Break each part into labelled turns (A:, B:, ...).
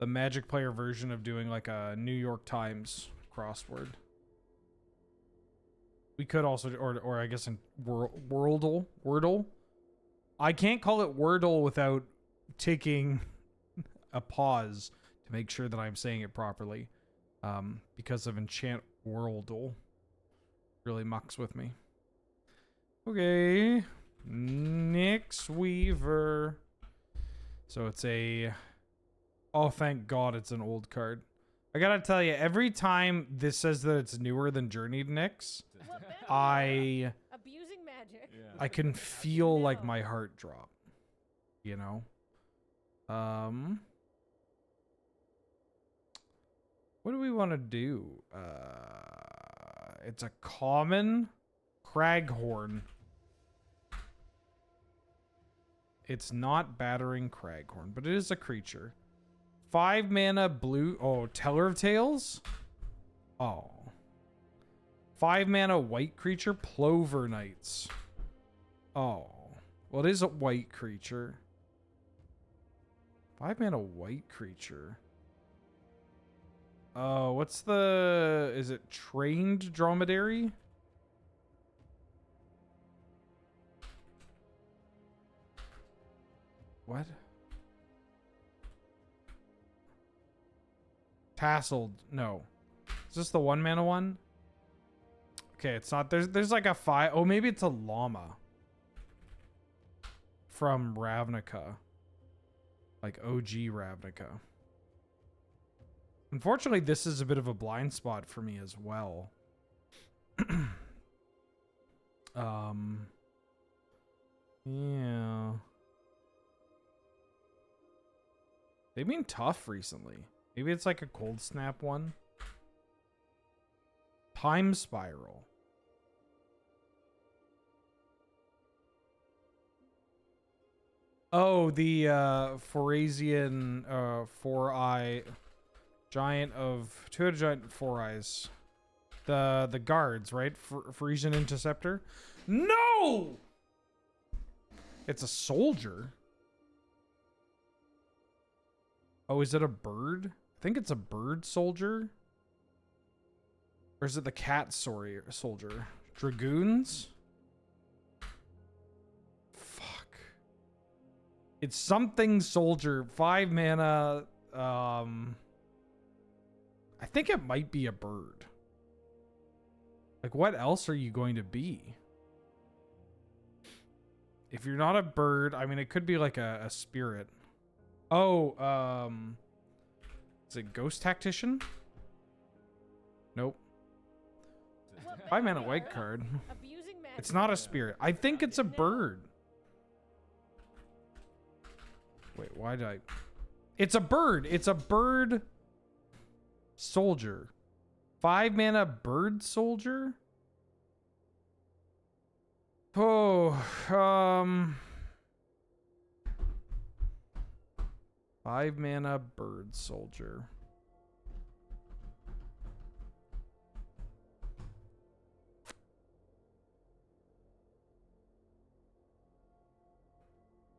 A: the Magic player version of doing like a New York Times crossword. We could also, or I guess in Wordle. I can't call it Wordle without taking a pause to make sure that I'm saying it properly. Because of Enchant Worldle. Really mucks with me. Okay. Nyx Weaver. So it's a... Oh, thank God it's an old card. I gotta tell you, every time this says that it's newer than Journeyed Nyx,
B: Abusing magic.
A: I can feel like my heart drop. You know? What do we want to do? It's a common Craghorn. It's not Battering Craghorn, but it is a creature. 5 mana blue. Oh, Teller of Tales? Oh. 5 mana white creature, Plover Knights. Oh. Well, it is a white creature. 5 mana white creature. Oh, what's the... Is it Trained Dromedary? What? Tasseled. No. Is this the 1 mana one? Okay, it's not. There's like a 5. Oh, maybe it's a llama. From Ravnica. Like OG Ravnica. Unfortunately, this is a bit of a blind spot for me as well. Yeah. They've been tough recently. Maybe it's like a Cold Snap one. Time Spiral. Oh, the Forasian 4-eye giant of 2-headed giant 4 eyes. The guards, right? Frisian Interceptor. No! It's a soldier. Oh, is it a bird? I think it's a bird soldier. Or is it the cat soldier? Dragoons? Fuck. It's something soldier. 5 mana. I think it might be a bird. Like, what else are you going to be? If you're not a bird, I mean, it could be like a spirit. Oh, is it Ghost Tactician? Nope. 5 mana white card. It's not a spirit. I think it's a bird. Wait, why did I... It's a bird. It's a bird soldier. 5 mana bird soldier? Oh, 5 mana bird soldier.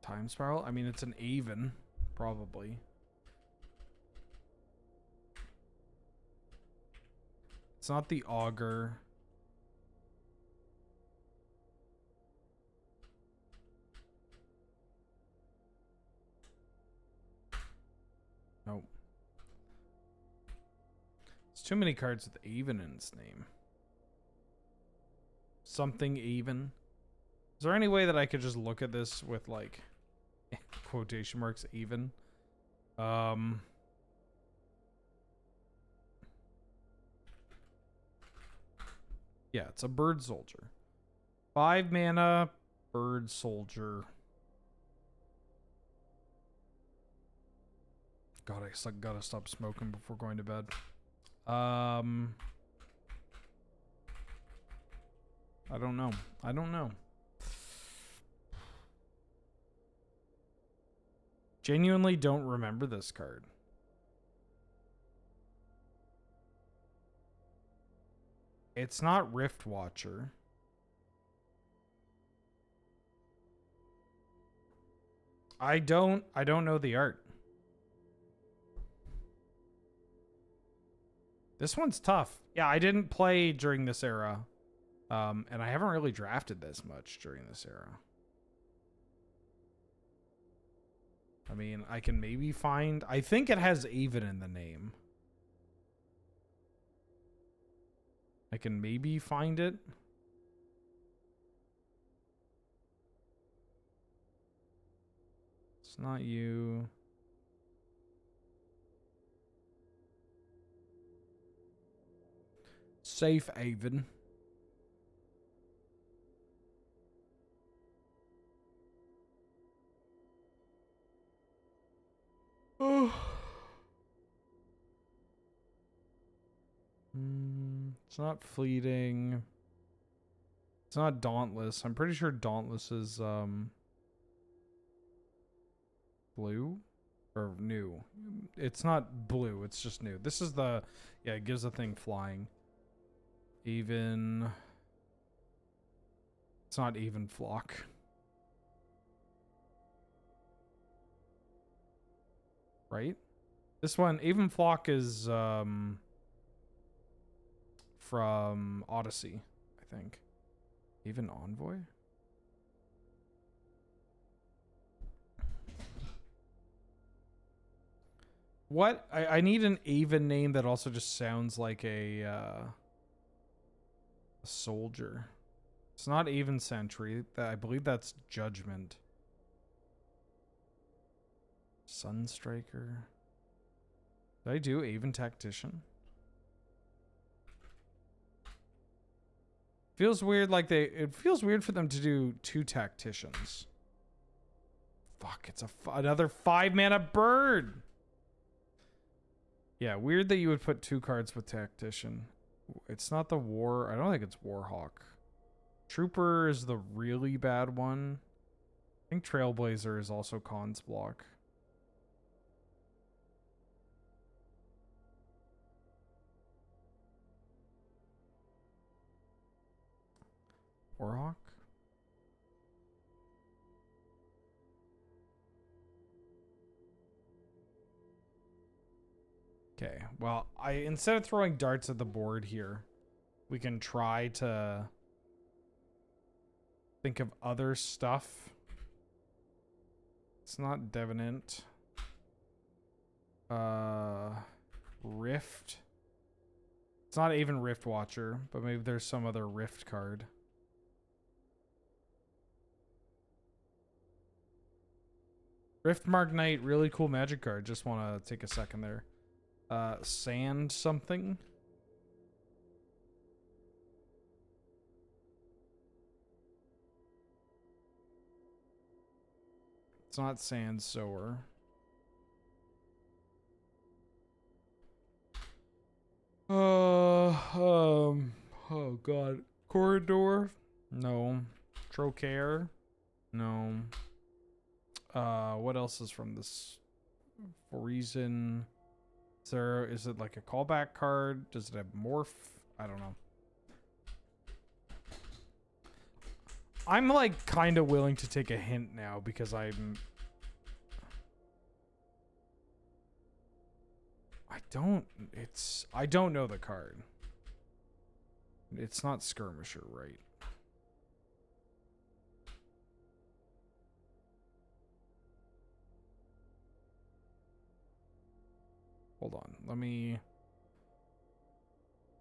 A: Time Spiral? I mean, it's an Aven, probably. It's not the Augur. Nope. There's too many cards with Aven in its name. Something Aven. Is there any way that I could just look at this with, like, quotation marks, Aven? Yeah, it's a bird soldier. 5 mana bird soldier. God, I gotta stop smoking before going to bed. I don't know. I don't know. Genuinely don't remember this card. It's not Rift Watcher. I don't know the art. This one's tough. Yeah, I didn't play during this era. And I haven't really drafted this much during this era. I mean, I can maybe find... I think it has even in the name. I can maybe find it. It's not you. Safe haven. Oh. It's not fleeting. It's not Dauntless. I'm pretty sure Dauntless is blue or new. It's not blue, it's just new. This is the, yeah, it gives the thing flying. Even, it's not even flock. Right? This one, even flock is from Odyssey, I think. Even Envoy? What? I need an even name that also just sounds like a soldier. It's not even Sentry. I believe that's Judgment. Sunstriker. Did I do even Tactician? Feels weird like it feels weird for them to do 2 Tacticians. Fuck, it's another 5-mana bird. Yeah, weird that you would put 2 cards with Tactician. It's not the War. I don't think it's Warhawk. Trooper is the really bad one. I think Trailblazer is also Cons block. Warhawk? Okay, well, instead of throwing darts at the board here, we can try to think of other stuff. It's not Devenant. Rift. It's not even Rift Watcher, but maybe there's some other Rift card. Riftmark Knight, really cool magic card. Just want to take a second there. Sand something. It's not Sand Sower. Oh god. Corridor? No. Trocaire? No. What else is from this? For reason. Is it like a callback card? Does it have morph? I don't know. I'm like kind of willing to take a hint now because I don't know the card. It's not Skirmisher, right? Hold on. Let me...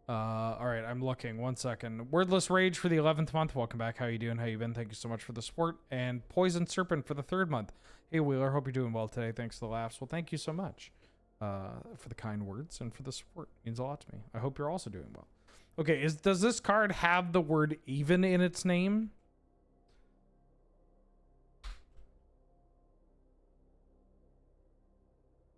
A: Alright, I'm looking. 1 second. Wordless Rage for the 11th month. Welcome back. How you doing? How you been? Thank you so much for the support. And Poison Serpent for the 3rd month. Hey, Wheeler. Hope you're doing well today. Thanks for the laughs. Well, thank you so much for the kind words and for the support. It means a lot to me. I hope you're also doing well. Okay, does this card have the word even in its name?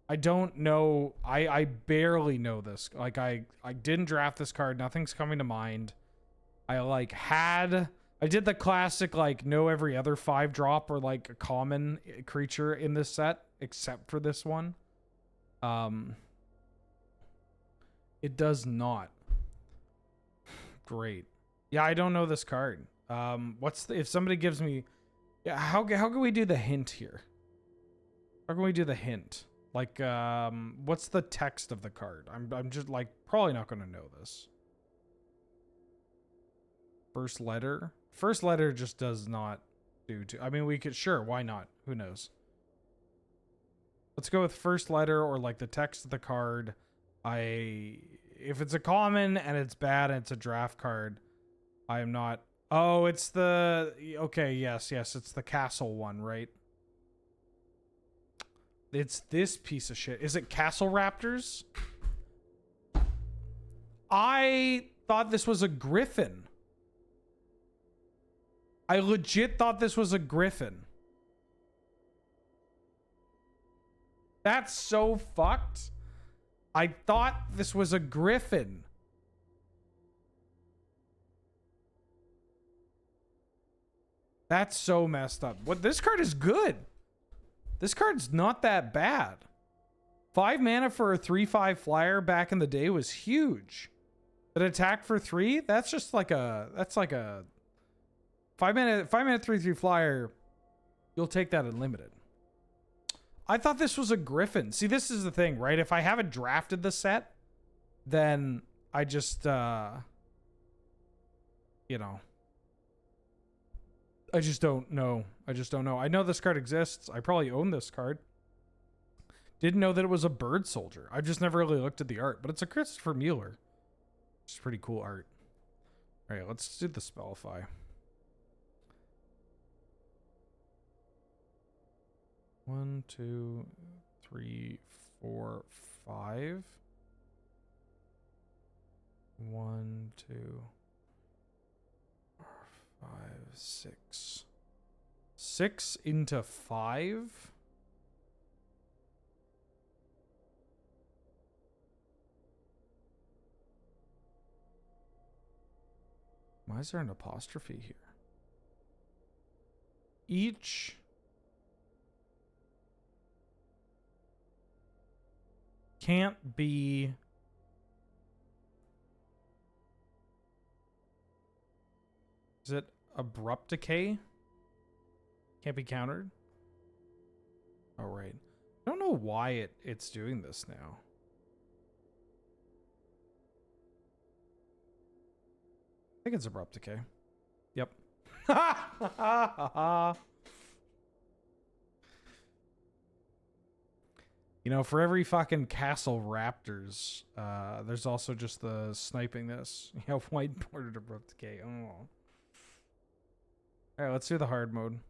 A: I don't know. I barely know this. Like, I didn't draft this card. Nothing's coming to mind. I did the classic, like, know every other 5-drop or, like, a common creature in this set, except for this one. It does not. Great. Yeah, I don't know this card. If somebody gives me... Yeah, how can we do the hint here? How can we do the hint? Like, what's the text of the card? I'm just like probably not gonna know this. First letter. First letter just does not do to. I mean, we could sure. Why not? Who knows? Let's go with first letter or like the text of the card. If it's a common and it's bad and it's a draft card, I am not. Oh, it's the okay. Yes, it's the castle one, right? It's this piece of shit. Is it Castle Raptors? I thought this was a griffin. I legit thought this was a griffin. That's so fucked. I thought this was a griffin. That's so messed up. What, this card is good. This card's not that bad. 5 mana for a 3/5 flyer back in the day was huge. But attack for 3, that's just like a 5 mana 3/3 flyer. You'll take that unlimited. I thought this was a griffin. See, this is the thing, right? If I haven't drafted the set, then I just you know, I just don't know. I know this card exists. I probably own this card. Didn't know that it was a bird soldier. I've just never really looked at the art, but it's a Christopher Mueller. It's pretty cool art. All right, let's do the Spellify. 1, 2, 3, 4, 5. 1, 2, 5, 6. 6 into 5. Why is there an apostrophe here? Each can't be Is it abrupt decay? Can't be countered? Oh, right. I don't know why it's doing this now. I think it's abrupt decay. Yep. You know, for every fucking Castle Raptors, there's also just the sniping this. You have white bordered abrupt decay. Oh. Alright, let's do the hard mode.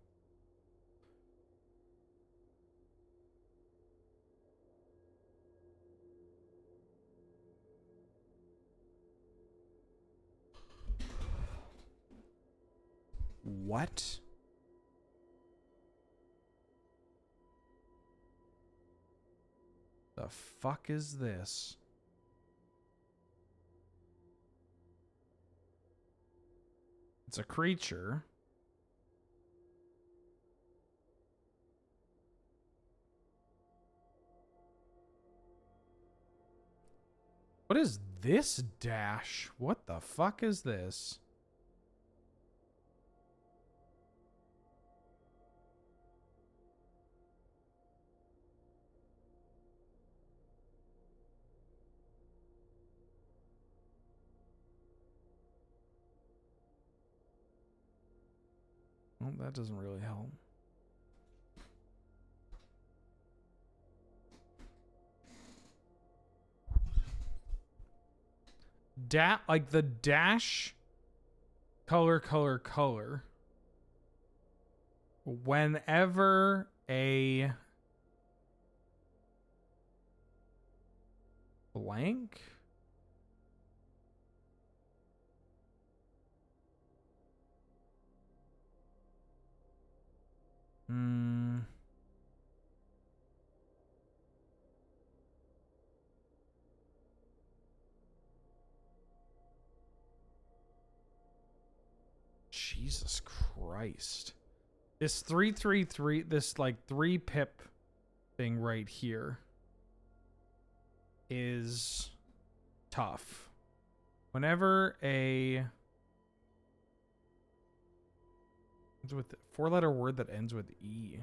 A: What? The fuck is this? It's a creature. What is this dash? What the fuck is this? Well, that doesn't really help. Like the dash color. Whenever a blank Jesus Christ. This 3/3/3, this like 3 pip thing right here is tough. Whenever a ends with 4-letter word that ends with E.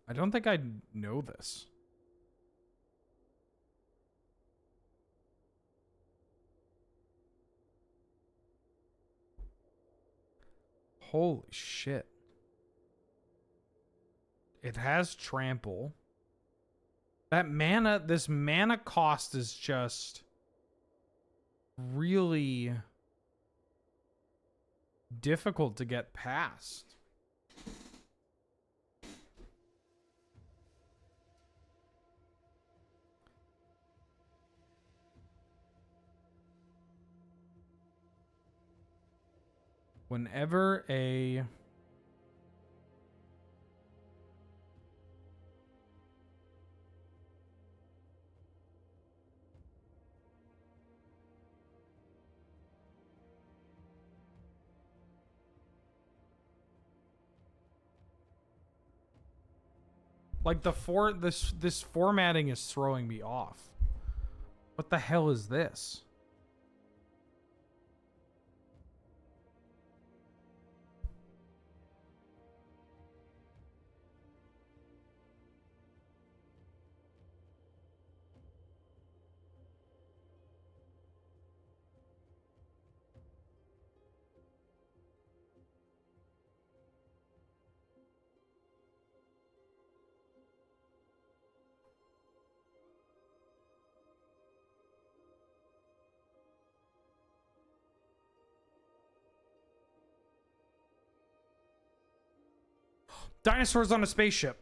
A: I don't think I know this. Holy shit. It has trample. That mana, this mana cost is just really difficult to get past. Whenever a like this formatting is throwing me off. What the hell is this? Dinosaurs on a spaceship.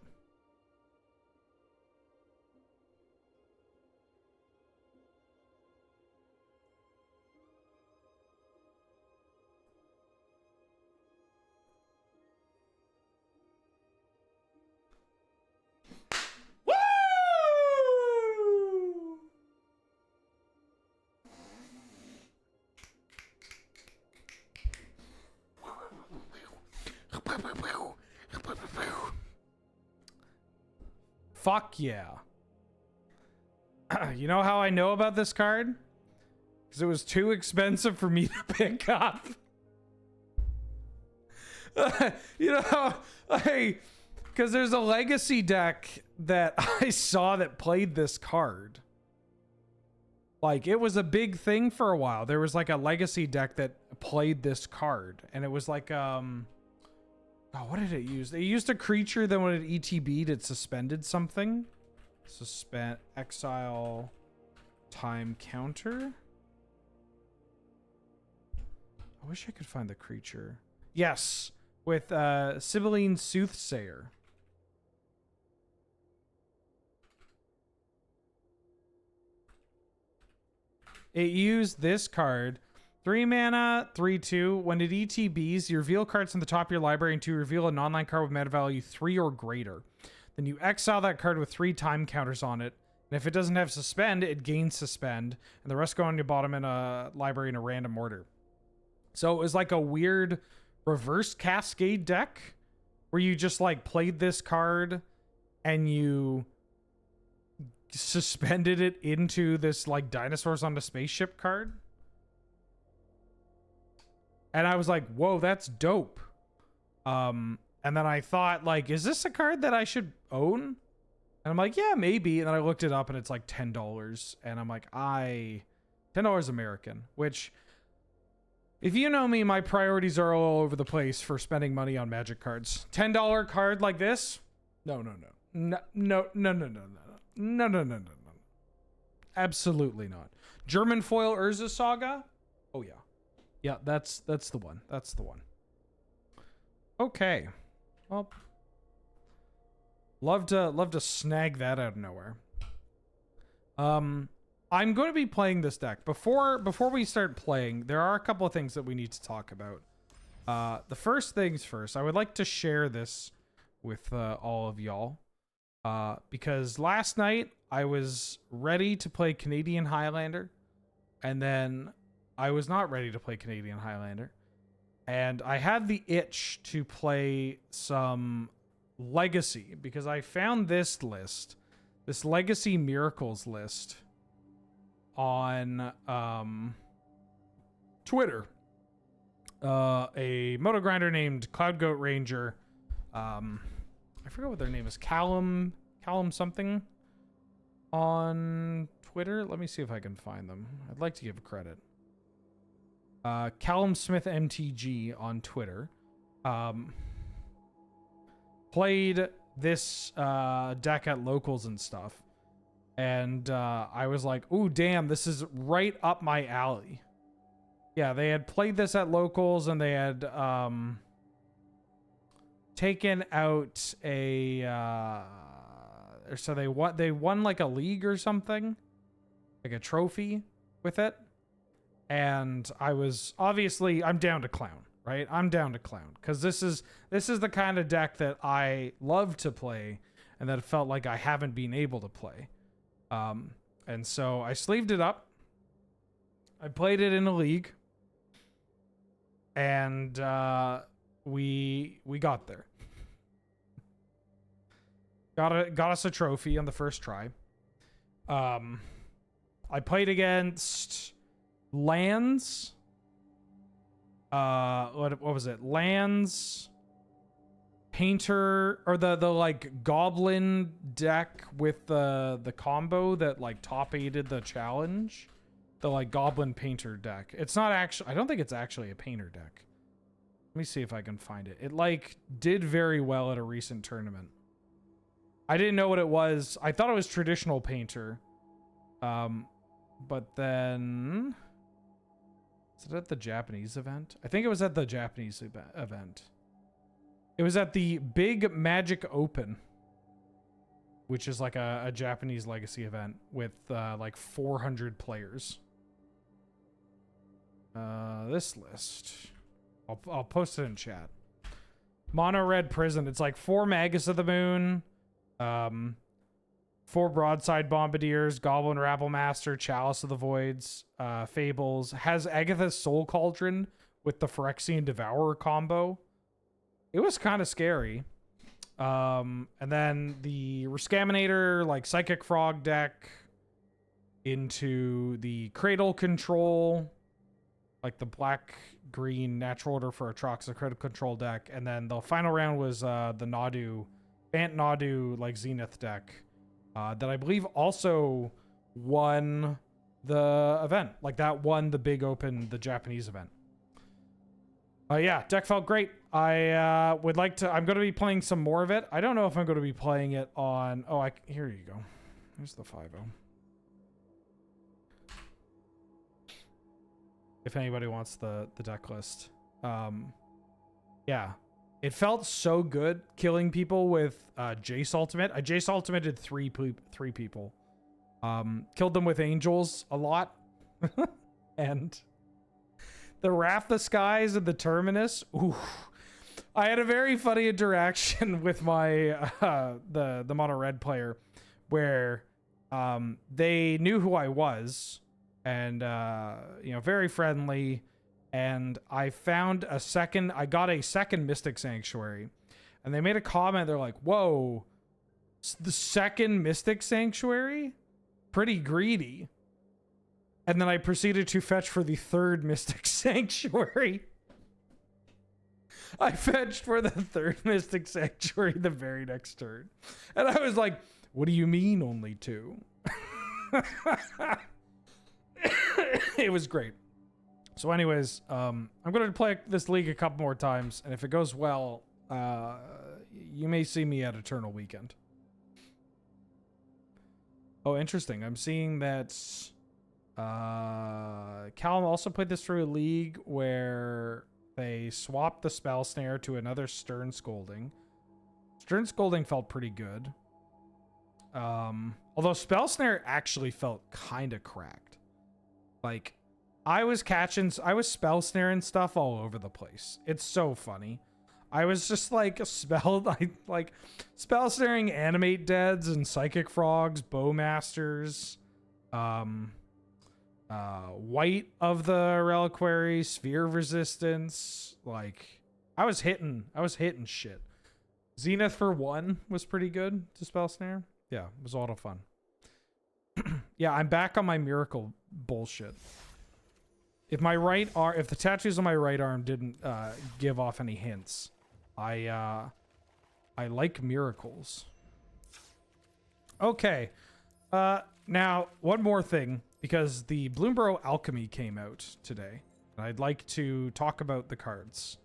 A: Woo! Fuck yeah. You know how I know about this card? Because it was too expensive for me to pick up. You know, because there's a legacy deck that I saw that played this card. Like, it was a big thing for a while. There was like a legacy deck that played this card. And it was like, oh, what did it use? It used a creature that when it ETB'd, it suspended something. Suspend, exile, time counter. I wish I could find the creature. Yes, with Sibylline Soothsayer. It used this card. 3 mana, 3/2. When it ETBs, you reveal cards from the top of your library and to reveal a non-land card with meta value 3 or greater. Then you exile that card with 3 time counters on it. And if it doesn't have suspend, it gains suspend. And the rest go on your bottom in a library in a random order. So it was like a weird reverse cascade deck where you just like played this card and you suspended it into this like dinosaurs on the spaceship card. And I was like, whoa, that's dope. And then I thought, like, is this a card that I should own? And I'm like, yeah, maybe. And then I looked it up and it's like $10. And I'm like, $10 American, which, if you know me, my priorities are all over the place for spending money on Magic cards. $10 card like this? No. No. Absolutely not. German foil Urza Saga? Oh yeah. Yeah, that's the one. That's the one. Okay. Well, love to snag that out of nowhere. I'm going to be playing this deck. Before we start playing, there are a couple of things that we need to talk about. The first things first, I would like to share this with all of y'all. Because last night I was ready to play Canadian Highlander, and then I was not ready to play Canadian Highlander. And I had the itch to play some Legacy because I found this list, this Legacy Miracles list on Twitter. A Moto Grinder named Cloud Goat Ranger I forgot what their name is. Callum something on Twitter. Let me see if I can find them. I'd like to give credit. Callum Smith MTG on Twitter. Played this deck at locals and stuff. And I was like, ooh, damn, this is right up my alley. Yeah, they had played this at locals and they had taken out a so they won like a league or something, like a trophy with it. And I was obviously, I'm down to clown, right? I'm down to clown because this is the kind of deck that I love to play and that it felt like I haven't been able to play. And so I sleeved it up. I played it in a league, and we got there. Got us a trophy on the first try. I played against Lands. What was it? Lands, Painter, or the like Goblin deck with the combo that like top aided the challenge. The like Goblin Painter deck. It's not actually, I don't think it's actually a Painter deck. Let me see if I can find it. It like did very well at a recent tournament. I didn't know what it was. I thought it was traditional Painter. But then... Is it at the Japanese event? I think it was at the Japanese event. It was at the Big Magic Open, which is like a Japanese legacy event with like 400 players. This list. I'll post it in chat. Mono-Red Prison. It's like 4 Magus of the Moon, 4 Broadside Bombardiers, Goblin Rabblemaster, Chalice of the Voids, Fables. Has Agatha's Soul Cauldron with the Phyrexian Devourer combo. It was kind of scary. And then the Rescaminator, like Psychic Frog deck into the Cradle Control, like the black-green natural order for Atroxa Cradle Control deck. And then the final round was the Nadu, Bant Nadu, like Zenith deck. That I believe also won the event. Like that won the big open, the Japanese event. Yeah, deck felt great. I would like to, I'm going to be playing some more of it. I don't know if I'm going to be playing it on, here you go. There's the 5-0. If anybody wants the deck list. Yeah. It felt so good killing people with Jace Ultimate. I Jace Ultimated three people. Killed them with Angels a lot. And the Wrath of Skies and the Terminus. Ooh. I had a very funny interaction with my the Mono-Red player where they knew who I was and very friendly. And I found I got a second Mystic Sanctuary. And they made a comment. They're like, whoa, the second Mystic Sanctuary? Pretty greedy. And then I proceeded to fetch for the third Mystic Sanctuary. I fetched for the third Mystic Sanctuary the very next turn. And I was like, what do you mean only 2? It was great. So anyways, I'm going to play this league a couple more times, and if it goes well, you may see me at Eternal Weekend. Oh, interesting. I'm seeing that Callum also played this through a league where they swapped the Spell Snare to another Stern Scolding. Stern Scolding felt pretty good. Although Spell Snare actually felt kind of cracked. Like... I was spell snaring stuff all over the place. It's so funny. I was just like spell snaring Animate Deads and Psychic Frogs, Bowmasters, White of the Reliquary, Sphere of Resistance. Like I was hitting shit. Zenith for 1 was pretty good to spell snare. Yeah, it was a lot of fun. Yeah, I'm back on my miracle bullshit. If the tattoos on my right arm didn't give off any hints, I I like miracles. Okay. Now, one more thing, because the Bloomburrow Alchemy came out today, and I'd like to talk about the cards.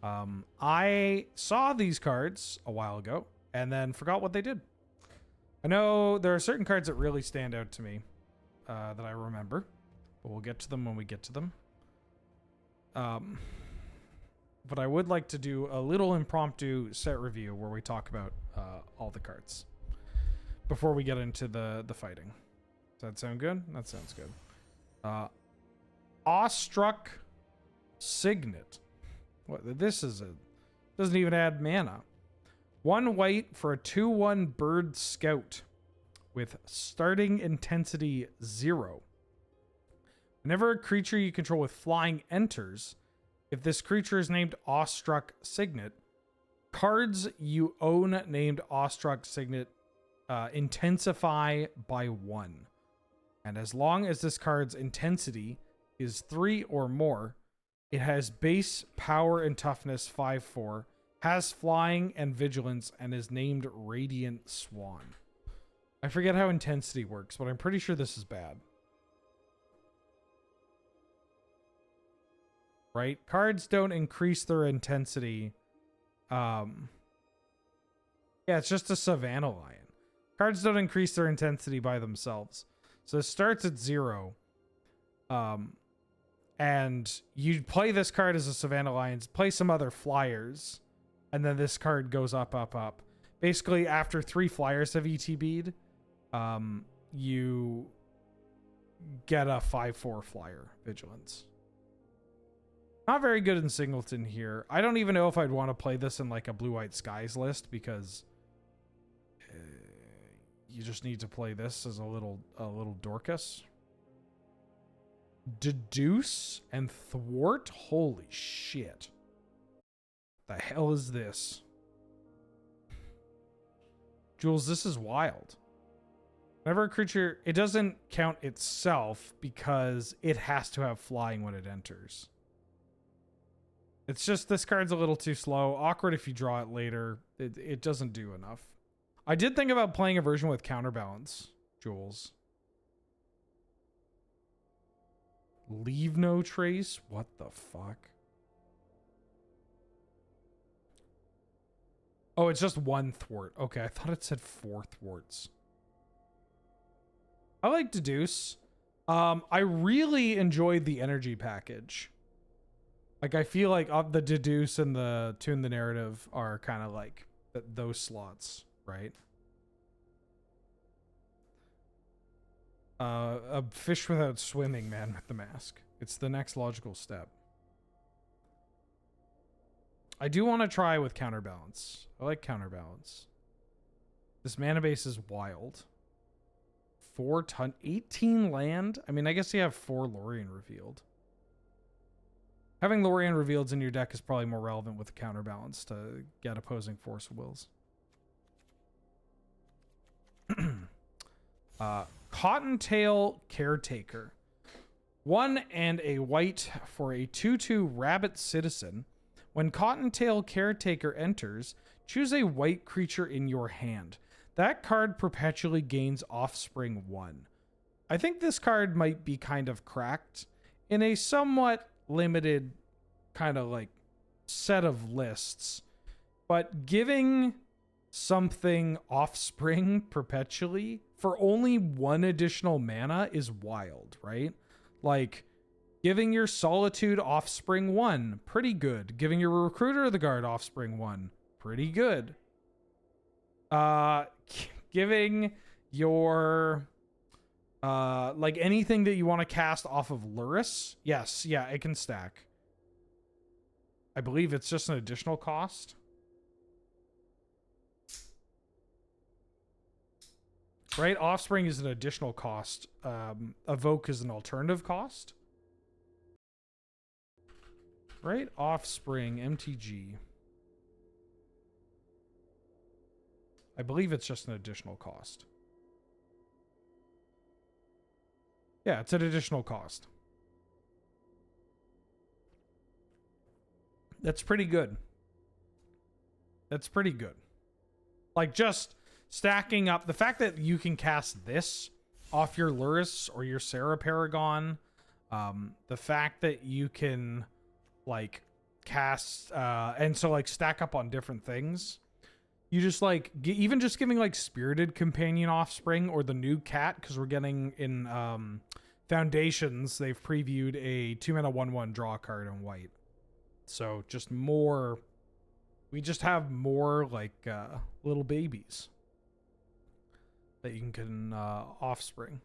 A: I saw these cards a while ago, and then forgot what they did. I know there are certain cards that really stand out to me that I remember, but we'll get to them when we get to them. But I would like to do a little impromptu set review where we talk about all the cards before we get into the fighting. Does that sound good? That sounds good. Awestruck Signet. What? This is doesn't even add mana. 1 white for a 2/1 bird scout with starting intensity 0. Whenever a creature you control with flying enters, if this creature is named Awestruck Signet, cards you own named Awestruck Signet intensify by 1. And as long as this card's intensity is 3 or more, it has base power and toughness 5/4, has flying and vigilance, and is named Radiant Swan. I forget how intensity works, but I'm pretty sure this is bad. Right? Cards don't increase their intensity. Yeah, it's just a Savannah Lion. Cards don't increase their intensity by themselves. So it starts at 0. And you play this card as a Savannah Lions, play some other flyers, and then this card goes up, up, up. Basically, after 3 flyers have ETB'd, you get a 5/4 flyer vigilance. Not very good in Singleton here. I don't even know if I'd want to play this in like a Blue-White Skies list, because you just need to play this as a little Dorcas. Deduce and Thwart? Holy shit. The hell is this? Jules, this is wild. Whenever a creature... It doesn't count itself because it has to have flying when it enters. It's just this card's a little too slow. Awkward if you draw it later. It doesn't do enough. I did think about playing a version with Counterbalance, Jules. Leave no trace? What the fuck? Oh, it's just 1 thwart. Okay, I thought it said 4 thwarts. I like Deduce. I really enjoyed the energy package. Like, I feel like the Deduce and the Tune the Narrative are kind of like those slots, right? A fish without swimming, man with the mask. It's the next logical step. I do want to try with Counterbalance. I like Counterbalance. This mana base is wild. 4 ton, 18 land. I mean, I guess you have 4 Lorien Revealed. Having Lorien Revealed in your deck is probably more relevant with Counterbalance to get opposing force wills. Cottontail Caretaker. 1 and a white for a 2/2 Rabbit Citizen. When Cottontail Caretaker enters, choose a white creature in your hand. That card perpetually gains Offspring 1. I think this card might be kind of cracked in a somewhat limited kind of like set of lists, but giving something Offspring perpetually for only 1 additional mana is wild, right? Like, giving your Solitude Offspring 1, pretty good. Giving your Recruiter of the Guard Offspring 1, pretty good. Giving your like anything that you want to cast off of Luris, yes, yeah, it can stack. I believe it's just an additional cost. Right? Offspring is an additional cost. Evoke is an alternative cost. Right? Offspring, MTG. I believe it's just an additional cost. Yeah, it's an additional cost. That's pretty good. That's pretty good. Like, just stacking up. The fact that you can cast this off your Lurrus or your Sarah Paragon. The fact that you can, like, cast... and so, like, stack up on different things. You just, like... even just giving, like, Spirited Companion Offspring or the new cat, because we're getting in... Foundations, they've previewed a 2-mana 1/1 draw card in white. So just more, we just have more like little babies that you can offspring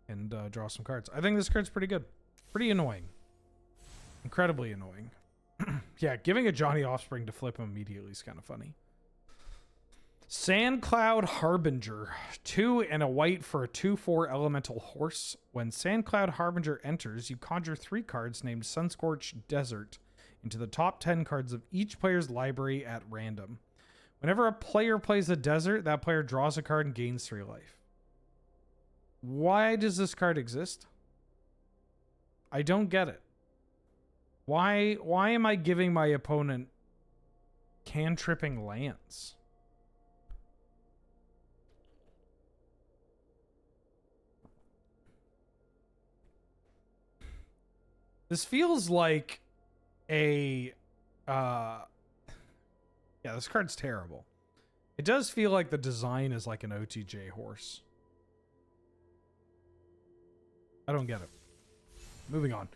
A: and draw some cards. I think this card's pretty good. Pretty annoying. Incredibly annoying. Yeah, giving a Johnny Offspring to flip him immediately is kind of funny. Sandcloud Harbinger, 2 and a white for a 2/4 elemental horse. When Sandcloud Harbinger enters, you conjure 3 cards named Sunscorched Desert into the top 10 cards of each player's library at random. Whenever a player plays a desert, that player draws a card and gains 3 life. Why does this card exist? I don't get it. Why am I giving my opponent cantripping lands? This feels like a, yeah, this card's terrible. It does feel like the design is like an OTJ horse. I don't get it. Moving on.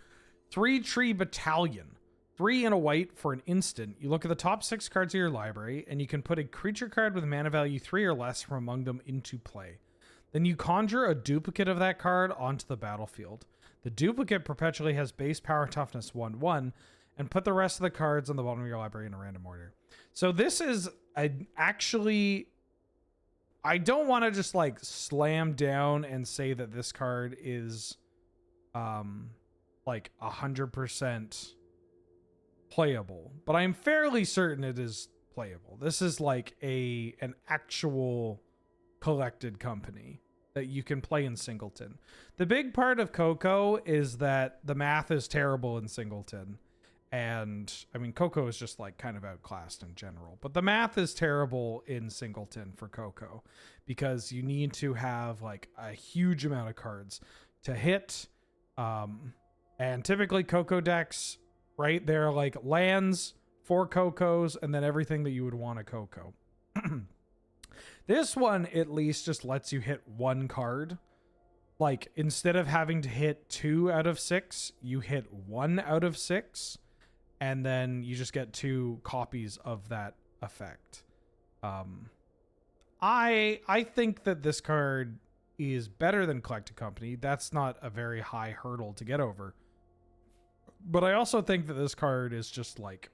A: 3 Tree Battalion. 3 and a white for an instant. You look at the top 6 cards of your library, and you can put a creature card with mana value 3 or less from among them into play. Then you conjure a duplicate of that card onto the battlefield. The duplicate perpetually has base power toughness 1/1, and put the rest of the cards on the bottom of your library in a random order. So this is actually... I don't want to just like slam down and say that this card is like 100% playable, but I'm fairly certain it is playable. This is like an actual collected company that you can play in Singleton. The big part of Coco is that the math is terrible in Singleton. And I mean, Coco is just like kind of outclassed in general, but the math is terrible in Singleton for Coco because you need to have like a huge amount of cards to hit. And typically Coco decks, right? They're like lands, 4 Cocos, and then everything that you would want a Coco. This one at least just lets you hit 1 card. Like instead of having to hit 2 out of 6, you hit 1 out of 6. And then you just get 2 copies of that effect. I think that this card is better than Collected Company. That's not a very high hurdle to get over. But I also think that this card is just like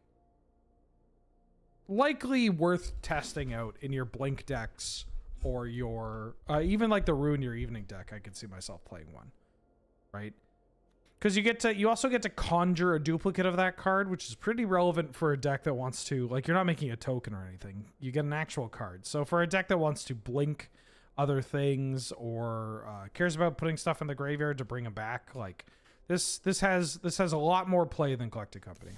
A: likely worth testing out in your Blink decks or your even like the Ruin Your Evening deck. I could see myself playing one, right? Because you also get to conjure a duplicate of that card, which is pretty relevant for a deck that wants to, like, you're not making a token or anything. You get an actual card. So for a deck that wants to blink other things or cares about putting stuff in the graveyard to bring them back, like this has a lot more play than Collected Company.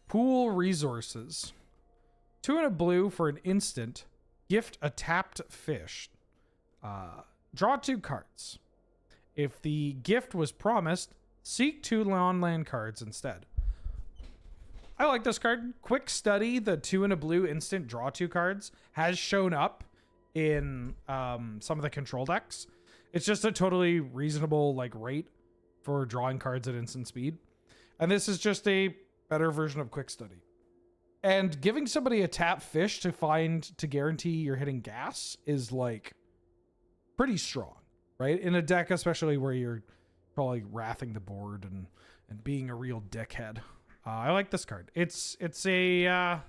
A: Pool Resources. 2 and a blue for an instant. Gift a tapped fish. Draw 2 cards. If the gift was promised, seek 2 non-land cards instead. I like this card. Quick Study, the 2 and a blue instant draw 2 cards, has shown up in some of the control decks. It's just a totally reasonable like rate for drawing cards at instant speed. And this is just a better version of Quick Study. And giving somebody a tap fish to guarantee you're hitting gas is like pretty strong. Right? In a deck, especially where you're probably wrathing the board and being a real dickhead. I like this card. It's a,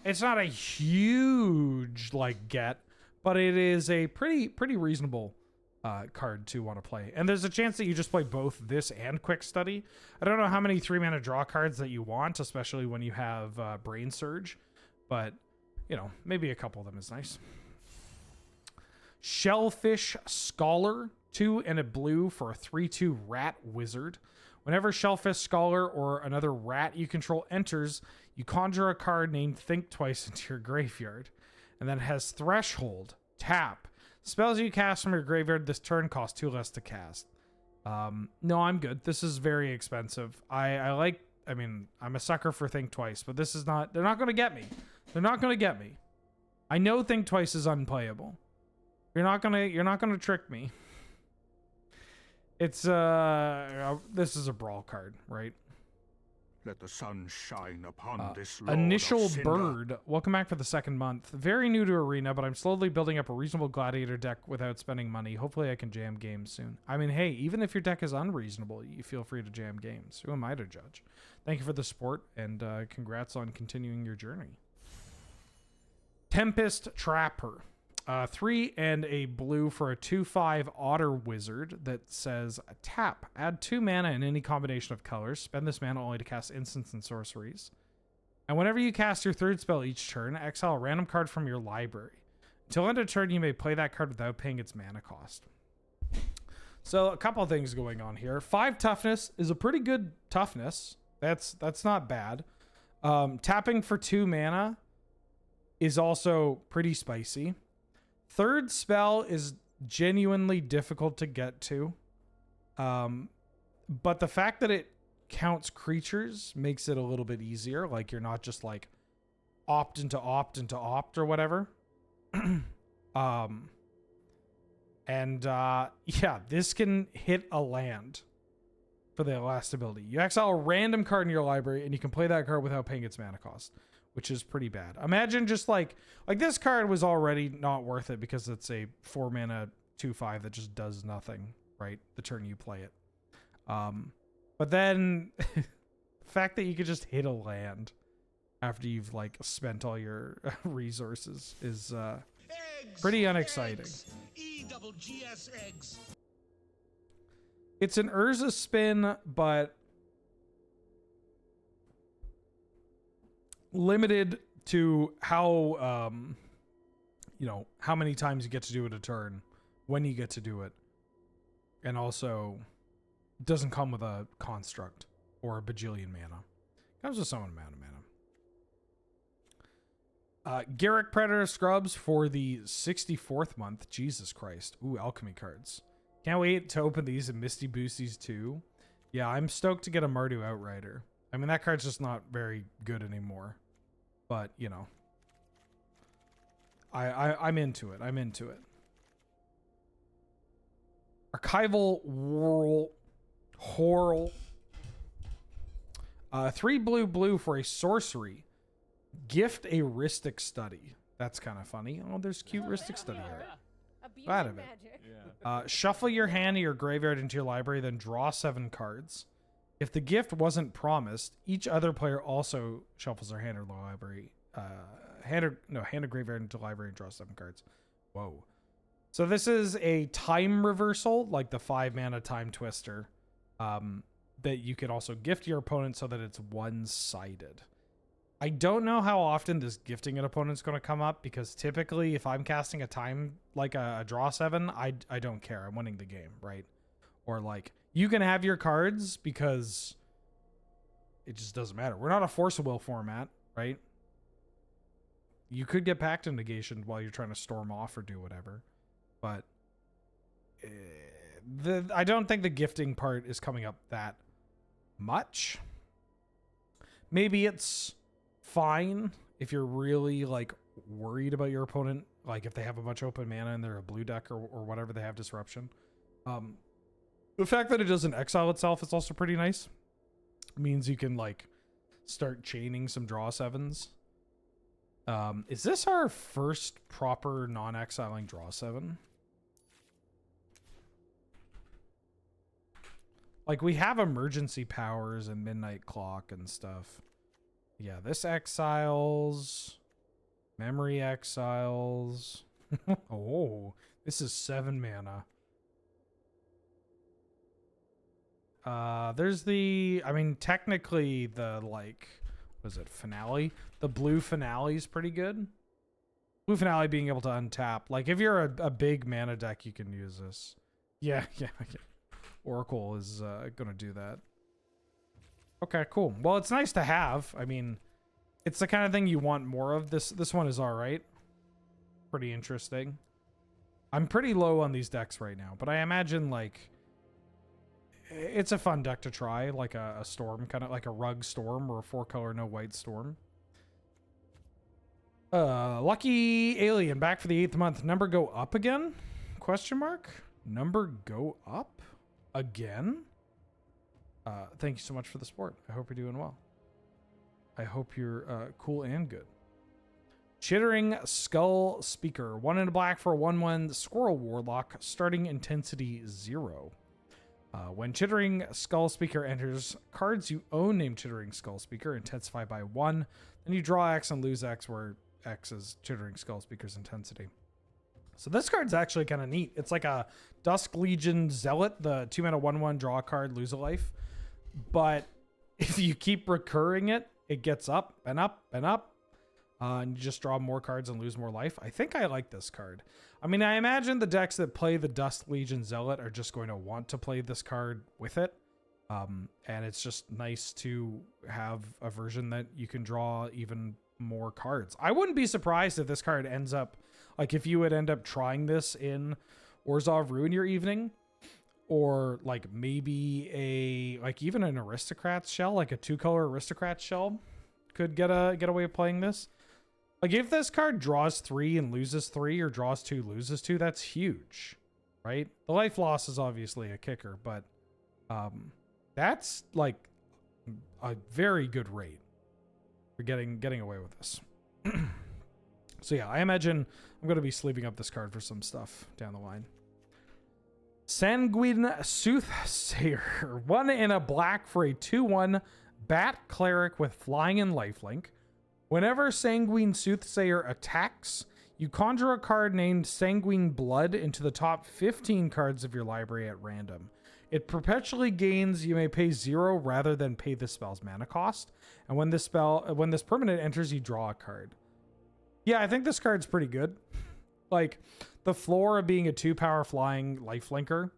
A: it's not a huge, like, get, but it is a pretty reasonable card to want to play. And there's a chance that you just play both this and Quick Study. I don't know how many 3-mana draw cards that you want, especially when you have Brain Surge, but, maybe a couple of them is nice. Shellfish Scholar, 2 and a blue for a 3/2 rat wizard. Whenever Shellfish Scholar or another rat you control enters, you conjure a card named Think Twice into your graveyard. And then it has Threshold, tap. Spells you cast from your graveyard this turn cost 2 less to cast. No, I'm good. This is very expensive. I mean, I'm a sucker for Think Twice, but this is not, they're not going to get me. They're not going to get me. I know Think Twice is unplayable. You're not going to trick me. It's, this is a brawl card, right?
B: Let the sun shine upon this Lord
A: Initial
B: of Cinder.
A: Bird. Welcome back for the second month. Very new to Arena, but I'm slowly building up a reasonable Gladiator deck without spending money. Hopefully I can jam games soon. I mean, hey, even if your deck is unreasonable, you feel free to jam games. Who am I to judge? Thank you for the support, and congrats on continuing your journey. Tempest Trapper. 3 and a blue for a 2/5 Otter Wizard that says tap. Add 2 mana in any combination of colors. Spend this mana only to cast instants and sorceries. And whenever you cast your third spell each turn, exile a random card from your library. Until end of turn, you may play that card without paying its mana cost. So a couple of things going on here. 5 toughness is a pretty good toughness. That's not bad. Tapping for 2 mana is also pretty spicy. Third spell is genuinely difficult to get to. But the fact that it counts creatures makes it a little bit easier. Like, you're not just like opt into opt or whatever. Yeah, this can hit a land for the last ability. You exile a random card in your library and you can play that card without paying its mana cost, which is pretty bad. Imagine just like this card was already not worth it because it's a 4 mana 2/5 that just does nothing, right? The turn you play it. But then the fact that you could just hit a land after you've like spent all your resources is pretty unexciting.
C: E-double-G-S eggs.
A: It's an Urza spin, but limited to how how many times you get to do it a turn, when you get to do it, and also doesn't come with a construct or a bajillion mana. Comes with some amount of mana. Garrick Predator Scrubs for the 64th month. Jesus Christ. Ooh, Alchemy cards. Can't wait to open these in Misty Boosties too. Yeah, I'm stoked to get a Mardu Outrider. I mean, that card's just not very good anymore. But, you know, I'm into it. I'm into it. Archival Horror. 3 blue for a sorcery. Gift a Rhystic Study. That's kind of funny. Oh, there's cute Rhystic Study art. Glad of it. Shuffle your hand or your graveyard into your library, then draw 7 cards. If the gift wasn't promised, each other player also shuffles their hand or library. Hand or graveyard into library and draw 7 cards. Whoa. So this is a time reversal, like the 5 mana Time Twister, that you can also gift your opponent so that it's one-sided. I don't know how often this gifting an opponent's going to come up, because typically if I'm casting a time, like a draw 7, I don't care. I'm winning the game, right? Or like, you can have your cards because it just doesn't matter. We're not a Force of Will format, right? You could get Pact of Negation while you're trying to storm off or do whatever. But I don't think the gifting part is coming up that much. Maybe it's fine if you're really like worried about your opponent, like if they have a bunch of open mana and they're a blue deck or whatever, they have disruption. The fact that it doesn't exile itself is also pretty nice. It means you can like start chaining some draw 7s. Is this our first proper non-exiling draw 7? Like, we have emergency powers and midnight clock and stuff. Yeah, this exiles. Memory exiles. Oh, this is 7 mana. There's the, I mean, technically the, like, was it finale? The blue finale is pretty good. Blue finale being able to untap. Like, if you're a big mana deck, you can use this. Yeah. Oracle is going to do that. Okay, cool. Well, it's nice to have. I mean, it's the kind of thing you want more of. This one is all right. Pretty interesting. I'm pretty low on these decks right now, but I imagine like it's a fun deck to try, like a storm, kind of like a rug storm or a 4-color no white storm. Lucky Alien back for the 8th month. Number go up again? Question mark? Number go up again? Thank you so much for the support. I hope you're doing well. I hope you're cool and good. Chittering Skull Speaker. 1 and a black for a 1/1 Squirrel Warlock. Starting intensity 0. When Chittering Skull Speaker enters, cards you own named Chittering Skull Speaker intensify by 1. Then you draw X and lose X, where X is Chittering Skull Speaker's intensity. So this card's actually kind of neat. It's like a Dusk Legion Zealot, the 2-mana 1/1 draw a card, lose a life. But if you keep recurring it, it gets up and up and up. And you just draw more cards and lose more life. I think I like this card. I mean, I imagine the decks that play the Dusk Legion Zealot are just going to want to play this card with it. And it's just nice to have a version that you can draw even more cards. I wouldn't be surprised if this card ends up, like if you would end up trying this in Orzhov Ruin Your Evening, or like maybe like even an Aristocrats shell, like a 2-color Aristocrats shell could get a way of playing this. Like if this card draws 3 and loses 3, or draws 2, loses 2, that's huge, right? The life loss is obviously a kicker, but that's like a very good rate for getting away with this. So yeah, I imagine I'm going to be sleeving up this card for some stuff down the line. Sanguine Soothsayer. 1 and a black for a 2/1 Bat Cleric with flying and lifelink. Whenever Sanguine Soothsayer attacks, you conjure a card named Sanguine Blood into the top 15 cards of your library at random. It perpetually gains, you may pay 0 rather than pay the spell's mana cost. And when this permanent enters, you draw a card. Yeah, I think this card's pretty good. Like, the floor of being a 2-power flying lifelinker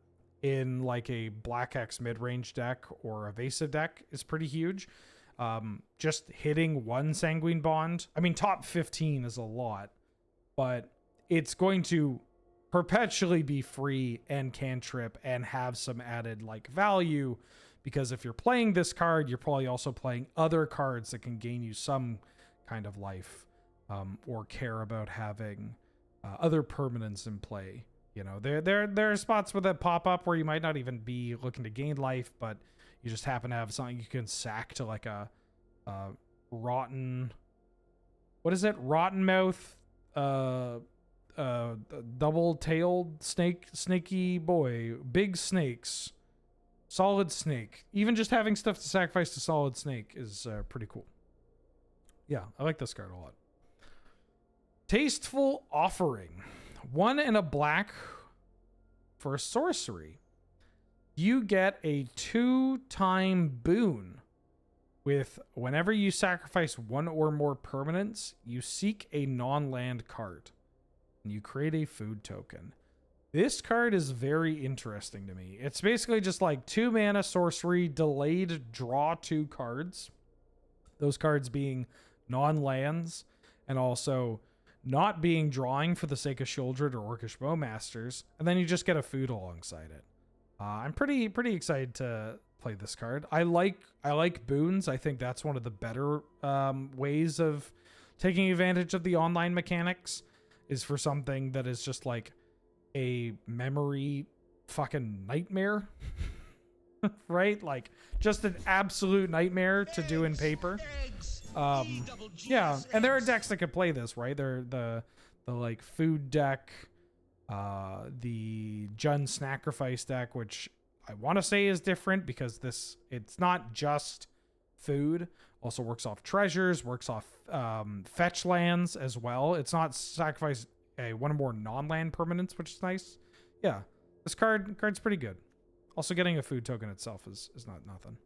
A: in like a Black X mid-range deck or evasive deck is pretty huge. Just hitting 1 Sanguine Bond. I mean, top 15 is a lot, but it's going to perpetually be free and cantrip and have some added like value, because if you're playing this card, you're probably also playing other cards that can gain you some kind of life, or care about having other permanents in play. You know, there are spots with that pop up where you might not even be looking to gain life, but you just happen to have something you can sack to, like a rotten, what is it? Rotten mouth, double-tailed snaky boy, big snakes, solid snake. Even just having stuff to sacrifice to solid snake is pretty cool. Yeah, I like this card a lot. Tasteful Offering. 1 and a black for a sorcery. You get a 2-time boon with whenever you sacrifice 1 or more permanents, you seek a non-land card and you create a food token. This card is very interesting to me. It's basically just like 2 mana sorcery, delayed draw 2 cards. Those cards being non-lands and also not being drawing for the sake of Shieldred or Orcish Bowmasters, and then you just get a food alongside it. I'm pretty excited to play this card. I like boons. I think that's one of the better ways of taking advantage of the online mechanics, is for something that is just like a memory fucking nightmare. Right? Like just an absolute nightmare to do in paper. Yeah, and there are decks that could play this, right? They're the like food deck, the Jund Sacrifice deck, which I want to say is different because it's not just food. Also works off treasures, works off fetch lands as well. It's not sacrifice one or more non-land permanents, which is nice. Yeah, this card's pretty good. Also, getting a food token itself is not nothing.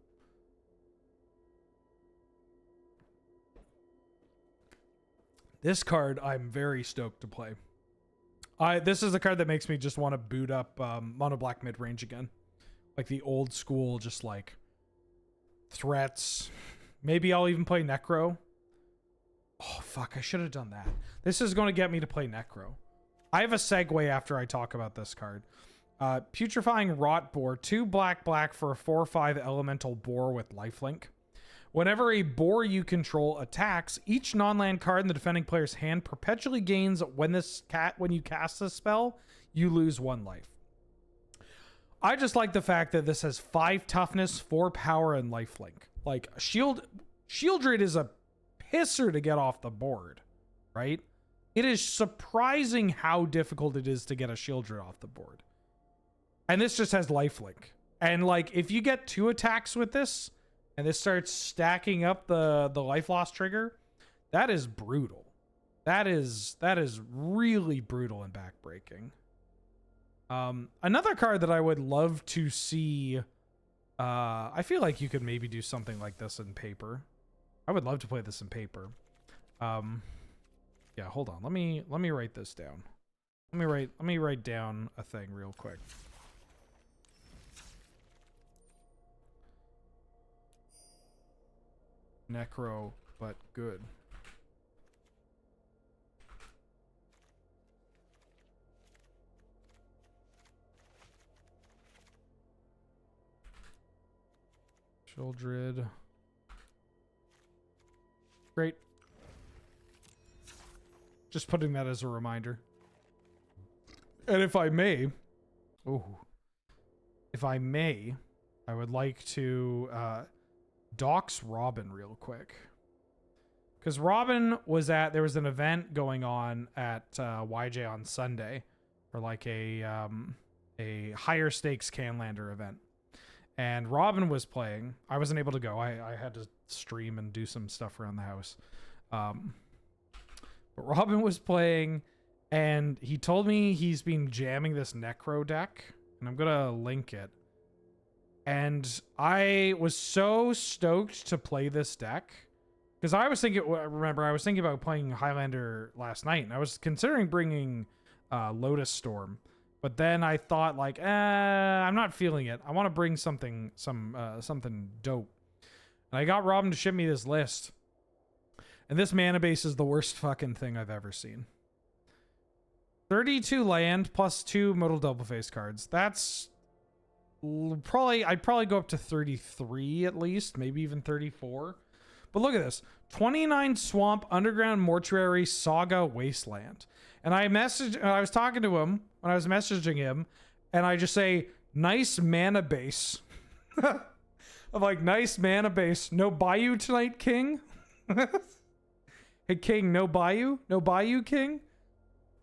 A: This card, I'm very stoked to play. This is the card that makes me just want to boot up Mono Black mid-range again. Like the old school, just like threats. Maybe I'll even play Necro. Oh, fuck. I should have done that. This is going to get me to play Necro. I have a segue after I talk about this card. Putrefying Rot Boar. 2 black for a 4/5 elemental boar with lifelink. Whenever a boar you control attacks, each non-land card in the defending player's hand perpetually gains when you cast this spell, you lose 1 life. I just like the fact that this has 5 toughness, 4 power, and lifelink. Like, Shieldred is a pisser to get off the board, right? It is surprising how difficult it is to get a Shieldred off the board. And this just has lifelink. And like, if you get 2 attacks with this, and this starts stacking up the life loss trigger, that is brutal. That is really brutal and backbreaking. Another card that I would love to see, I feel like you could maybe do something like this in paper. I would love to play this in paper. Yeah, hold on. Let me write this down. Let me write down a thing real quick. Necro, but good. Shieldred. Great. Just putting that as a reminder. And if I may, I would like to dox Robin real quick. Because Robin was there was an event going on at YJ on Sunday for like a higher stakes Canlander event. And Robin was playing. I wasn't able to go. I had to stream and do some stuff around the house. But Robin was playing, and he told me he's been jamming this Necro deck, and I'm gonna link it. And I was so stoked to play this deck because I was thinking about playing Highlander last night, and I was considering bringing Lotus Storm, but then I thought like, I'm not feeling it. I want to bring something dope. And I got Robin to ship me this list. And this mana base is the worst fucking thing I've ever seen. 32 land plus 2 modal double face cards. That's I'd probably go up to 33 at least, maybe even 34. But look at this. 29 swamp, underground, mortuary, saga, wasteland. And I was talking to him when I was messaging him, and I just say, nice mana base. I'm like, nice mana base. No Bayou tonight, King? Hey, King, no Bayou? No Bayou, King?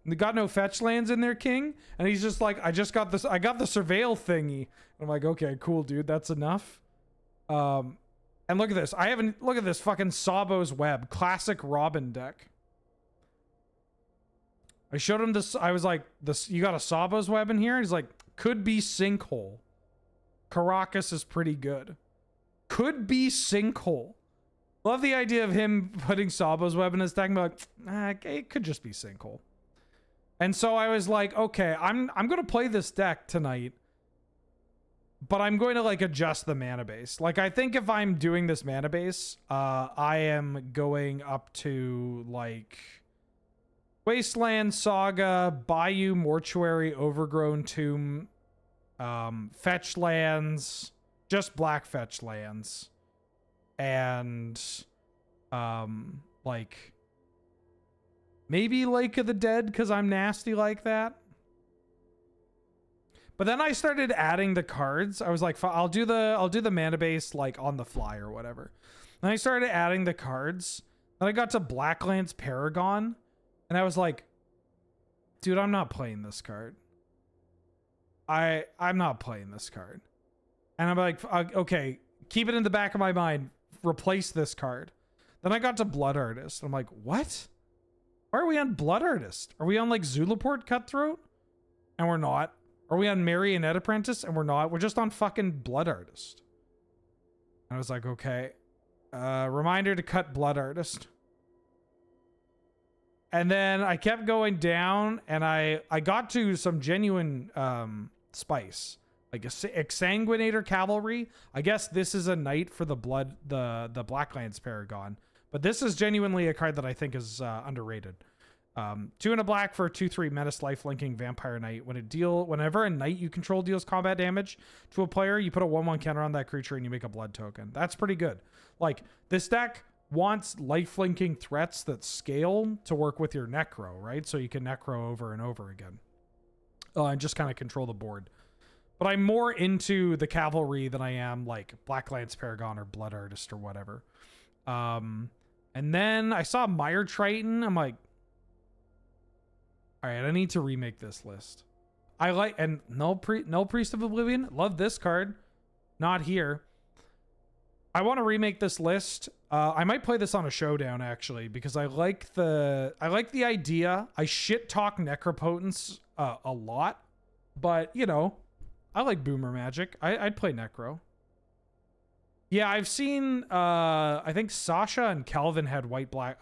A: They got no fetch lands in there, King? And he's just like, I got the surveil thingy. I'm like, okay, cool, dude. That's enough. And look at this. Look at this fucking Sabo's Web. Classic Robin deck. I showed him this. I was like, you got a Sabo's Web in here? He's like, could be Sinkhole. Caracas is pretty good. Could be Sinkhole. Love the idea of him putting Sabo's Web in his deck and be like, it could just be Sinkhole. And so I was like, okay, I'm going to play this deck tonight, but I'm going to like adjust the mana base. Like, I think if I'm doing this mana base, I am going up to like Wasteland, Saga, Bayou, Mortuary, Overgrown Tomb, fetch lands, just black fetch lands, and like maybe Lake of the Dead because I'm nasty like that. But then I started adding the cards. I was like, I'll do the mana base like on the fly or whatever. And I started adding the cards. Then I got to Blacklands Paragon, and I was like, dude, I'm not playing this card. I'm not playing this card. And I'm like, okay, keep it in the back of my mind. Replace this card. Then I got to Blood Artist. I'm like, what? Why are we on Blood Artist? Are we on like Zulaport Cutthroat? And we're not. Are we on Marionette Apprentice? And we're not. We're just on fucking Blood Artist. I was like, okay. Reminder to cut Blood Artist. And then I kept going down, and I got to some genuine spice. like a Exsanguinator Cavalry. I guess this is a knight for the Blacklands Paragon, but this is genuinely a card that I think is underrated. 2 and a black for a 2/3 Menace lifelinking Vampire Knight. Whenever a knight you control deals combat damage to a player, you put a 1/1 counter on that creature and you make a blood token. That's pretty good. Like, this deck wants lifelinking threats that scale to work with your Necro, right? So you can Necro over and over again. And just kind of control the board. But I'm more into the Cavalry than I am like Blacklands Paragon or Blood Artist or whatever. And then I saw Mire Triton. I'm like, all right, I need to remake this list. I like, and no Priest of Oblivion. Love this card. Not here. I want to remake this list. I might play this on a showdown actually, because I like the idea. I shit talk Necropotence a lot, but you know, I like Boomer Magic. I'd play Necro. Yeah, I've seen I think Sasha and Calvin had a white black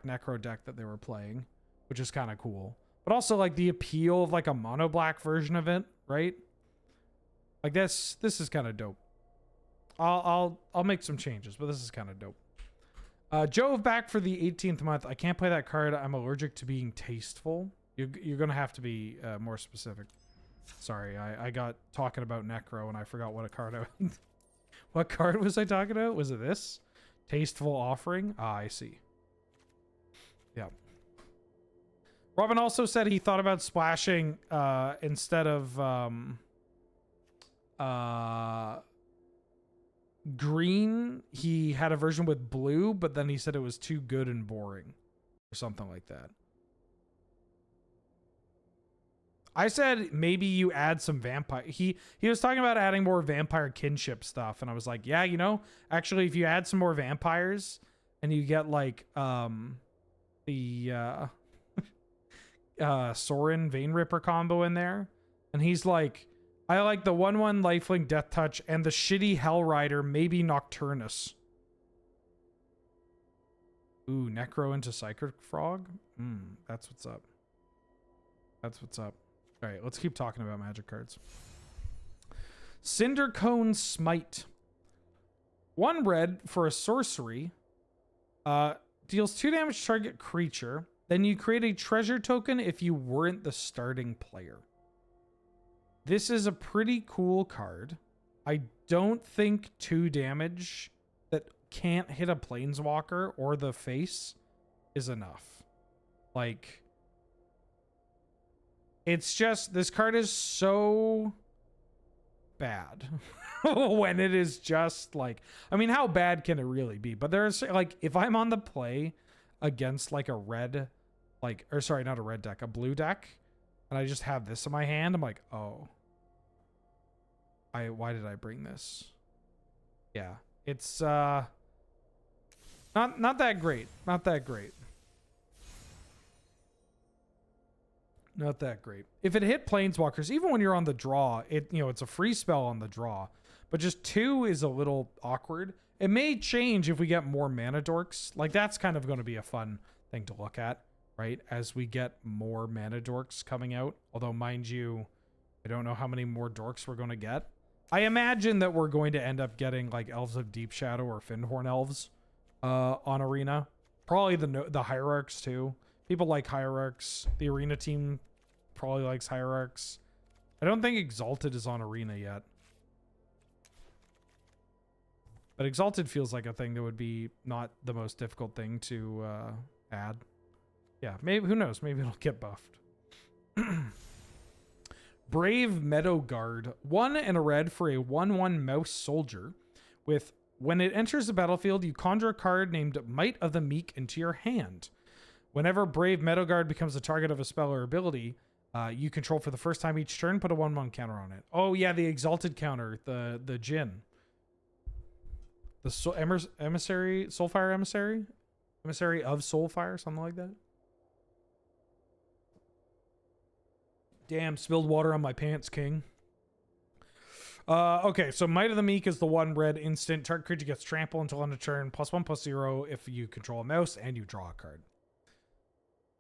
A: Necro deck that they were playing, which is kind of cool. But also like the appeal of like a mono black version of it, right? Like this is kind of dope. I'll make some changes, but this is kind of dope. Jove back for the 18th month. I can't play that card. I'm allergic to being tasteful. You're gonna have to be more specific. Sorry, I got talking about Necro and I forgot what a card I what card was I talking about? Was it this? Tasteful Offering? Ah, I see. Yeah. Robin also said he thought about splashing instead of green. He had a version with blue, but then he said it was too good and boring or something like that. I said maybe you add some vampire. He was talking about adding more vampire kinship stuff, and I was like, yeah, you know, actually, if you add some more vampires and you get like the Sorin Vein Ripper combo in there, and he's like, I like the 1/1 lifelink Death Touch and the shitty Hell Rider, maybe Nocturnus. Ooh, Necro into Psychic Frog? That's what's up. That's what's up. All right, let's keep talking about Magic cards. Cinder Cone Smite. 1 red for a sorcery. Deals 2 damage to target creature. Then you create a treasure token if you weren't the starting player. This is a pretty cool card. I don't think 2 damage that can't hit a planeswalker or the face is enough. Like, it's just, this card is so bad when it is just like, I mean, how bad can it really be? But there's like, if I'm on the play against like a red, like, or sorry, not a red deck, a blue deck, and I just have this in my hand, I'm like, oh, why did I bring this? Yeah, it's not that great. Not that great. Not that great. If it hit planeswalkers, even when you're on the draw, it's a free spell on the draw, but just 2 is a little awkward. It may change if we get more mana dorks. Like, that's kind of going to be a fun thing to look at, right? As we get more mana dorks coming out. Although, mind you, I don't know how many more dorks we're going to get. I imagine that we're going to end up getting like Elves of Deep Shadow or Fyndhorn Elves on Arena. Probably the Hierarchs too. People like Hierarchs. The Arena team probably likes Hierarchs. I don't think Exalted is on Arena yet. But Exalted feels like a thing that would be not the most difficult thing to add. Yeah, maybe, who knows? Maybe it'll get buffed. Brave Meadow Guard. 1 and a red for a 1/1 mouse soldier. With, when it enters the battlefield, you conjure a card named Might of the Meek into your hand. Whenever Brave Meadow Guard becomes the target of a spell or ability you control for the first time each turn, put a 1/1 counter on it. Oh yeah, the Exalted counter, the Djinn. The Emissary, Soulfire Emissary? Emissary of Soulfire, something like that. Damn, spilled water on my pants, King. Okay, so Might of the Meek is the 1 red instant. Target creature gets trample until end of turn. +1/+0 if you control a mouse and you draw a card.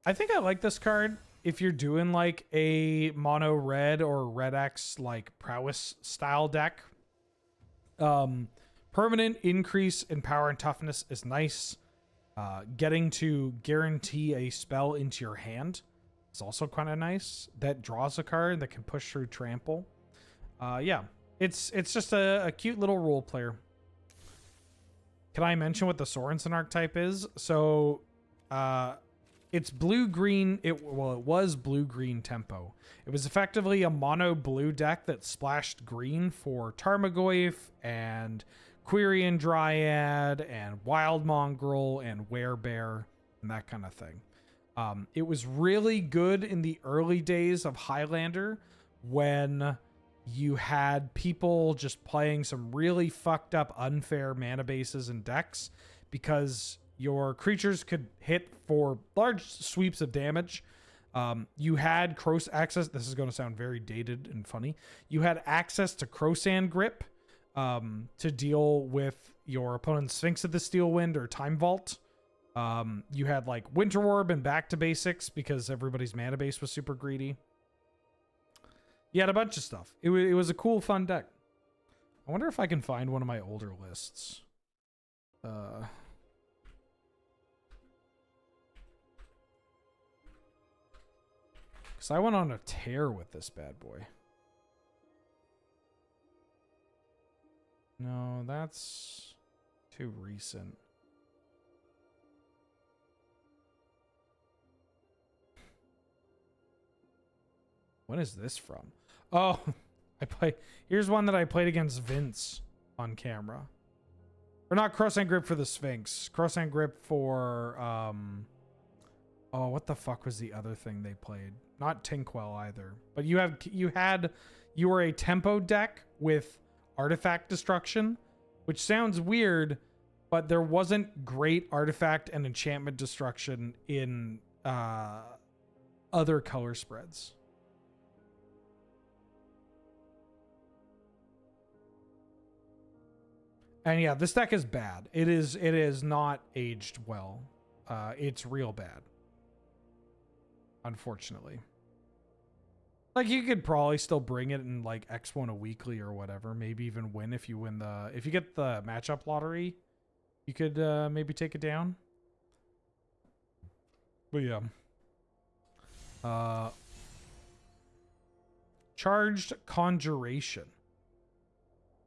A: I think I like this card. if you're doing like a mono red or red X like prowess style deck, permanent increase in power and toughness is nice. Getting to guarantee a spell into your hand is also kind of nice. That draws a card that can push through trample. Yeah, it's just a cute little role player. Can I mention what the Sorensen archetype is? So, it's blue-green. It was blue-green tempo. It was effectively a mono-blue deck that splashed green for Tarmogoyf and Quirion Dryad and Wild Mongrel and Werebear and that kind of thing. It was really good in the early days of Highlander when you had people just playing some really fucked up, unfair mana bases and decks because your creatures could hit for large sweeps of damage. You had access. This is going to sound very dated and funny. You had access to Crowsand Grip to deal with your opponent's Sphinx of the Steel Wind or Time Vault. You had like Winter Orb and Back to Basics because everybody's mana base was super greedy. You had a bunch of stuff. It was a cool, fun deck. I wonder if I can find one of my older lists. Because I went on a tear with this bad boy. No, that's too recent. When is this from? Oh, here's one that I played against Vince on camera. Or not Crowsand Grip for the Sphinx. Crowsand Grip for, oh, what the fuck was the other thing they played? Not Tinkwell either. But you were a tempo deck with artifact destruction, which sounds weird, but there wasn't great artifact and enchantment destruction in other color spreads. And yeah, this deck is bad. It is not aged well. It's real bad. Unfortunately. Like, you could probably still bring it in like X1 a weekly or whatever. Maybe even win if you get the matchup lottery. You could maybe take it down. But yeah. Charged Conjuration.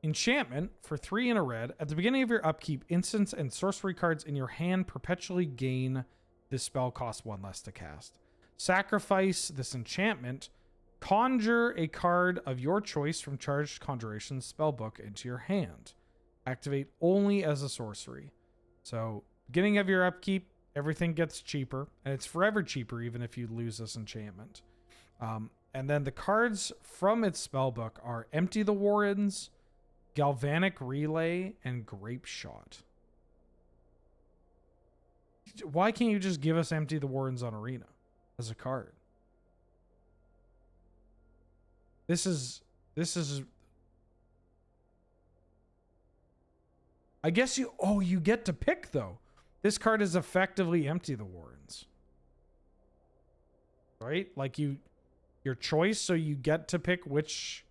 A: Enchantment for 3 and a red. At the beginning of your upkeep, instants and sorcery cards in your hand perpetually gain this spell cost 1 less to cast. Sacrifice this enchantment. Conjure a card of your choice from Charged Conjuration's spellbook into your hand. Activate only as a sorcery. So, beginning of your upkeep, everything gets cheaper, and it's forever cheaper even if you lose this enchantment. And then the cards from its spellbook are Empty the Warrens, Galvanic Relay, and Grape Shot. Why can't you just give us Empty the Warrens on Arena as a card? This is I guess you get to pick though. This card is effectively Empty the Warrens. Right? Like your choice, so you get to pick which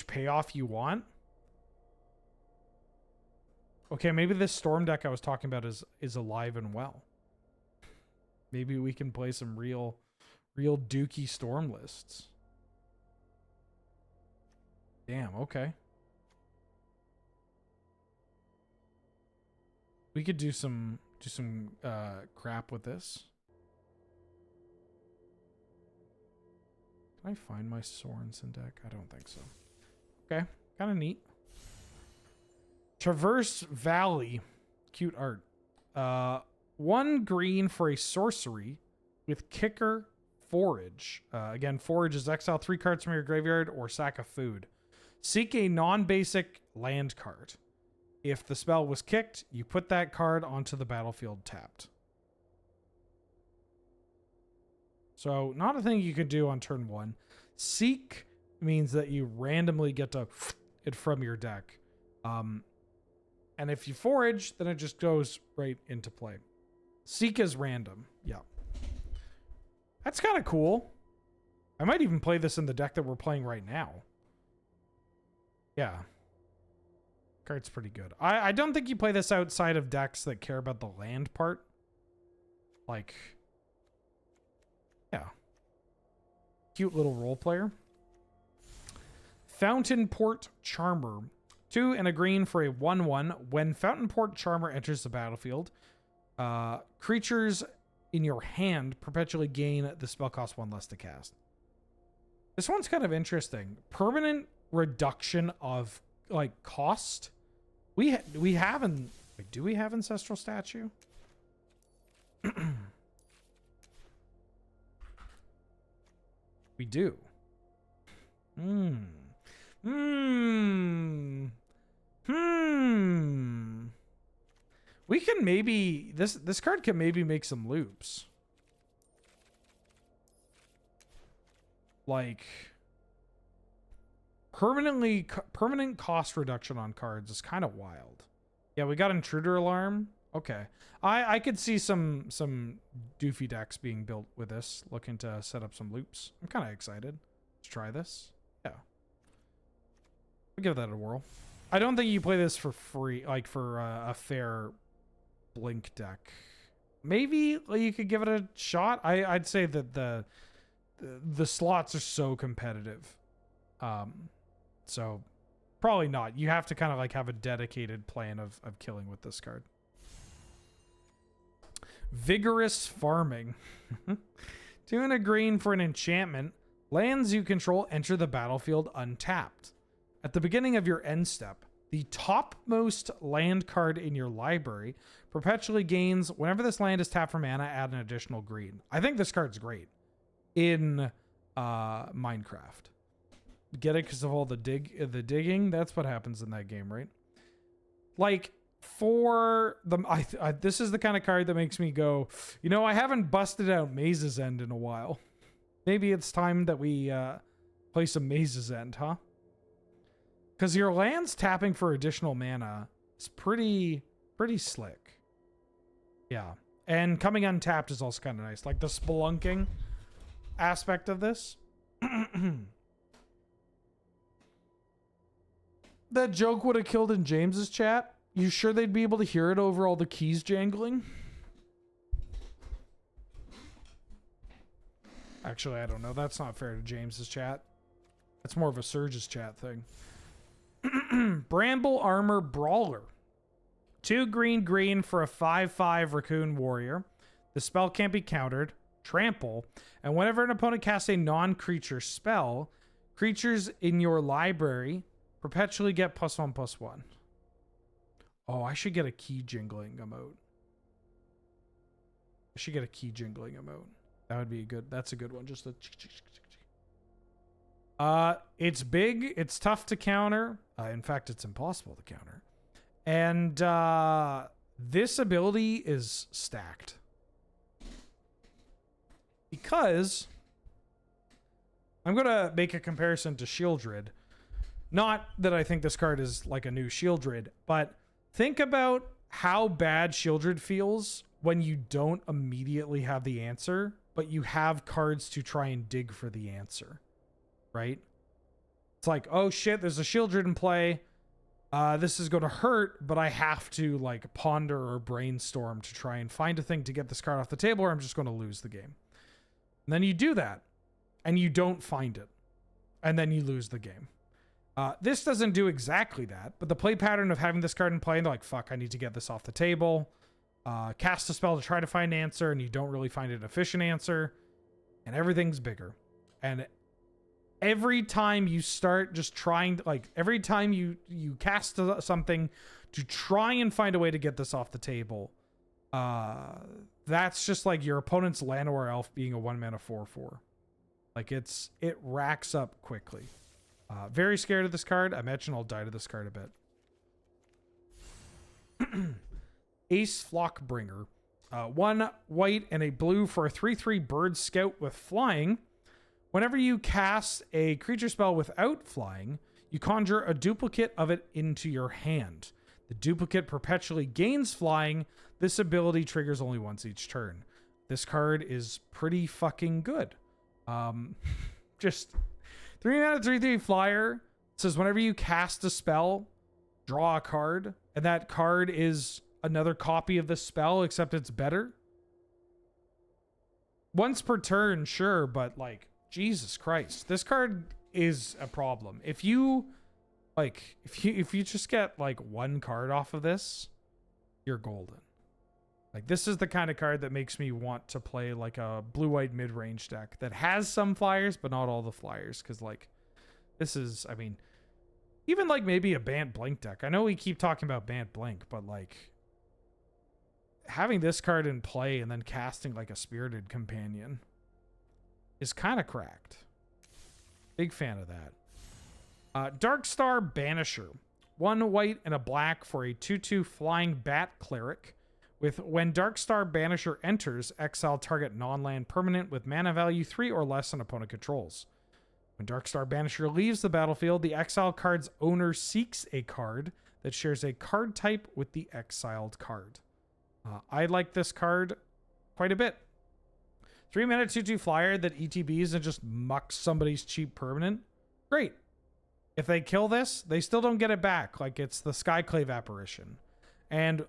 A: payoff you want. Okay, maybe this Storm deck I was talking about is alive and well. Maybe we can play some real dookie Storm lists. Damn, okay. We could do some crap with this. Can I find my Sorensen deck? I don't think so. Okay, kind of neat. Traverse Valley. Cute art. 1 green for a sorcery with Kicker Forage. Again, Forage is exile 3 cards from your graveyard or sack a food. Seek a non-basic land card. If the spell was kicked, you put that card onto the battlefield tapped. So, not a thing you could do on turn 1. Seek means that you randomly get to it from your deck. And if you forage, then it just goes right into play. Seek is random. Yeah. That's kind of cool. I might even play this in the deck that we're playing right now. Yeah. Card's pretty good. I don't think you play this outside of decks that care about the land part. Like, yeah. Cute little role player. Fountainport Charmer. 2 and a green for a 1/1. When Fountainport Charmer enters the battlefield, creatures in your hand perpetually gain the spell cost 1 less to cast. This one's kind of interesting. Permanent reduction of like cost. We haven't. Wait, do we have Ancestral Statue? We do. We can maybe this card can maybe make some loops. Like permanent cost reduction on cards is kind of wild. Yeah, we got Intruder Alarm. Okay. I could see some doofy decks being built with this, looking to set up some loops. I'm kind of excited to try this. Yeah. I'll give that a whirl. I don't think you play this for free, like for a fair Blink deck. Maybe you could give it a shot. I'd say that the slots are so competitive. So probably not. You have to kind of like have a dedicated plan of killing with this card. Vigorous Farming. 2 and a green for an enchantment. Lands you control enter the battlefield untapped. At the beginning of your end step, the topmost land card in your library perpetually gains, whenever this land is tapped for mana, add an additional green. I think this card's great in Minecraft. Get it because of all the digging? That's what happens in that game, right? Like, for the this is the kind of card that makes me go, you know, I haven't busted out Maze's End in a while. Maybe it's time that we play some Maze's End, huh? Because your land's tapping for additional mana is pretty slick. Yeah. And coming untapped is also kind of nice. Like the spelunking aspect of this. That joke would have killed in James's chat. You sure they'd be able to hear it over all the keys jangling? Actually, I don't know. That's not fair to James's chat. That's more of a Surge's chat thing. Bramble Armor Brawler. 2 green for a 5/5 Raccoon Warrior. The spell can't be countered. Trample. And whenever an opponent casts a non-creature spell, creatures in your library perpetually get +1/+1. Oh, I should get a key jingling emote. I should get a key jingling emote. That would be a good. That's a good one. Just a. It's big. It's tough to counter. In fact, it's impossible to counter. And this ability is stacked because I'm gonna make a comparison to Shieldred. Not that I think this card is like a new Shieldred, but think about how bad Shieldred feels when you don't immediately have the answer, but you have cards to try and dig for the answer, right? It's like, oh shit, there's a Shieldred in play. This is going to hurt, but I have to like ponder or brainstorm to try and find a thing to get this card off the table or I'm just going to lose the game. And then you do that and you don't find it. And then you lose the game. This doesn't do exactly that, but the play pattern of having this card in play and they're like, fuck, I need to get this off the table. Cast a spell to try to find an answer and you don't really find an efficient answer and everything's bigger. And every time you start just trying to, like, every time you cast something to try and find a way to get this off the table, that's just like your opponent's Llanowar Elf being a 1-mana 4/4. Like it racks up quickly. Very scared of this card. I imagine I'll die to this card a bit. Ace Flockbringer. 1 white and a blue for a 3/3 bird scout with flying. Whenever you cast a creature spell without flying, you conjure a duplicate of it into your hand. The duplicate perpetually gains flying. This ability triggers only once each turn. this card is pretty fucking good. Just 3 mana 3/3 flyer. It says whenever you cast a spell, draw a card, and that card is another copy of the spell, except it's better. Once per turn, sure, but like, Jesus Christ, this card is a problem. If you just get like one card off of this, you're golden. Like, this is the kind of card that makes me want to play like a blue-white mid-range deck that has some flyers, but not all the flyers. Because like, this is, I mean, even like maybe a Bant Blink deck. I know we keep talking about Bant Blink, but like, having this card in play and then casting like a Spirited Companion is kind of cracked. Big fan of that. Darkstar Banisher. 1 white and a black for a 2/2 flying bat cleric. With when Darkstar Banisher enters, exile target non-land permanent with mana value 3 or less an opponent controls. When Darkstar Banisher leaves the battlefield, the exile card's owner seeks a card that shares a card type with the exiled card. I like this card quite a bit. 3 mana 2/2 flyer that ETBs and just mucks somebody's cheap permanent. Great. If they kill this, they still don't get it back. Like, it's the Skyclave Apparition. And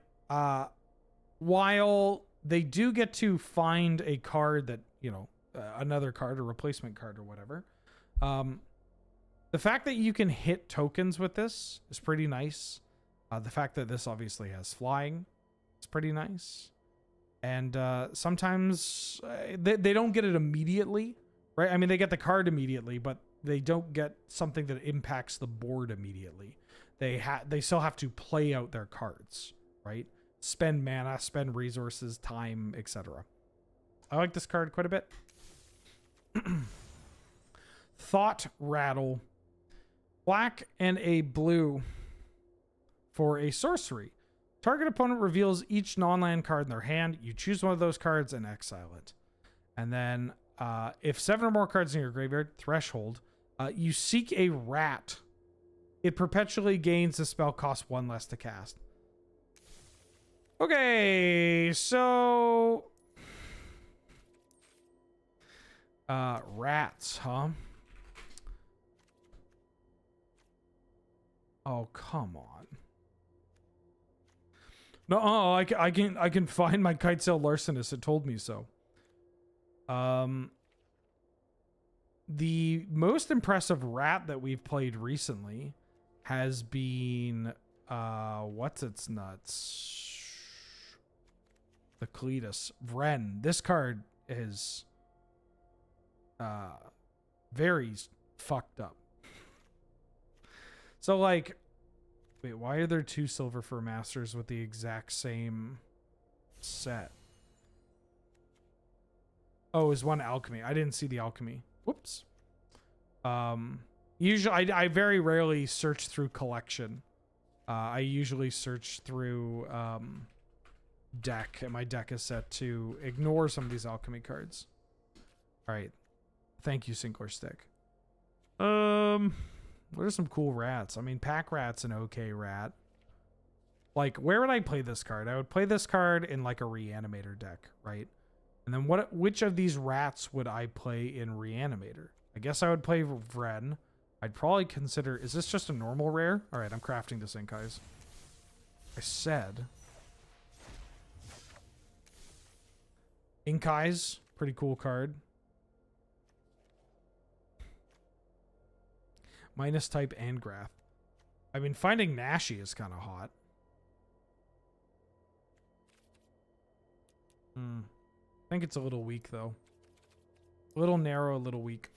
A: while they do get to find a card that, you know, another card, a replacement card or whatever, the fact that you can hit tokens with this is pretty nice. The fact that this obviously has flying is pretty nice. And sometimes they don't get it immediately, right? I mean, they get the card immediately, but they don't get something that impacts the board immediately. They still have to play out their cards, right? Spend mana, spend resources, time, etc. I like this card quite a bit. Thought Rattle. Black and a blue for a sorcery. Target opponent reveals each non-land card in their hand. You choose one of those cards and exile it. And then if 7 or more cards in your graveyard, Threshold, you seek a rat. It perpetually gains the spell cost 1 less to cast. Okay, so rats, huh? Oh, come on. No, I can find my Kitesail Larcenist. It told me so. The most impressive rat that we've played recently has been what's its nuts? The Cletus. Vren. This card is very fucked up. So like, wait, why are there 2 silver for masters with the exact same set? Oh, is one alchemy. I didn't see the alchemy. Whoops. Usually I very rarely search through collection. I usually search through deck, and my deck is set to ignore some of these alchemy cards. All right. Thank you, Sinclair Stick. What are some cool rats? I mean, Pack Rat's an okay rat. Like, where would I play this card? I would play this card in like a Reanimator deck, right? And then which of these rats would I play in Reanimator? I guess I would play Vren. I'd probably consider, is this just a normal rare? All right, I'm crafting this in, guys. I said Inkai's, pretty cool card. Minus type and Grath. I mean, finding Nashi is kind of hot. I think it's a little weak, though. A little narrow, a little weak.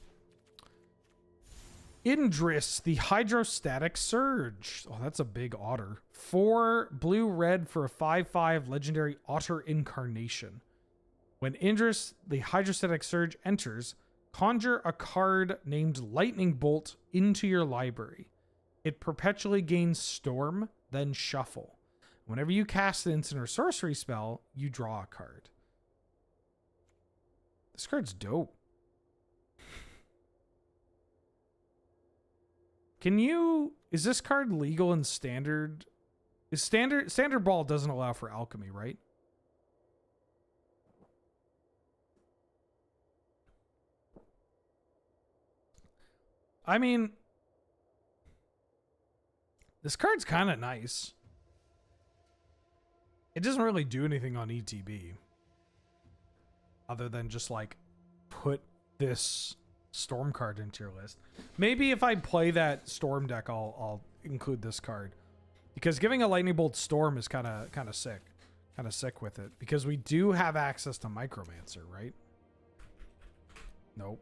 A: Indris, the Hydrostatic Surge. Oh, that's a big otter. 4 blue-red for a 5/5 legendary otter incarnation. When Indris, the Hydrostatic Surge, enters, conjure a card named Lightning Bolt into your library. It perpetually gains Storm, then Shuffle. Whenever you cast an instant or sorcery spell, you draw a card. This card's dope. Is this card legal in standard? Standard Ball doesn't allow for alchemy, right? I mean, this card's kind of nice. It doesn't really do anything on ETB. Other than just like put this Storm card into your list. Maybe if I play that Storm deck, I'll include this card. Because giving a Lightning Bolt Storm is kind of sick. Kind of sick with it. Because we do have access to Micromancer, right? Nope.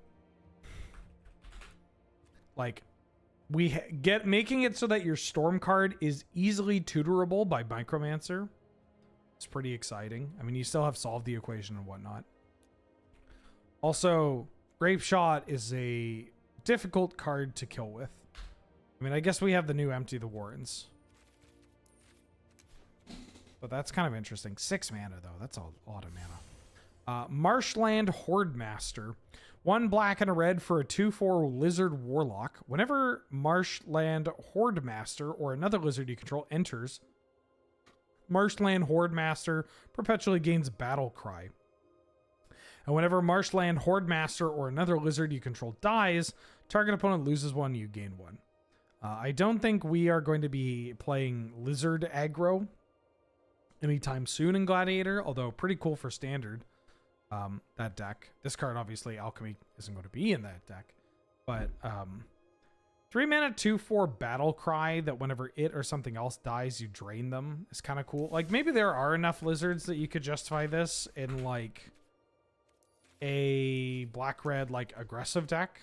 A: Like, we making it so that your Storm card is easily tutorable by Micromancer. It's pretty exciting. I mean, you still have solved the equation and whatnot. Also, Grape Shot is a difficult card to kill with. I mean, I guess we have the new Empty the Warrens. But that's kind of interesting. 6 mana, though. That's a lot of mana. Marshland Horde Master. 1 black and a red for a 2/4 Lizard Warlock. Whenever Marshland Horde Master or another lizard you control enters, Marshland Horde Master perpetually gains Battle Cry. And whenever Marshland Horde Master or another lizard you control dies, target opponent loses 1, you gain 1. I don't think we are going to be playing lizard aggro anytime soon in Gladiator, although pretty cool for standard, that deck. This card, obviously, Alchemy isn't going to be in that deck. But 3 mana, 2/4 Battle Cry that whenever it or something else dies, you drain them is kind of cool. Like, maybe there are enough lizards that you could justify this in, like, a black-red, like, aggressive deck.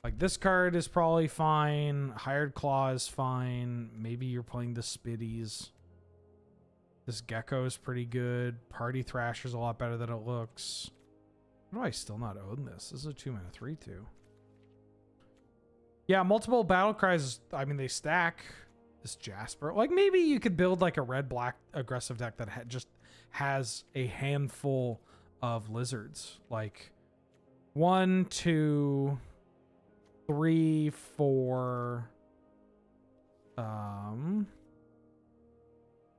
A: Like, this card is probably fine. Hired Claw is fine. Maybe you're playing the Spitties. This Gecko is pretty good. Party Thrasher's a lot better than it looks. Why do I still not own this? This is a 2 mana 3/2. Yeah, multiple Battle Cries. I mean, they stack. This Jasper. Like, maybe you could build like a red-black aggressive deck that just has a handful of lizards. Like 1, 2, 3, 4.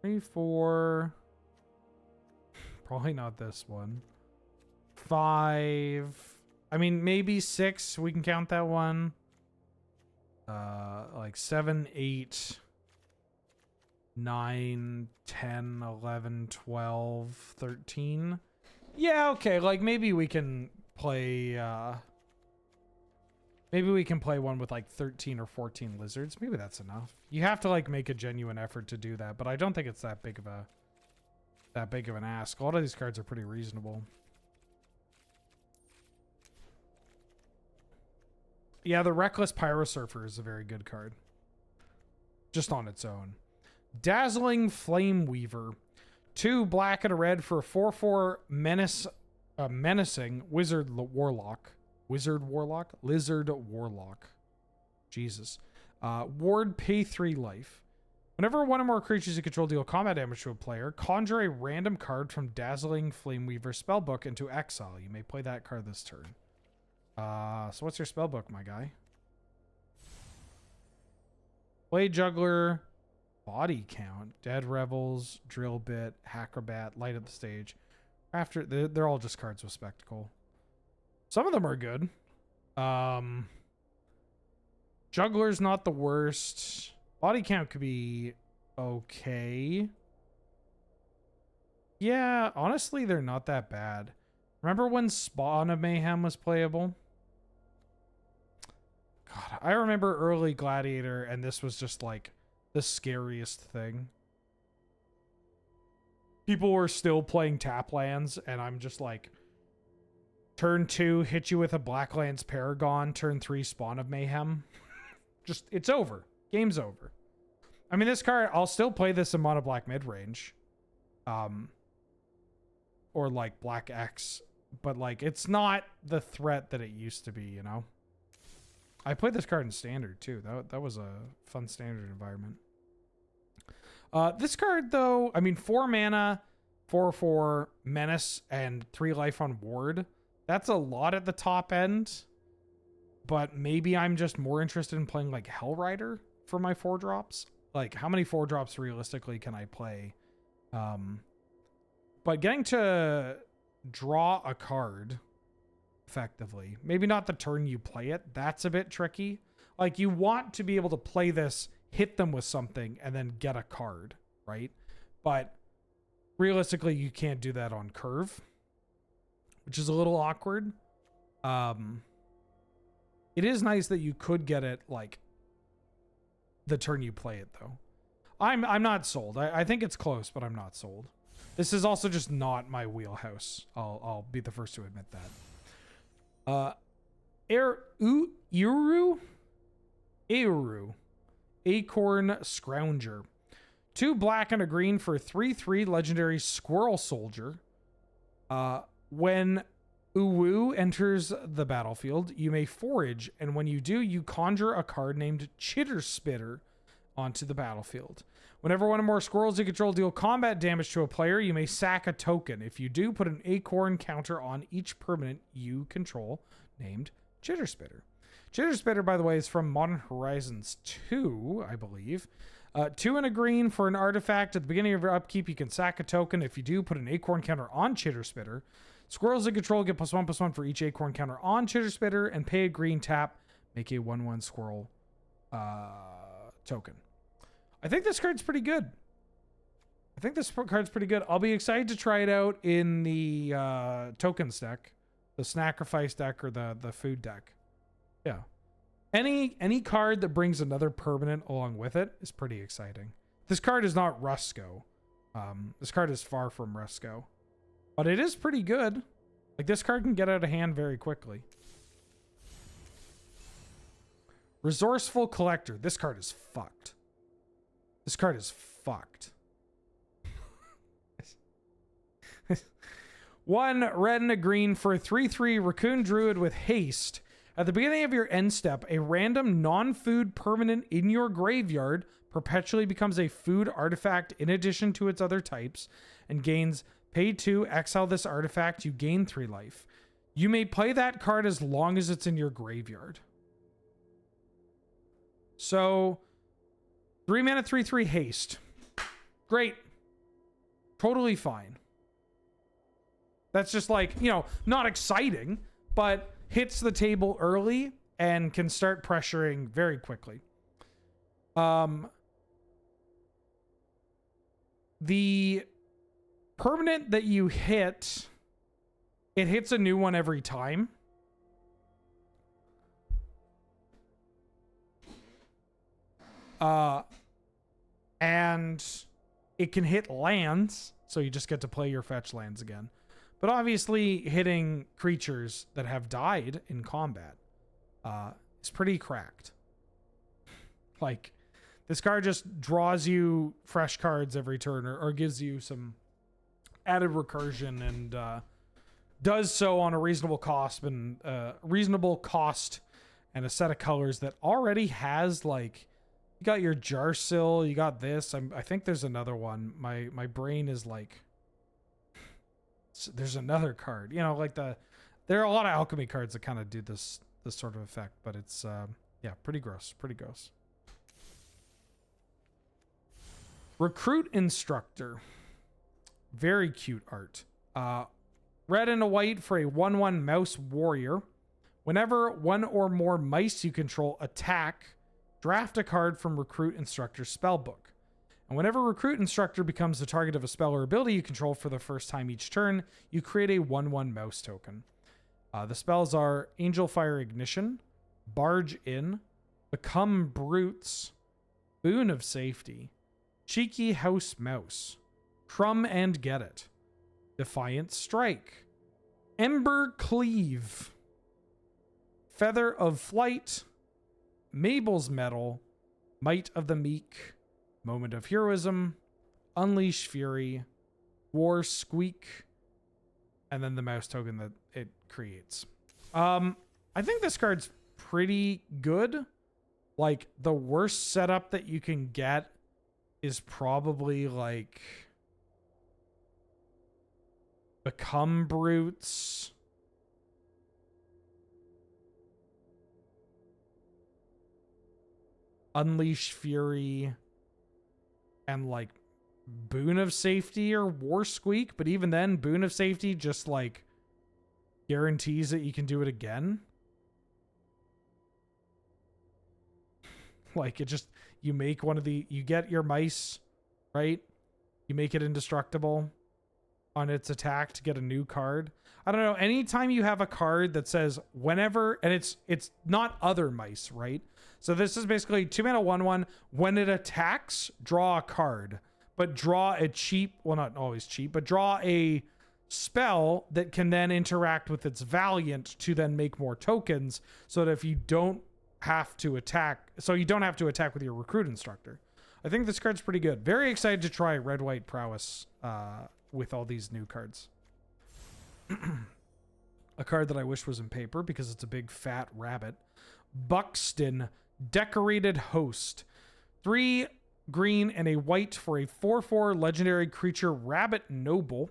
A: 3, 4. Probably not this one. 5. I mean, maybe 6. We can count that one. Like 7, 8, 9, 10, 11, 12, 13. Yeah, okay. Like, maybe we can play one with like 13 or 14 lizards. Maybe that's enough. You have to like make a genuine effort to do that, but I don't think it's that big of an ask. A lot of these cards are pretty reasonable. Yeah, the Reckless Pyrosurfer is a very good card. Just on its own. Dazzling Flame Weaver. 2 black and a red for a 4/4 menacing Lizard Warlock. Jesus. Ward, pay 3 life. Whenever one or more creatures you control deal combat damage to a player, conjure a random card from Dazzling Flameweaver spellbook into exile. You may play that card this turn. So what's your spellbook, my guy? Blade Juggler, Body Count, Dead Rebels, Drill Bit, Acrobat, Light Up the Stage. After they're all just cards with spectacle. Some of them are good. Juggler's not the worst. Body Count could be okay. Yeah, honestly, they're not that bad. Remember when Spawn of Mayhem was playable? God, I remember early Gladiator, and this was just like the scariest thing. People were still playing tap lands, and I'm just like, turn 2, hit you with a Blacklands Paragon. Turn 3, Spawn of Mayhem. Just, it's over. Game's over. I mean, this card, I'll still play this in mono black mid-range. Or like Black X. But like, it's not the threat that it used to be, you know? I played this card in standard too. That was a fun standard environment. This card though, I mean, 4 mana, 4/4 menace, and 3 life on ward. That's a lot at the top end. But maybe I'm just more interested in playing like Hellrider for my 4-drops. Like, how many 4-drops realistically can I play? But getting to draw a card effectively, maybe not the turn you play it, that's a bit tricky. Like, you want to be able to play this, hit them with something, and then get a card, right? But realistically, you can't do that on curve, which is a little awkward. It is nice that you could get it, like, the turn you play it, though. I'm not sold. I think it's close, but I'm not sold. This is also just not my wheelhouse. I'll be the first to admit that. Euru, Acorn Scrounger. 2 black and a green for 3/3 legendary Squirrel Soldier. When Uwu enters the battlefield, you may forage, and when you do, you conjure a card named Chitter Spitter onto the battlefield. Whenever one or more squirrels you control deal combat damage to a player, you may sack a token. If you do, put an acorn counter on each permanent you control named Chitter Spitter. Chitter Spitter, by the way, is from Modern Horizons 2, I believe. 2 and a green for an artifact. At the beginning of your upkeep, you can sack a token. If you do, put an acorn counter on Chitter Spitter. Squirrels in control get +1/+1 for each acorn counter on Chitter Spitter, and pay a green tap. Make a 1/1 squirrel token. I think this card's pretty good. I'll be excited to try it out in the tokens deck, the Sacrifice deck, or the food deck. Yeah. Any card that brings another permanent along with it is pretty exciting. This card is not Rusco. This card is far from Rusco. But it is pretty good. Like, this card can get out of hand very quickly. Resourceful Collector. This card is fucked. This card is fucked. 1 red and a green for a 3/3 Raccoon Druid with haste. At the beginning of your end step, a random non-food permanent in your graveyard perpetually becomes a food artifact in addition to its other types and gains pay 2, exile this artifact, you gain 3 life. You may play that card as long as it's in your graveyard. So, 3 mana, 3/3 haste. Great. Totally fine. That's just like, you know, not exciting, but hits the table early and can start pressuring very quickly. The permanent that you hit, it hits a new one every time. And it can hit lands, so you just get to play your fetch lands again. But obviously, hitting creatures that have died in combat is pretty cracked. Like, this card just draws you fresh cards every turn, or gives you some added recursion, and does so on a reasonable cost and a set of colors that already has, like, you got your Jarsil, you got this. I think there's another one. My brain is like, there's another card. You know, like there are a lot of alchemy cards that kind of do this sort of effect, but it's yeah, pretty gross. Recruit Instructor. Very cute art. Red and a white for a 1/1 mouse warrior. Whenever one or more mice you control attack, draft a card from Recruit Instructor spellbook. And whenever Recruit Instructor becomes the target of a spell or ability you control for the first time each turn, you create a 1/1 mouse token. The spells are Angel Fire Ignition, Barge In, Become Brutes, Boon of Safety, Cheeky House Mouse, Crumb and Get It, Defiant Strike, Ember Cleave, Feather of Flight, Mabel's Medal, Might of the Meek, Moment of Heroism, Unleash Fury, War Squeak, and then the mouse token that it creates. I think this card's pretty good. Like, the worst setup that you can get is probably like Become Brutes, Unleash Fury, and like Boon of Safety or War Squeak. But even then, Boon of Safety just like guarantees that you can do it again. Like, it just, you make one of the, you get your mice, right? You make it indestructible on its attack to get a new card. I don't know. Anytime you have a card that says whenever, and it's not other mice, right? So this is basically 2 mana 1/1. When it attacks, draw a card, but draw a cheap, well, not always cheap, but draw a spell that can then interact with its Valiant to then make more tokens, so that if you don't have to attack, so you don't have to attack with your recruit instructor. I think this card's pretty good. Very excited to try red-white prowess with all these new cards. A card that I wish was in paper because it's a big fat rabbit. Buxton, Decorated Host. 3 green and a white for a 4/4 legendary creature, Rabbit Noble,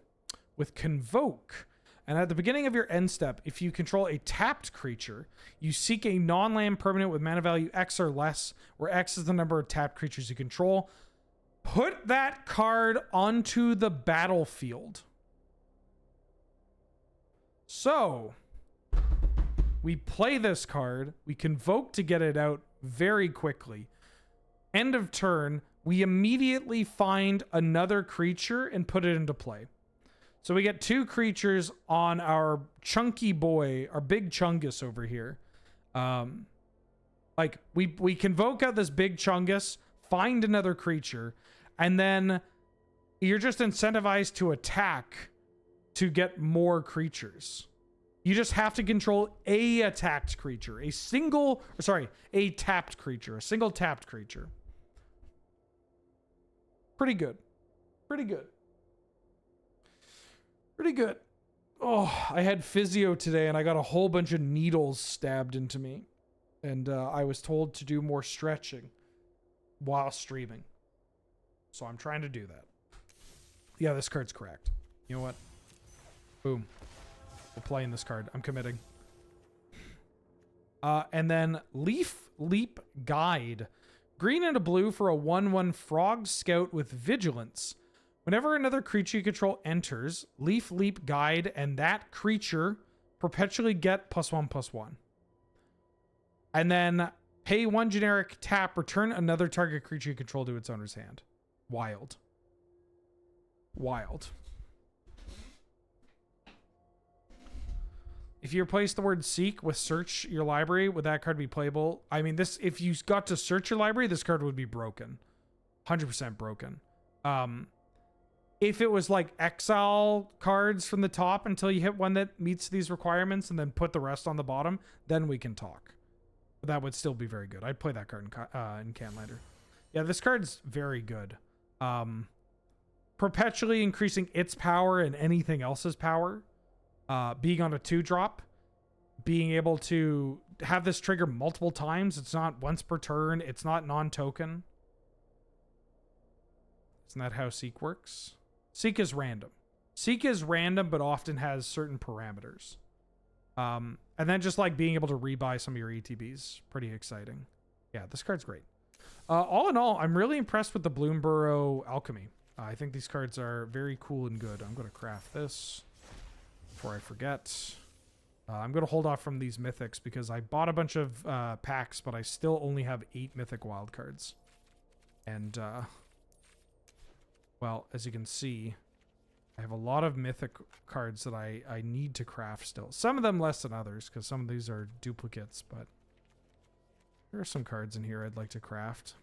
A: with Convoke. And at the beginning of your end step, if you control a tapped creature, you seek a non-land permanent with mana value X or less, where X is the number of tapped creatures you control. Put that card onto the battlefield. So, we play this card, we Convoke to get it out very quickly. End of turn, we immediately find another creature and put it into play. So we get 2 creatures on our chunky boy, our big Chungus over here. Like, we Convoke out this big Chungus, find another creature, and then you're just incentivized to attack to get more creatures. You just have to control a attacked creature, a single tapped creature. Pretty good. Pretty good. Oh, I had physio today and I got a whole bunch of needles stabbed into me. And I was told to do more stretching while streaming. So I'm trying to do that. Yeah, this card's correct. You know what? Boom. We're playing this card. I'm committing. And then Leaf Leap Guide. Green and a blue for a 1/1 Frog Scout with Vigilance. Whenever another creature you control enters, Leaf Leap Guide and that creature perpetually get +1/+1. And then pay 1 generic tap, return another target creature you control to its owner's hand. Wild. If you replace the word seek with search your library, would that card be playable? I mean, this, if you got to search your library, this card would be broken. 100% broken. If it was like exile cards from the top until you hit one that meets these requirements and then put the rest on the bottom, then we can talk. But that would still be very good. I'd play that card in Canlander. Yeah, this card's very good. Perpetually increasing its power and anything else's power. Being on a 2-drop. Being able to have this trigger multiple times. It's not once per turn. It's not non-token. Isn't that how Seek works? Seek is random. Seek is random, but often has certain parameters. And then just like being able to rebuy some of your ETBs. Pretty exciting. Yeah, this card's great. All in all, I'm really impressed with the Bloomburrow Alchemy. I think these cards are very cool and good. I'm going to craft this before I forget. I'm going to hold off from these mythics because I bought a bunch of packs, but I still only have 8 mythic wildcards. And, well, as you can see, I have a lot of mythic cards that I need to craft still. Some of them less than others because some of these are duplicates, but there are some cards in here I'd like to craft.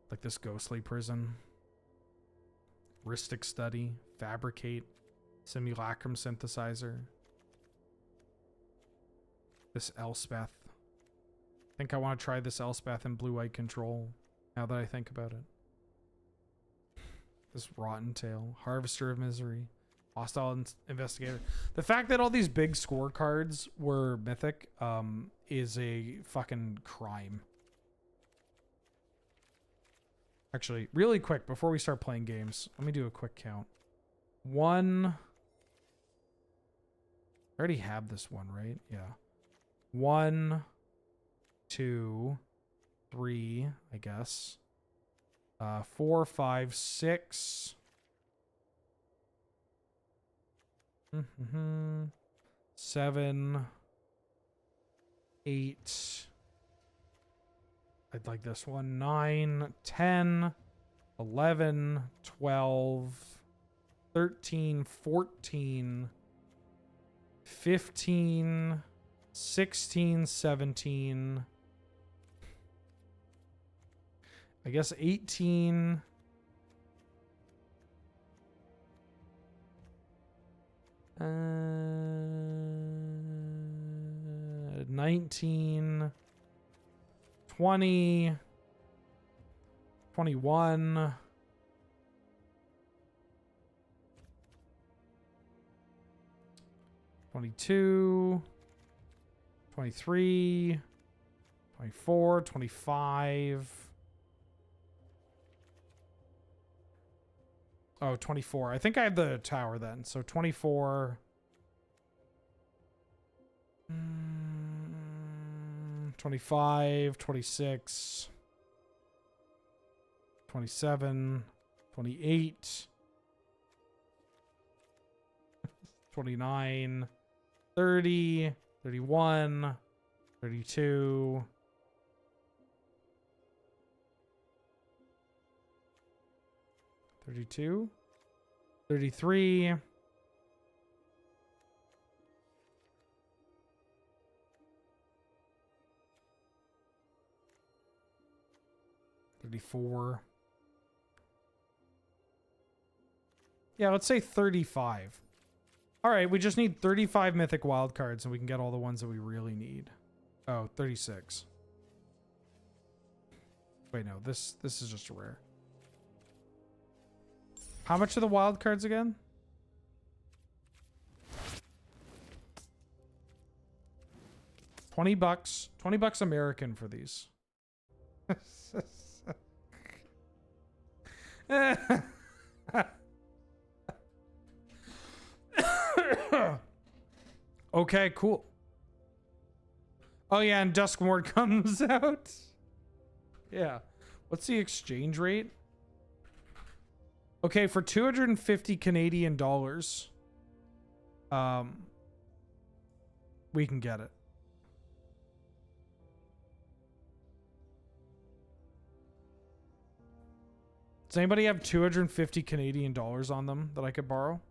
A: Like this Ghostly Prison, Ristic Study, Fabricate, Simulacrum Synthesizer, this Elspeth. I think I want to try this Elspeth in blue-white control now that I think about it. This Rotten Tail, Harvester of Misery, Hostile Investigator. The fact that all these big score cards were mythic is a fucking crime. Actually, really quick, before we start playing games, let me do a quick count. 1... I already have this one, right? Yeah. 1, 2, 3, I guess. 4, 5, 6. 7, 8, I'd like this one. 9, 10, 11, 12, 13, 14, 15, 16, 17. I guess 18. 19, 20, 21, 22, 23, 24, 25. Oh, 24. I think I have the tower then. So 24. 25, 26, 27, 28, 29, 30, 31, 32, 32, 33, 34. Yeah, let's say 35. All right, we just need 35 mythic wildcards and we can get all the ones that we really need. Oh, 36. Wait, no, this is just a rare. How much are the wildcards again? $20. $20 American for these. Okay, cool. Oh yeah, and Duskmord comes out. Yeah. What's the exchange rate? Okay, for 250 Canadian dollars, we can get it. Does anybody have 250 Canadian dollars on them that I could borrow?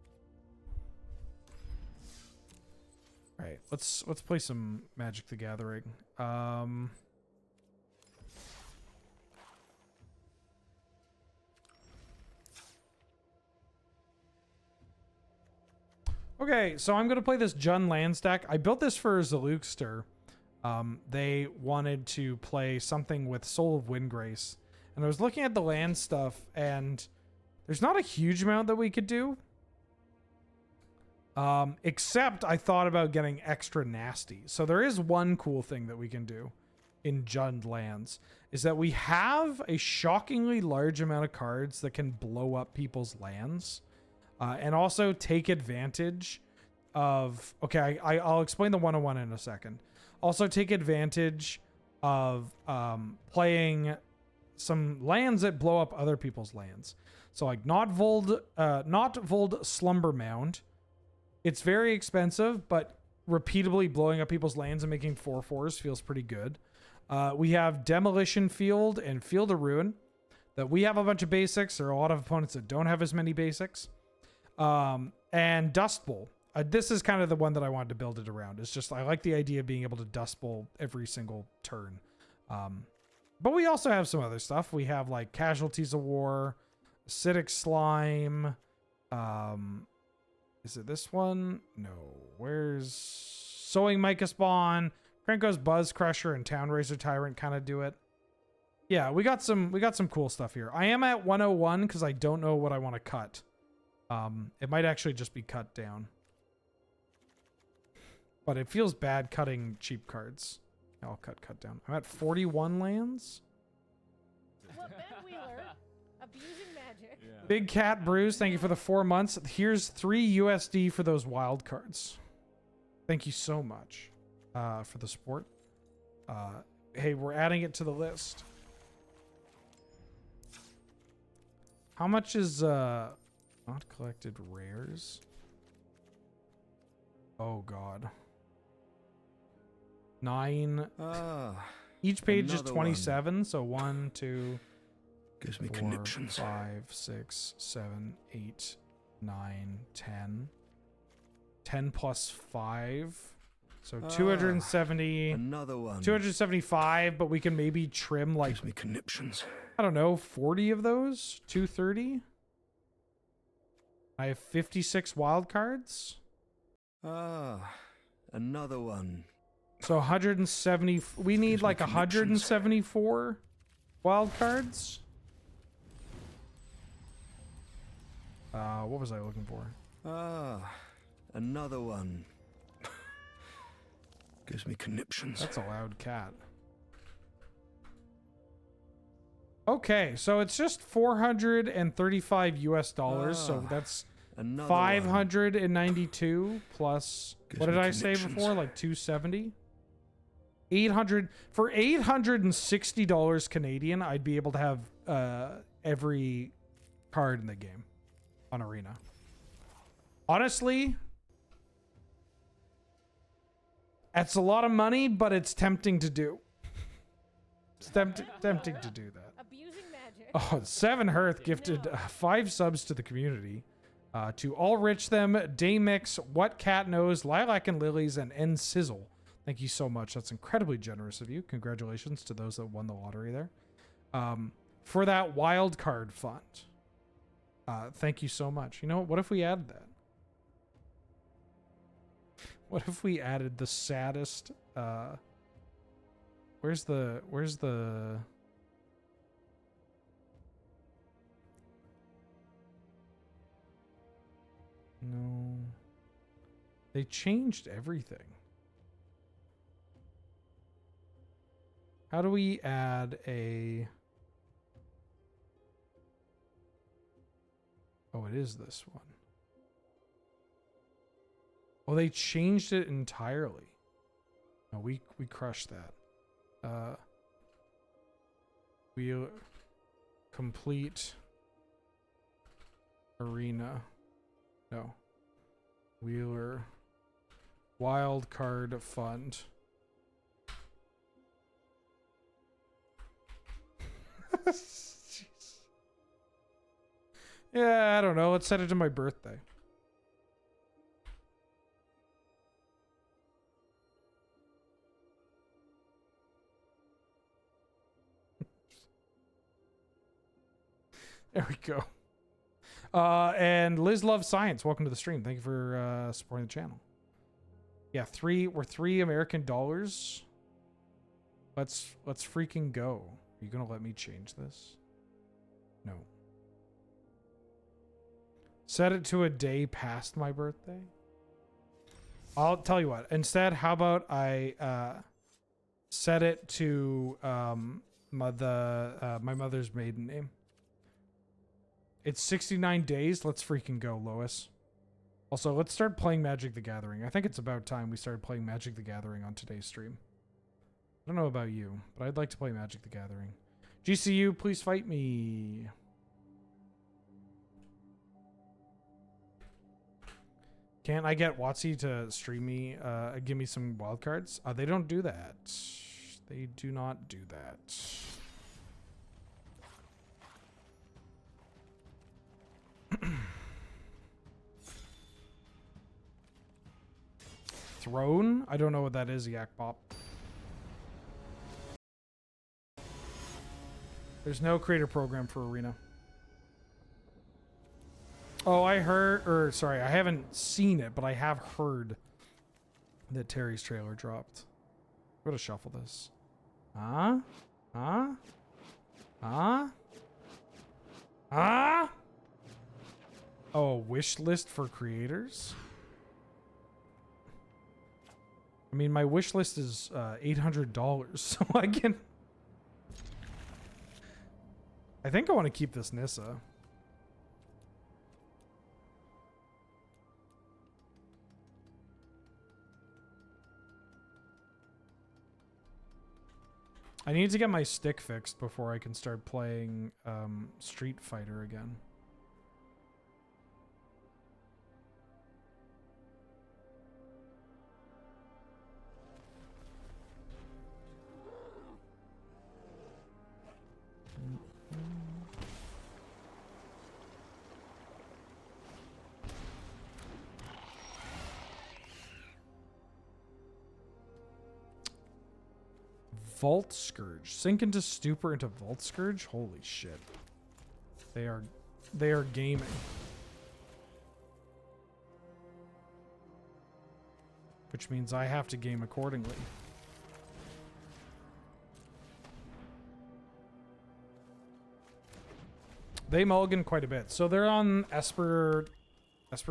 A: All right, let's play some Magic the Gathering. Okay, so I'm gonna play this Jund land stack. I built this for Zalukster. They wanted to play something with Soul of Windgrace. And I was looking at the land stuff, and there's not a huge amount that we could do. Except I thought about getting extra nasty. So there is one cool thing that we can do in Jund lands, is that we have a shockingly large amount of cards that can blow up people's lands. And also take advantage of... Okay, I'll explain the 101 in a second. Also take advantage of playing some lands that blow up other people's lands. So like not Vold Slumber Mound. It's very expensive, but repeatedly blowing up people's lands and making 4/4s feels pretty good. We have Demolition Field and Field of Ruin. That we have a bunch of basics. There are a lot of opponents that don't have as many basics. And Dust Bowl. This is kind of the one that I wanted to build it around. It's just, I like the idea of being able to Dust Bowl every single turn. But we also have some other stuff. We have like Casualties of War, Acidic Slime. Is it this one? No. Where's Sowing Mica Spawn? Krenko's Buzz Crusher and Town Razor Tyrant kind of do it. Yeah, we got some cool stuff here. I am at 101 because I don't know what I want to cut. It might actually just be cut down. But it feels bad cutting cheap cards. I'll cut down. I'm at 41 lands.
D: What Ben Wheeler, abusing magic.
E: Yeah.
A: Big Cat Bruce, thank you for the 4 months. Here's 3 USD for those wild cards. Thank you so much for the support. Hey, we're adding it to the list. How much is not collected rares? Oh God. 9. Each page is
E: Another
A: 27, so 1, 2,
E: Gives me
A: 4,
E: conniptions.
A: 5, 6, 7, 8, 9, 10. 10 plus 5. So 270.
E: Another one.
A: 275, but we can maybe trim like,
E: Gives me conniptions.
A: I don't know, 40 of those? 230? I have 56 wild cards.
E: Another one.
A: So 170. We need
E: Gives me
A: like 174 wild cards. What was I looking for?
E: Another one. Gives me conniptions.
A: That's a loud cat. Okay, so it's just 435 US dollars. So that's
E: Another
A: 592 plus,
E: Gives
A: what did
E: me
A: I say
E: conniptions.
A: before? Like 270? 800 for $860 Canadian, I'd be able to have every card in the game on Arena. Honestly, that's a lot of money, but it's tempting to do. It's tempting to do that.
D: Abusing magic.
A: Oh, Seven Hearth gifted 5 subs to the community. To All Rich Them, Daymix, What Cat Knows, Lilac and Lilies, and N Sizzle. Thank you so much. That's incredibly generous of you. Congratulations to those that won the lottery there. For that wild card fund. Thank you so much. You know what if we add that? What if we added the saddest where's the No. They changed everything. How do we add a... Oh, it is this one. Oh, they changed it entirely. No, we crushed that. We'll complete arena. No. Wheeler wild card fund. Jeez. Yeah, I don't know. Let's set it to my birthday. There we go. And Liz Loves Science, welcome to the stream. Thank you for supporting the channel. Yeah, we're $3 American. Let's freaking go. Are you gonna let me change this? No. Set it to a day past my birthday. I'll tell you what. Instead, how about I set it to my mother's maiden name. It's 69 days. Let's freaking go, Lois. Also, let's start playing Magic the Gathering. I think it's about time we started playing Magic the Gathering on today's stream. I don't know about you, but I'd like to play Magic the Gathering. GCU, please fight me. Can't I get WotC to stream me, give me some wildcards? They don't do that. They do not do that. Throne? I don't know what that is, Yak Pop. There's no creator program for Arena. Oh, I haven't seen it, but I have heard that Terry's trailer dropped. I'm gonna shuffle this. Huh? Huh? Huh? Huh? Oh, wish list for creators? I mean, my wish list is $800, so I can... I think I want to keep this Nissa. I need to get my stick fixed before I can start playing Street Fighter again. Vault Scourge. Sink into Stupor into Vault Scourge? Holy shit. They are gaming. Which means I have to game accordingly. They mulligan quite a bit. So they're on Esper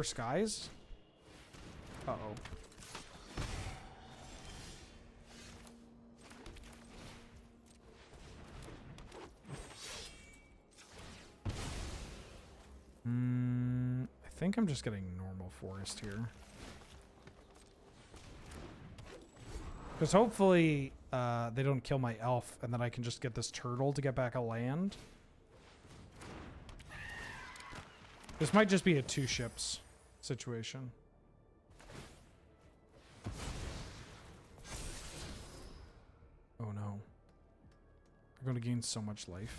A: Skies? Uh-oh. I think I'm just getting normal forest here. Because hopefully they don't kill my elf and then I can just get this turtle to get back a land. This might just be a 2 ships situation. Oh no. I'm going to gain so much life.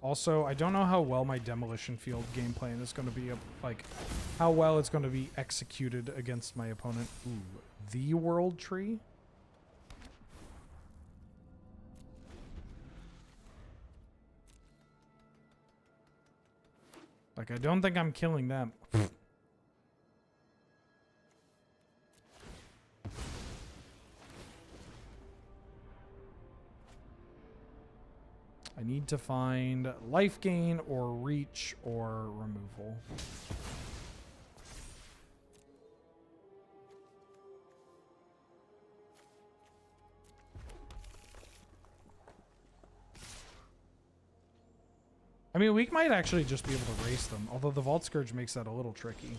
A: Also, I don't know how well my Demolition Field game plan is going to be, like, how well it's going to be executed against my opponent. Ooh, the World Tree? Like, I don't think I'm killing them. I need to find life gain or reach or removal. I mean, we might actually just be able to race them, although the Vault Scourge makes that a little tricky.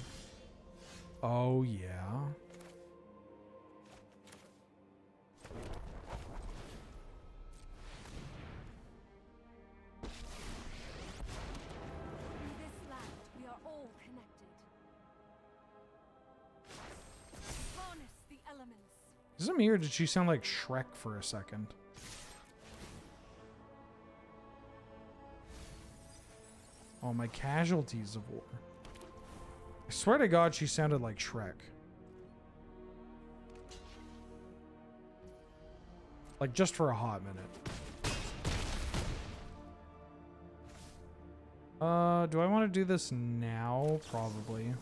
A: Oh, yeah. Is it me or did she sound like Shrek for a second? Oh, my casualties of war. I swear to God, she sounded like Shrek. Like, just for a hot minute. Do I want to do this now? Probably.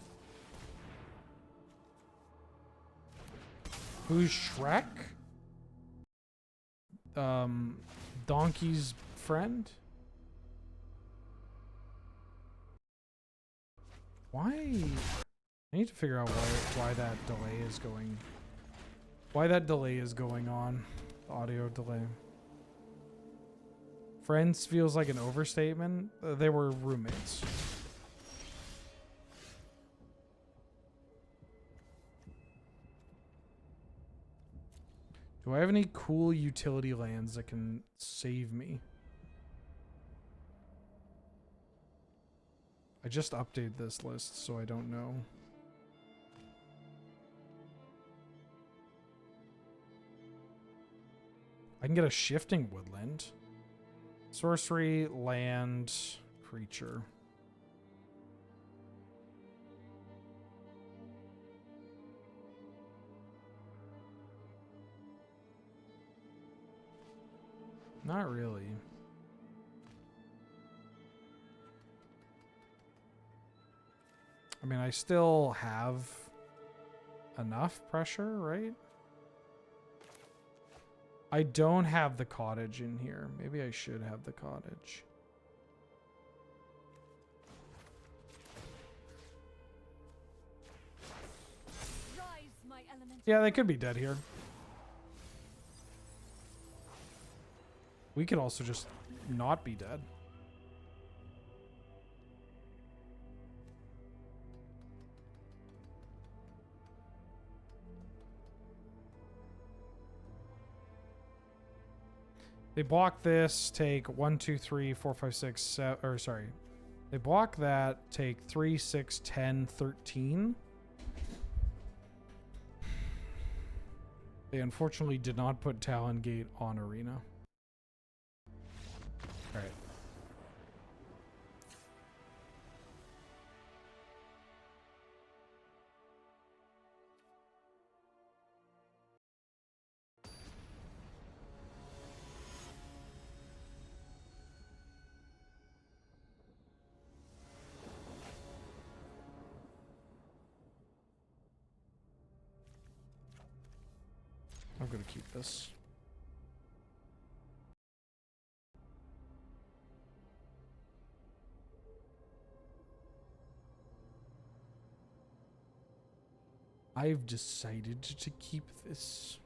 A: Who's Shrek? Donkey's friend? Why? I need to figure out why that delay is going. Why that delay is going on. Audio delay. Friends feels like an overstatement. They were roommates. Do I have any cool utility lands that can save me? I just updated this list, so I don't know. I can get a shifting woodland. Sorcery, land, creature. Not really. I mean, I still have enough pressure, right? I don't have the cottage in here. Maybe I should have the cottage. Yeah, they could be dead here. We could also just not be dead. They block this, take 1, 2, 3, 4, 5, 6, 7, or sorry. They block that, take 3, 6, 10, 13. They unfortunately did not put Talon Gate on Arena. Alright. I'm gonna keep this. I've decided to keep this.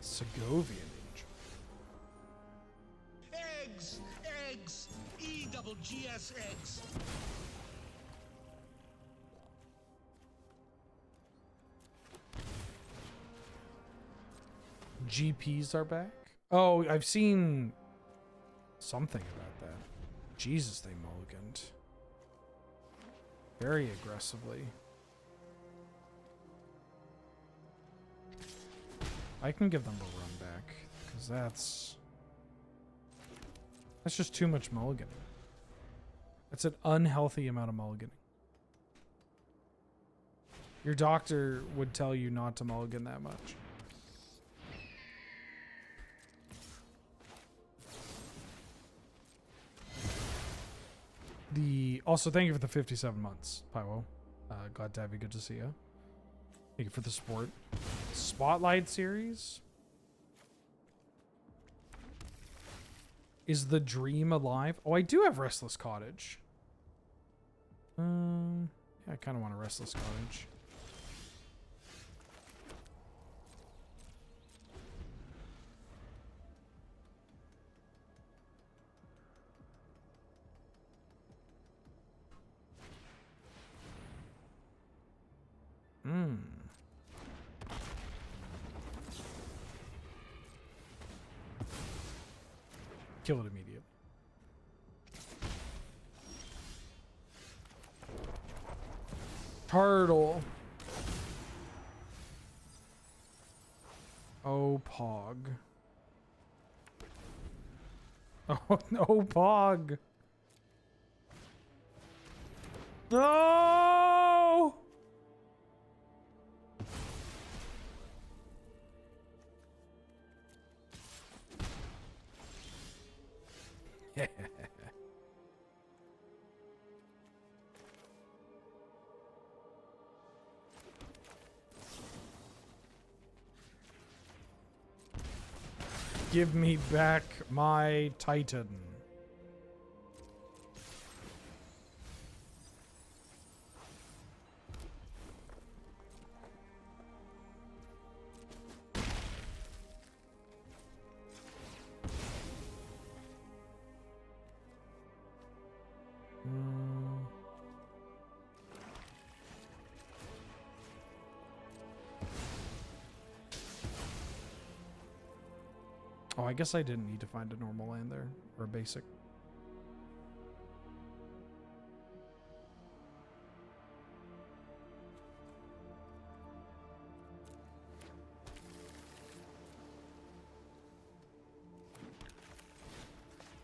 A: Segovian Angel.
C: Eggs! Eggs! EGGS eggs!
A: GPs are back? Oh, I've seen something about that. Jesus, they mulliganed. Very aggressively. I can give them a run back, because that's just too much mulliganing. That's an unhealthy amount of mulliganing. Your doctor would tell you not to mulligan that much. Also, thank you for the 57 months, Pywo. Glad to have you. Good to see you. Thank you for the support. Spotlight series? Is the dream alive? Oh, I do have Restless Cottage. Yeah, I kind of want a Restless Cottage. Kill it immediately. Turtle. Oh, Pog. Oh, no, Pog. No! Give me back my Titan. Oh, I guess I didn't need to find a normal land there, or a basic.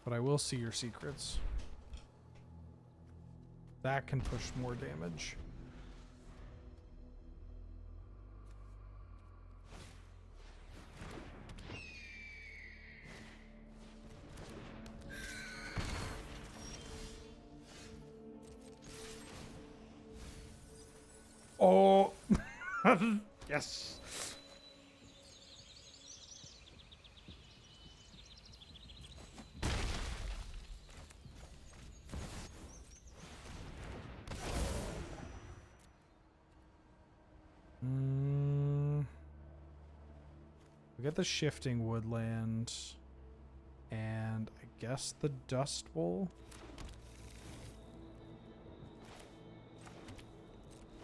A: But I will see your secrets. That can push more damage. Oh, yes. We get the shifting woodland. And I guess the Dust Bowl.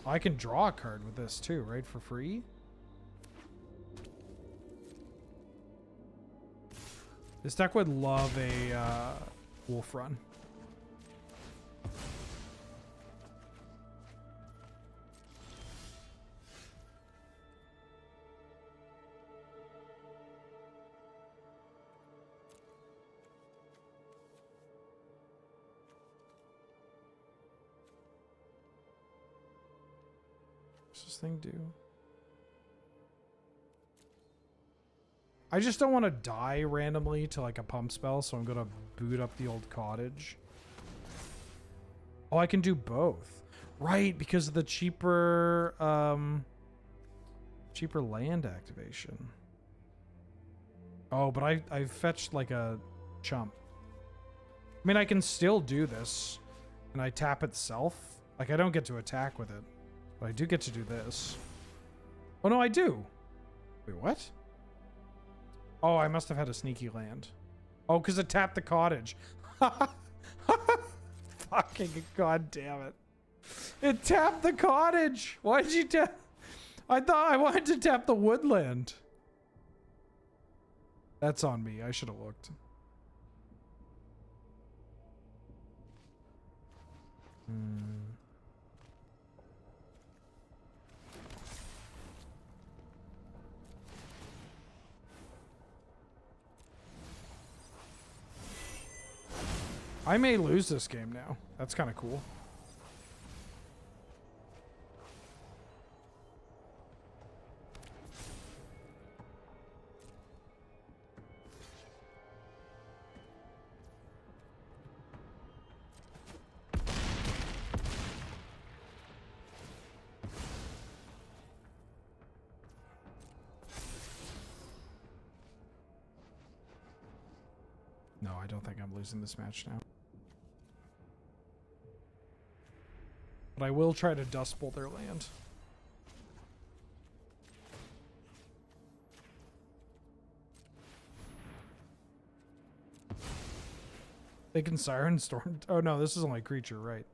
A: I can draw a card with this too, right? For free? This deck would love a Wolf Run. What's this thing do? I just don't want to die randomly to like a pump spell, so I'm going to boot up the old cottage. Oh, I can do both. Right, because of the cheaper cheaper land activation. Oh, but I fetched like a chump. I mean, I can still do this. And I tap itself. Like, I don't get to attack with it. But I do get to do this. Oh, no, I do. Wait, what? Oh, I must have had a sneaky land. Oh, because it tapped the cottage. Fucking god damn it. It tapped the cottage. Why did you tap? I thought I wanted to tap the woodland. That's on me. I should have looked. I may lose this game now. That's kind of cool. No, I don't think I'm losing this match now. But I will try to Dust Bowl their land. They can Siren Storm. Oh no, this is only creature, right?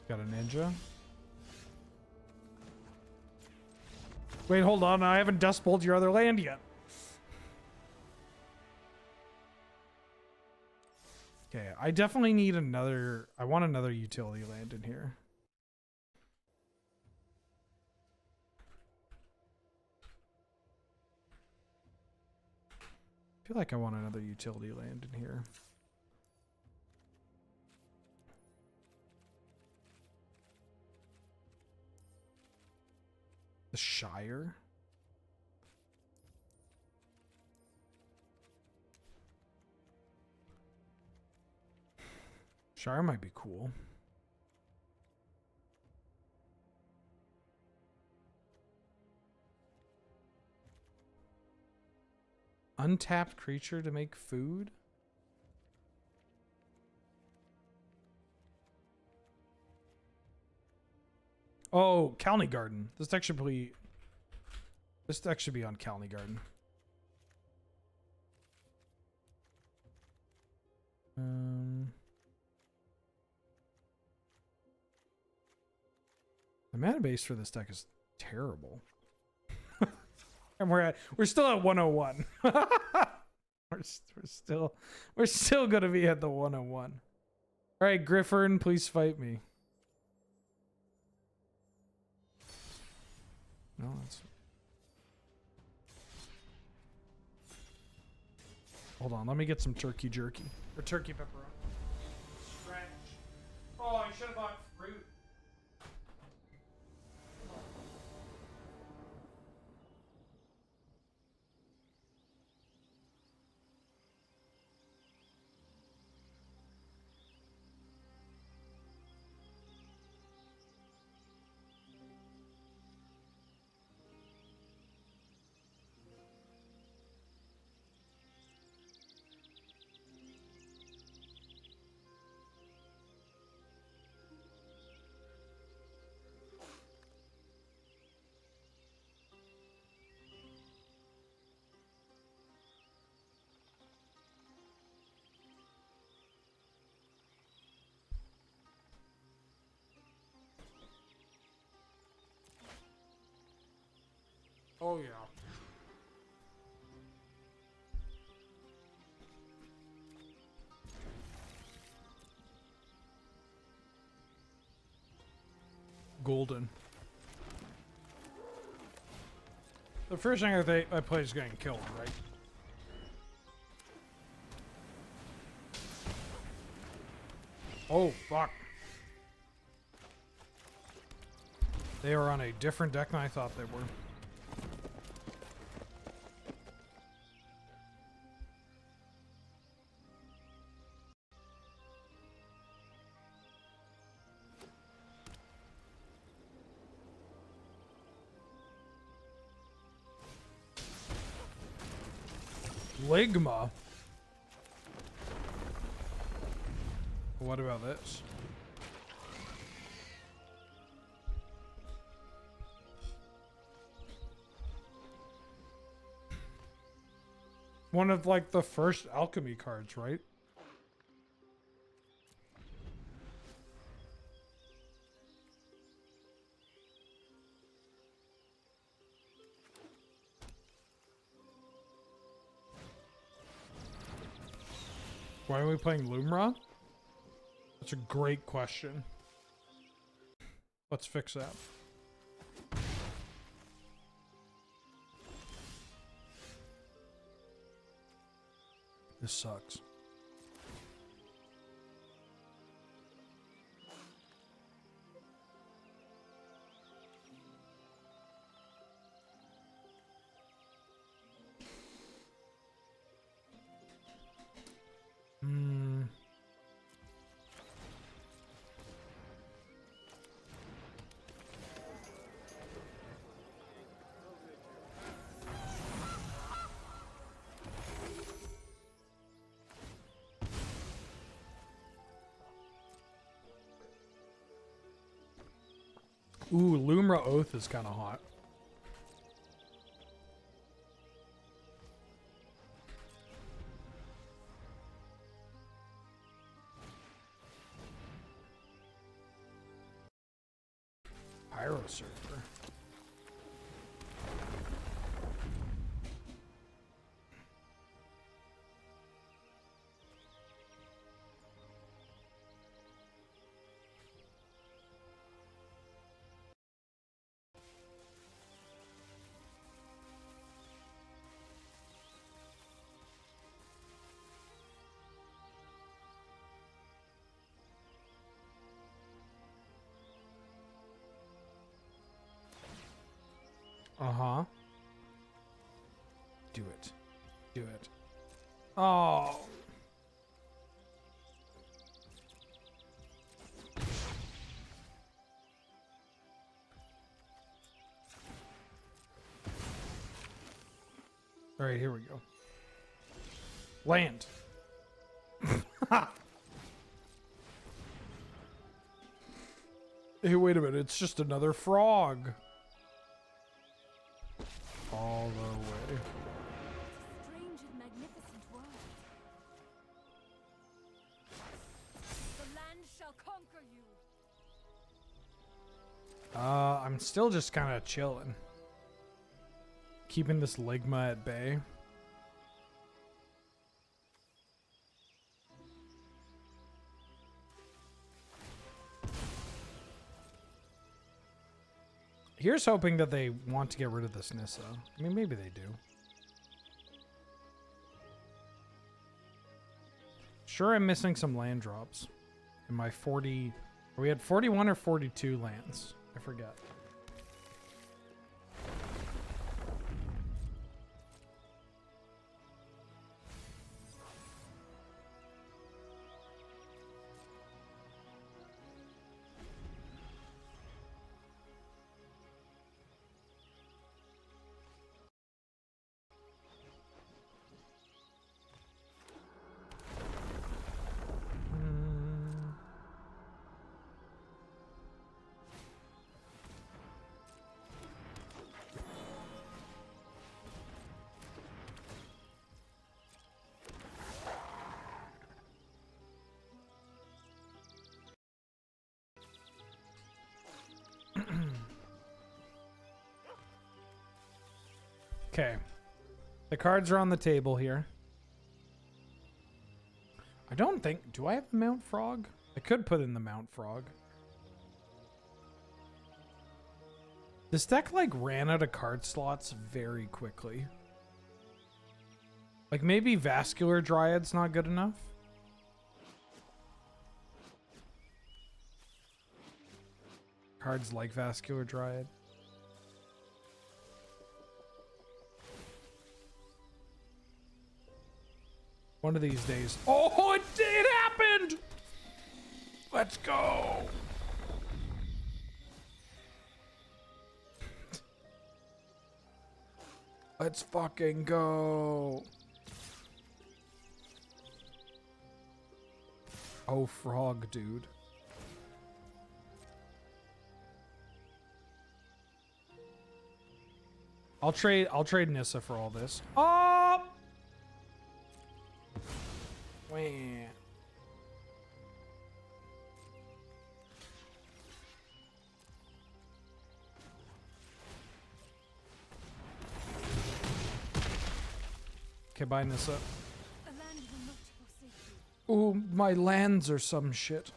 A: Got a ninja. Wait, hold on. I haven't Dust Bowled your other land yet. Okay, I definitely need another... I want another utility land in here. I feel like I want another utility land in here. The Shire. Shire might be cool. Untapped creature to make food? Oh, Calney Garden. This deck should be... This deck should be on Calney Garden. The mana base for this deck is terrible. And we're still at 101. we're still gonna be at the 101. All right, Griffern, please fight me. No, that's... Hold on, let me get some turkey jerky. Or turkey pepperoni. Stretch. Oh, I should have bought fruit. Oh, yeah. Golden. The first thing I play is getting killed, right? Oh, fuck. They are on a different deck than I thought they were. Ligma? What about this? One of like the first alchemy cards, right? Why are we playing Lumra? That's a great question. Let's fix that. This sucks. Ooh, Lumra Oath is kind of hot. Pyro Surfer. Uh-huh. Do it. Do it. Oh. All right, here we go. Land. Hey, wait a minute. It's just another frog. All the way.
D: Strange and magnificent world. The land shall conquer you.
A: I'm still just kind of chilling. Keeping this Ligma at bay. Here's hoping that they want to get rid of this Nissa. I mean, maybe they do. Sure, I'm missing some land drops. In my 40... We had 41 or 42 lands. I forget. Okay. The cards are on the table here. I don't think... Do I have the Mount Frog? I could put in the Mount Frog. This deck, like, ran out of card slots very quickly. Like, maybe Vascular Dryad's not good enough? Cards like Vascular Dryad. One of these days. Oh, it happened! Let's go! Let's fucking go! Oh, frog, dude. I'll trade Nissa for all this. Oh! Wah. Okay, bye, Nissa.
D: A land will not forsake you.
A: Ooh, my lands are some shit.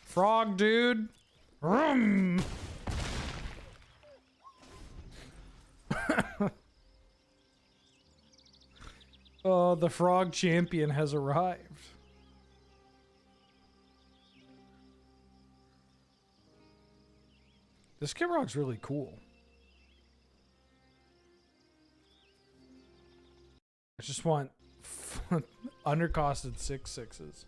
A: Frog, dude. Vroom. Oh, the frog champion has arrived. This Kid-Rock's really cool. I just want undercosted 6/6s.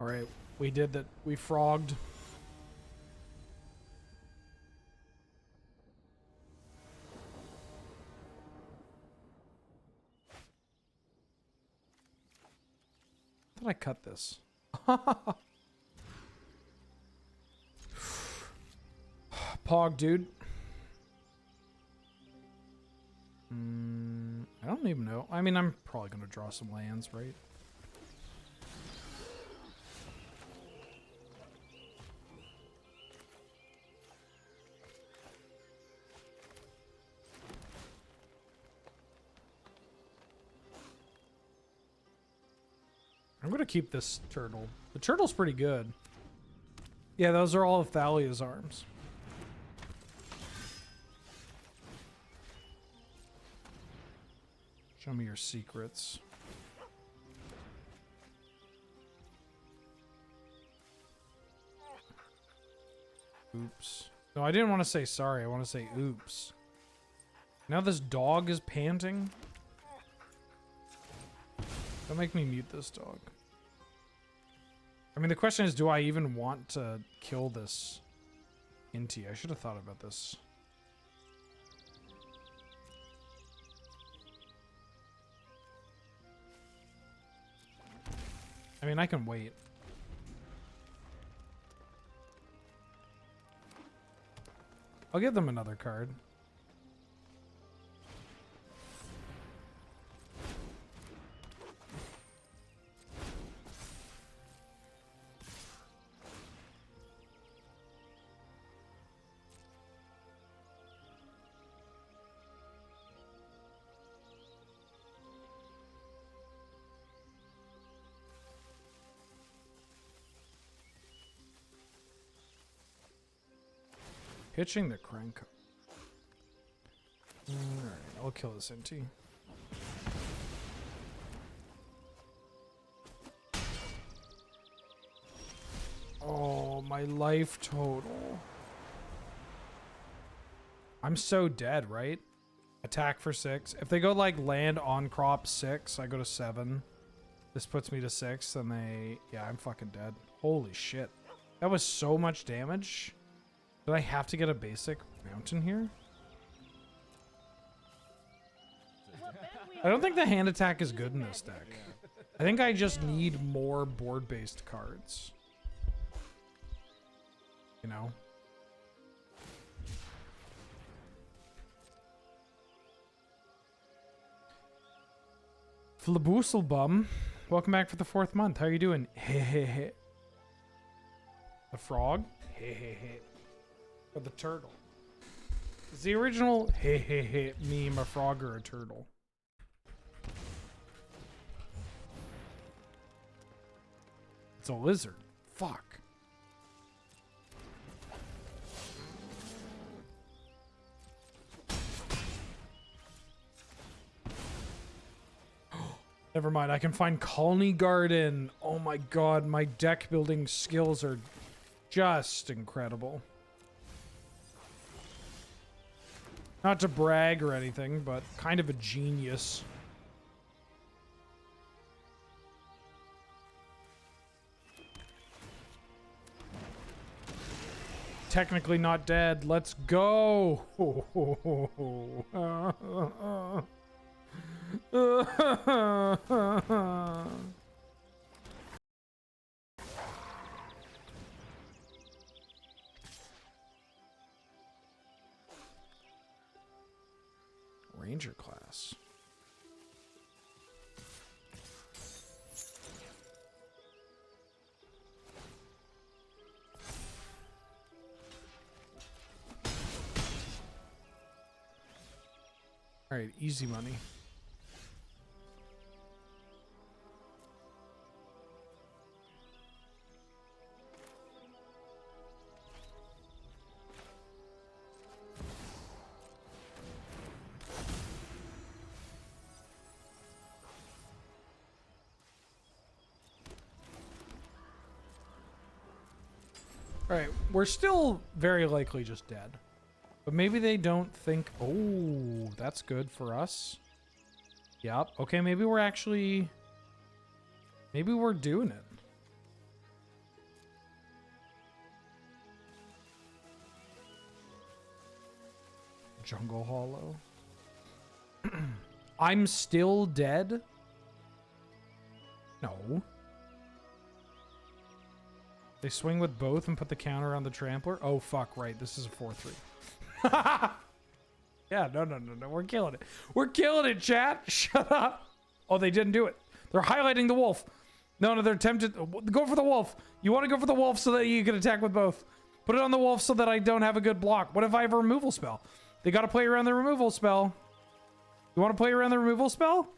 A: All right, we did that. We frogged. Did I cut this? Pog, dude. I don't even know. I mean, I'm probably gonna draw some lands, right? I'm gonna keep this turtle. The turtle's pretty good. Yeah, those are all of Thalia's arms. Show me your secrets. Oops. No, I didn't want to say sorry. I want to say oops. Now this dog is panting. Don't make me mute this dog. I mean, the question is, do I even want to kill this Inti? I should have thought about this. I mean, I can wait. I'll give them another card. Hitching the crank. Alright, I'll kill this Inti. Oh, my life total. I'm so dead, right? Attack for 6. If they go like land on crop 6, I go to 7. This puts me to 6, and they... Yeah, I'm fucking dead. Holy shit. That was so much damage. Did I have to get a basic mountain here?
D: What bet we
A: I don't think the hand attack is good in this deck. I think I just need more board-based cards. You know? Flabooselbum, welcome back for the 4th month. How are you doing? The frog? Or the turtle? Is the original meme a frog or a turtle? It's a lizard. Fuck. Never mind, I can find Colony Garden. Oh my god, my deck building skills are just incredible. Not to brag or anything, but kind of a genius. Technically not dead. Let's go. Ranger class. All right, easy money. All right, we're still very likely just dead. But maybe they don't think, oh, that's good for us. Yep. Okay, maybe we're actually, maybe we're doing it. Jungle Hollow. I'm still dead? No. They swing with both and put the counter on the trampler? Oh, fuck, right. This is a 4-3. Yeah, no. We're killing it. We're killing it, chat. Shut up. Oh, they didn't do it. They're highlighting the wolf. No, they're tempted. Go for the wolf. You want to go for the wolf so that you can attack with both. Put it on the wolf so that I don't have a good block. What if I have a removal spell? They got to play around the removal spell. You want to play around the removal spell?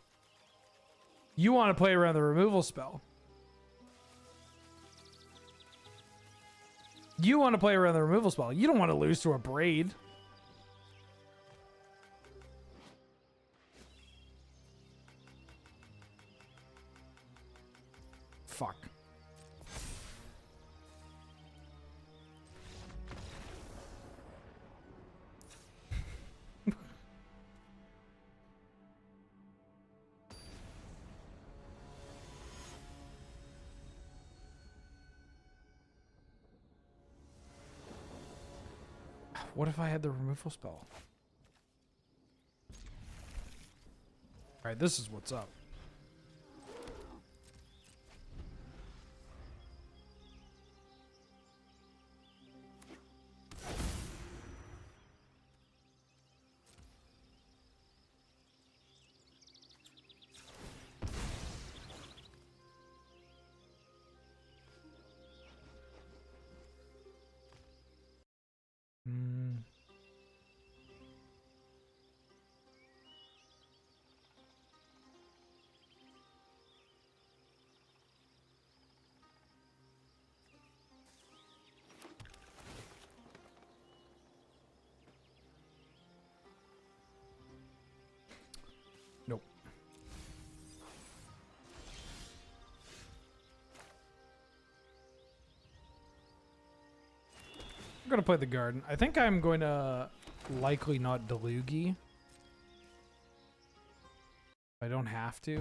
A: You want to play around the removal spell. You want to play around the removal spell. You don't want to lose to a braid. Fuck. What if I had the removal spell? All right, this is what's up. Nope. I'm gonna play the garden. I think I'm going to likely not Delugi. I don't have to.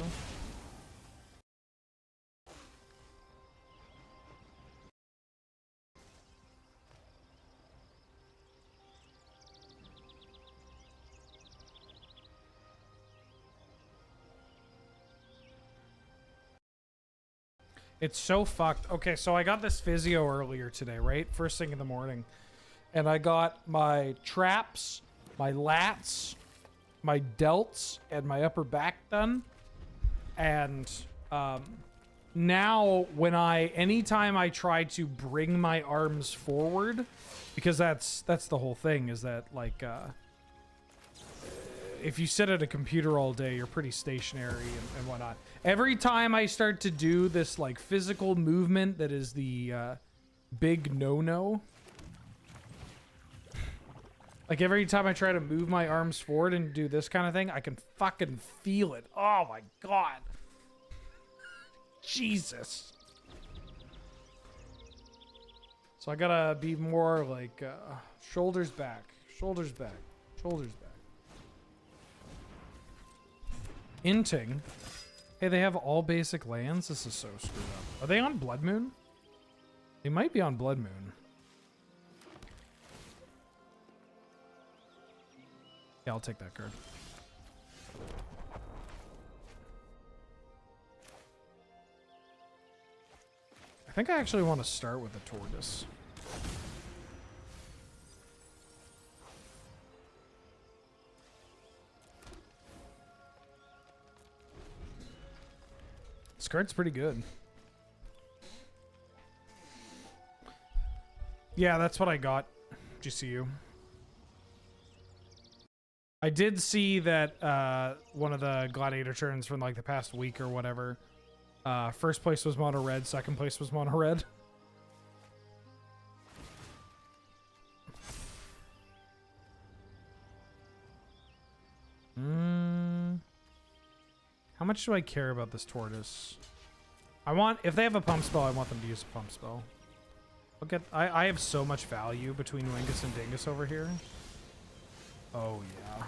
A: It's so fucked. Okay, so I got this physio earlier today, right? First thing in the morning. And I got my traps, my lats, my delts, and my upper back done. And now anytime I try to bring my arms forward, because that's the whole thing, is that like if you sit at a computer all day, you're pretty stationary and whatnot. Every time I start to do this like physical movement that is the big no-no, like every time I try to move my arms forward and do this kind of thing, I can fucking feel it. Oh my god. Jesus. So I gotta be more like shoulders back, shoulders back, shoulders back. Inting. Hey, they have all basic lands? This is so screwed up. Are they on Blood Moon? They might be on Blood Moon. Yeah, I'll take that card. I think I actually want to start with the Tortoise. This card's pretty good. Yeah, that's what I got. GCU. I did see that one of the Gladiator turns from like the past week or whatever. First place was Mono-Red, second place was Mono-Red. How much do I care about this Tortoise? If they have a pump spell, I want them to use a pump spell. I have so much value between Wingus and Dingus over here. Oh, yeah.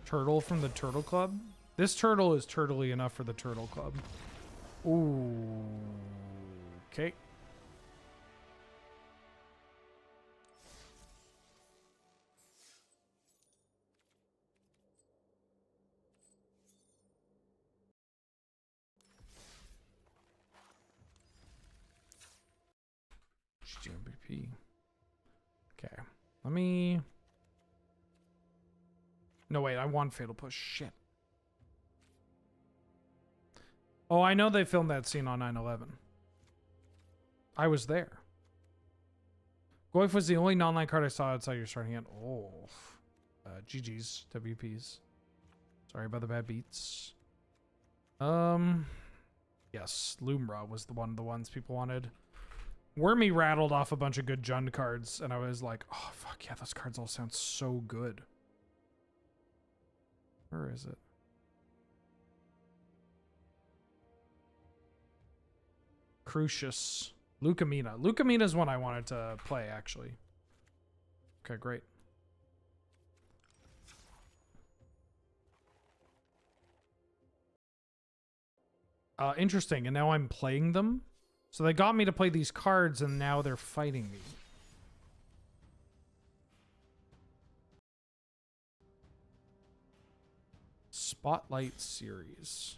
A: Turtle from the Turtle Club? This turtle is turtly enough for the Turtle Club. Ooh. Okay. GMBP. Okay. Let me... No, wait. I want Fatal Push. Shit. Oh, I know they filmed that scene on 9/11. I was there. Goif was the only non-line card I saw outside your starting hand. Oh. GG's. WPs. Sorry about the bad beats. Yes. Lumbra was one of the ones people wanted. Wormy rattled off a bunch of good Jund cards, and I was like, oh, fuck yeah, those cards all sound so good. Where is it? Crucius. Lucamina. Lucamina is one I wanted to play, actually. Okay, great. Interesting, and now I'm playing them? So they got me to play these cards, and now they're fighting me. Spotlight Series.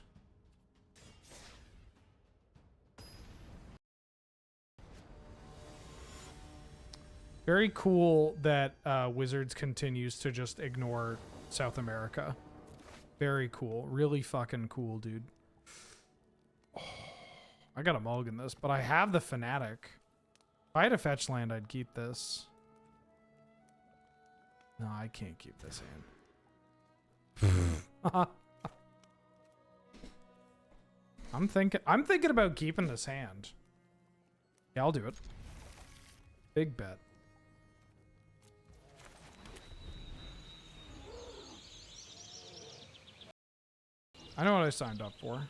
A: Very cool that Wizards continues to just ignore South America. Very cool. Really fucking cool, dude. Oh, I gotta mulligan this, but I have the Fanatic. If I had a fetch land, I'd keep this. No, I can't keep this hand. I'm thinking about keeping this hand. Yeah, I'll do it. Big bet. I know what I signed up for.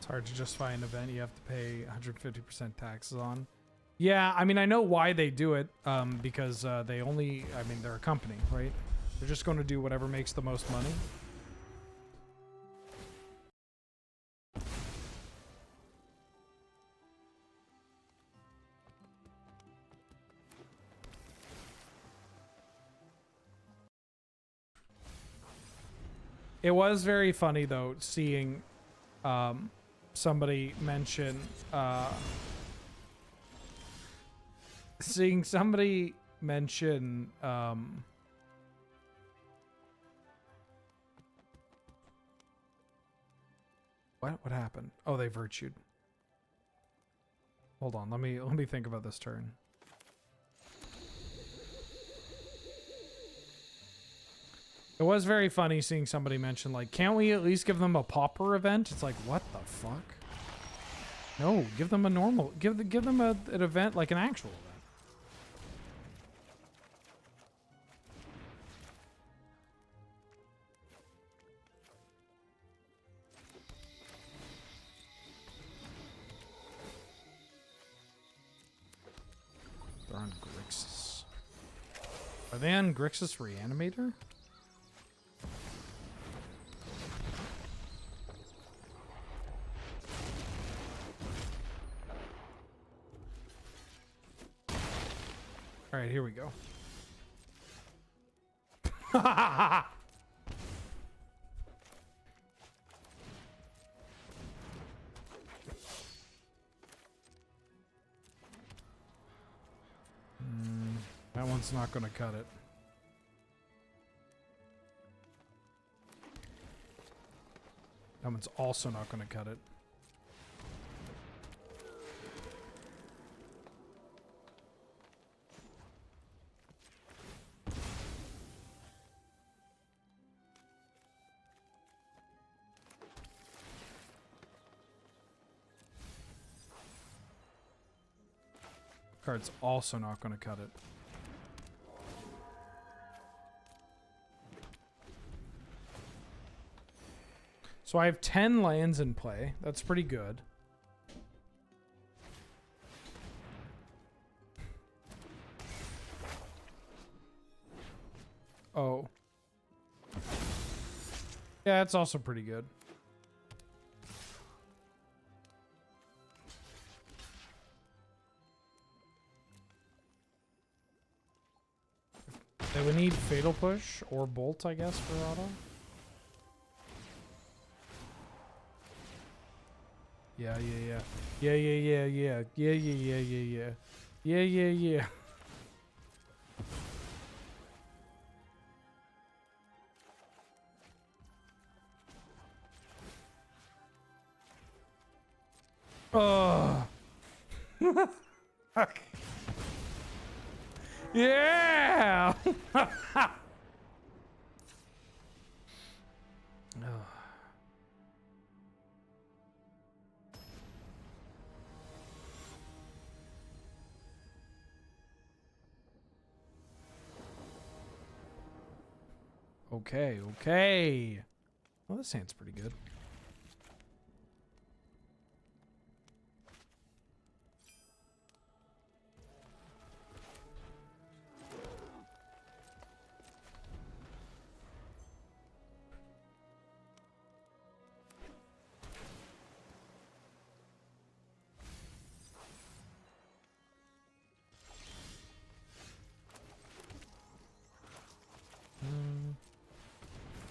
A: It's hard to justify an event you have to pay 150% taxes on. Yeah, I mean, I know why they do it, because they only, I mean, they're a company, right? They're just going to do whatever makes the most money. It was very funny, though, seeing somebody mention... seeing somebody mention... What happened? Oh, they virtued. Hold on, let me think about this turn. It was very funny seeing somebody mention, like, can't we at least give them a pauper event? It's like, what the fuck? No, give them a normal, give them an event, like an actual event. They're on Grixis. Are they on Grixis Reanimator? All right, here we go. That one's not going to cut it. That one's also not going to cut it. Card's also not going to cut it. So I have 10 lands in play. That's pretty good. Oh. Yeah, it's also pretty good. They would need Fatal Push or Bolt, I guess, for auto. Yeah. Oh. Fuck. Yeah. Okay. Well, this hand's pretty good.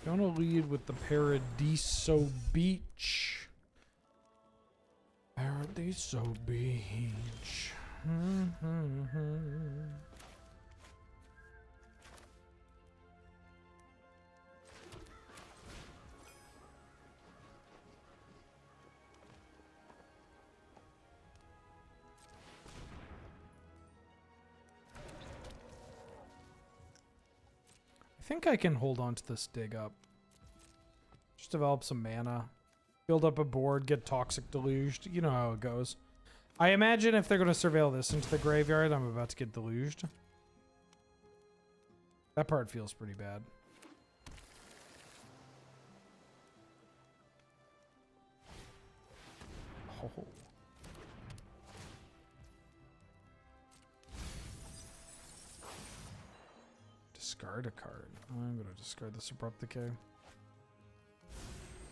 A: Gonna lead with the Paradiso Beach. Paradiso Beach. I think I can hold on to this dig up. Just develop some mana. Build up a board, get Toxic Deluged. You know how it goes. I imagine if they're going to surveil this into the graveyard, I'm about to get deluged. That part feels pretty bad. Oh. Discard a card. I'm going to discard this Abrupt Decay.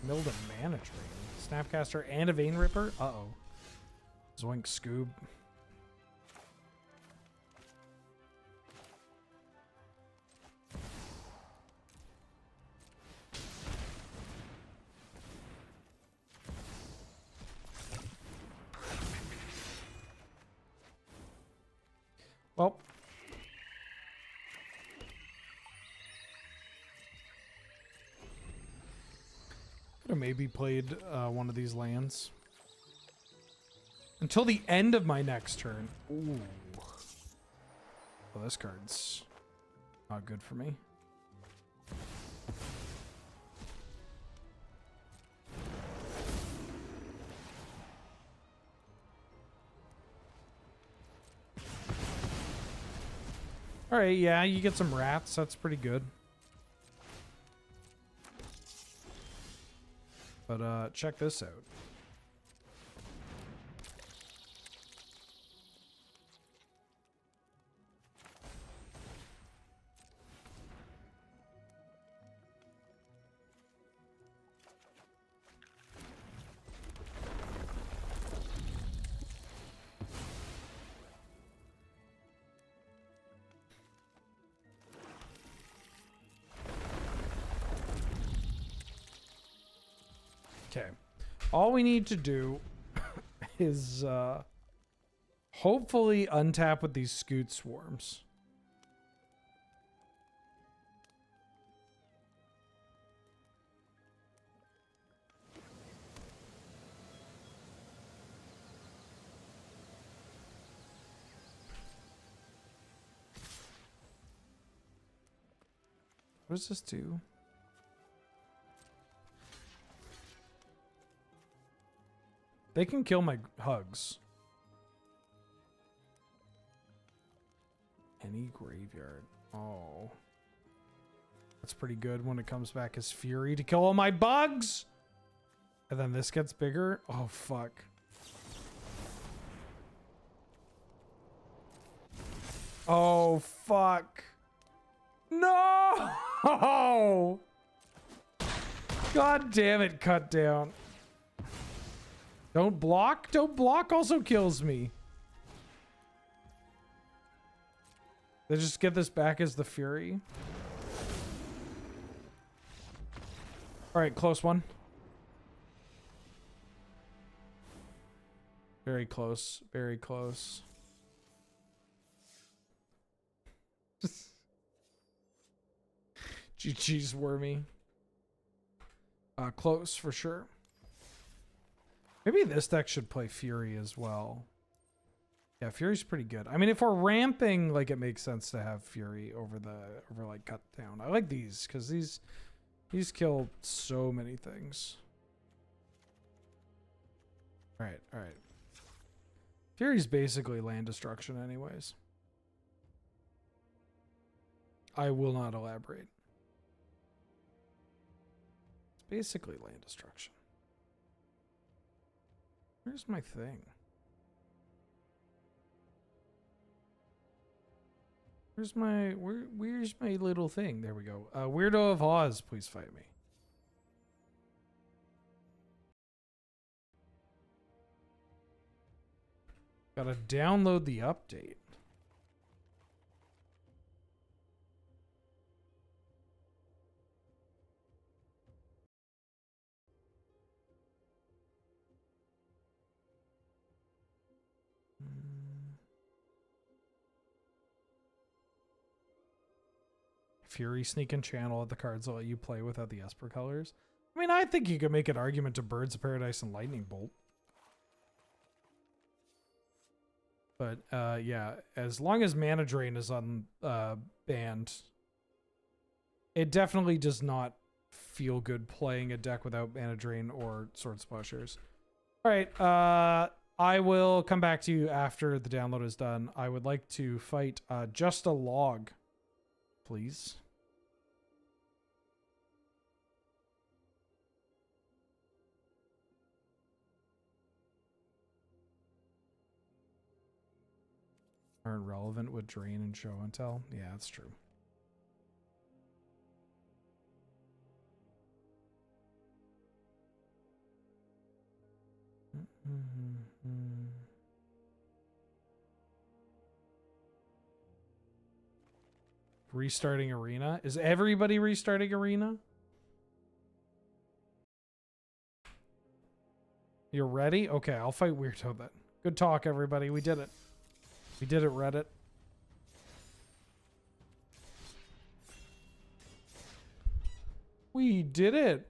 A: Milled a Mana Drain. Snapcaster and a Vein Ripper? Uh-oh. Zoink Scoob. Well. Could have maybe played one of these lands. Until the end of my next turn. Ooh. Well, this card's not good for me. Alright, yeah, you get some rats. That's pretty good. But check this out. Okay. All we need to do is hopefully untap with these Scoot Swarms. What does this do? They can kill my Hugs. Any graveyard. Oh. That's pretty good when it comes back as Fury to kill all my bugs! And then this gets bigger. Oh, fuck. Oh, fuck. No! God damn it, cut down. Don't block? Don't block also kills me. They just get this back as the Fury. Alright, close one. Very close. Very close. GG's Wormy. Close for sure. Maybe this deck should play Fury as well. Yeah, Fury's pretty good. I mean, if we're ramping, like, it makes sense to have Fury over like cut down. I like these because these kill so many things. All right, all right. Fury's basically land destruction, anyways. I will not elaborate. It's basically land destruction. Where's my thing? Where's my little thing? There we go. Weirdo of Oz, please fight me. Gotta download the update. Fury sneak and channel at the cards that let you play without the Esper colors. I mean, I think you could make an argument to Birds of Paradise and Lightning Bolt. But yeah, as long as Mana Drain is on banned, it definitely does not feel good playing a deck without Mana Drain or Sword Splashers. All right, I will come back to you after the download is done. I would like to fight Just a Log, please. aren't relevant with Drain and Show and Tell. Yeah, that's true. Restarting Arena? Is everybody restarting Arena? You're ready? Okay, I'll fight Weirdo then. Good talk, everybody. We did it. We did it, Reddit. We did it.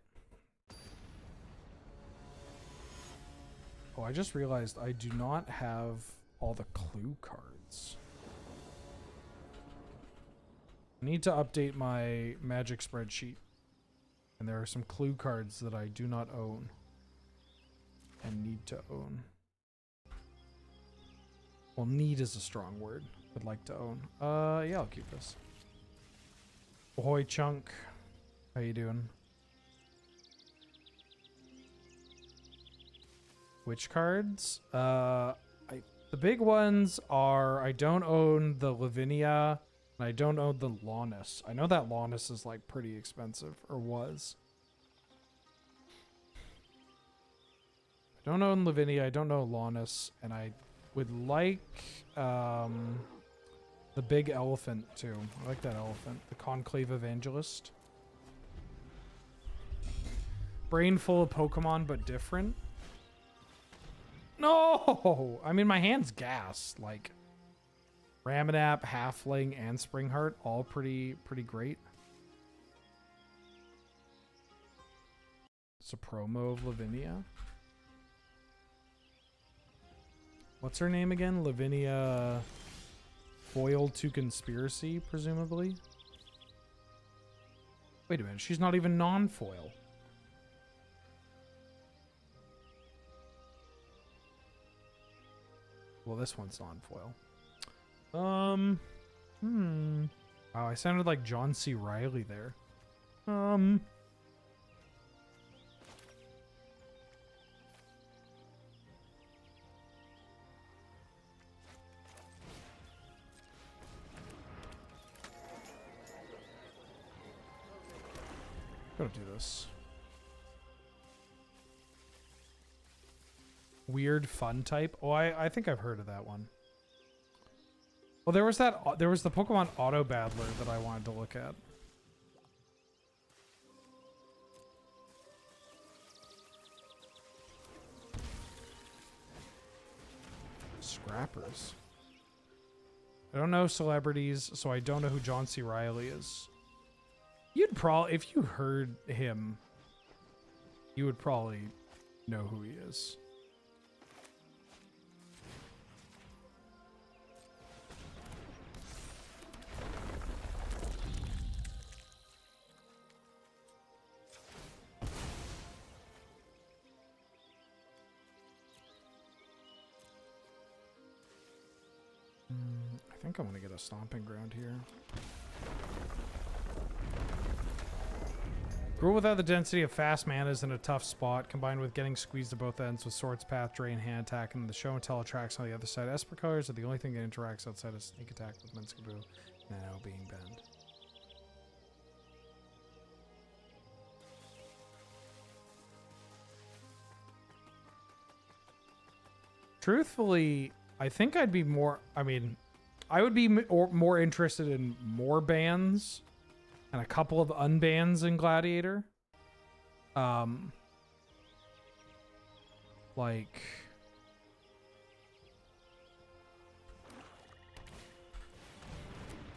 A: Oh, I just realized I do not have all the clue cards. I need to update my Magic spreadsheet. And there are some clue cards that I do not own. And need to own. Well, need is a strong word. Would like to own. Yeah, I'll keep this. Ahoy, Chunk. How you doing? Which cards? The big ones are I don't own the Lavinia and I don't own the Launus. I know that Launus is like pretty expensive, or was. I don't own Lavinia, I don't know Launus, and I would like the big elephant too. I like that elephant. The Conclave Evangelist. Brain full of Pokemon but different. No! I mean, my hand's gas. Like, Ramanap, Halfling, and Springheart, all pretty great. It's a promo of Lavinia. What's her name again? Lavinia foiled to Conspiracy, presumably? Wait a minute, she's not even non-foil. Well, this one's non-foil. Wow, I sounded like John C. Reilly there. Gotta do this. Weird fun type. Oh, I think I've heard of that one. Well, there was the Pokemon Auto Battler that I wanted to look at. Scrappers. I don't know celebrities, so I don't know who John C. Reilly is. You'd probably, if you heard him, you would probably know who he is. I think I'm going to get a stomping ground here. Rule without the density of fast mana is in a tough spot, combined with getting squeezed to both ends with Swords Path, Drain, Hand Attack, and the Show and Tell attracts on the other side. Esper colors are the only thing that interacts outside of Sneak Attack with Minskaboo, and now being banned. Truthfully, I think I'd be more, I mean, I would be more interested in more bans and a couple of unbans in Gladiator. Like,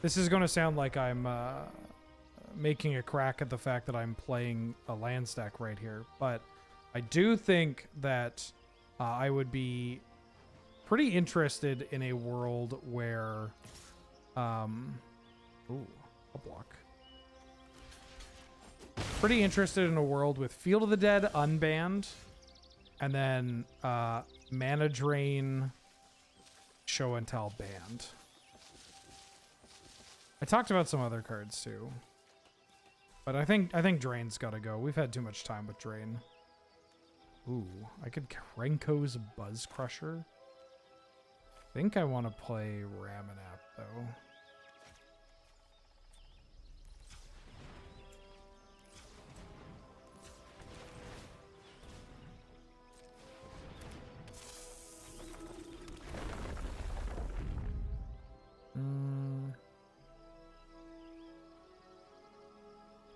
A: this is going to sound like I'm making a crack at the fact that I'm playing a land stack right here, but I do think that I would be pretty interested in a world where, ooh, a block. Pretty interested in a world with Field of the Dead unbanned, and then Mana Drain, Show and Tell banned. I talked about some other cards too, but I think Drain's got to go. We've had too much time with Drain. Ooh, I could Krenko's Buzz Crusher. think I want to play Ramanap though.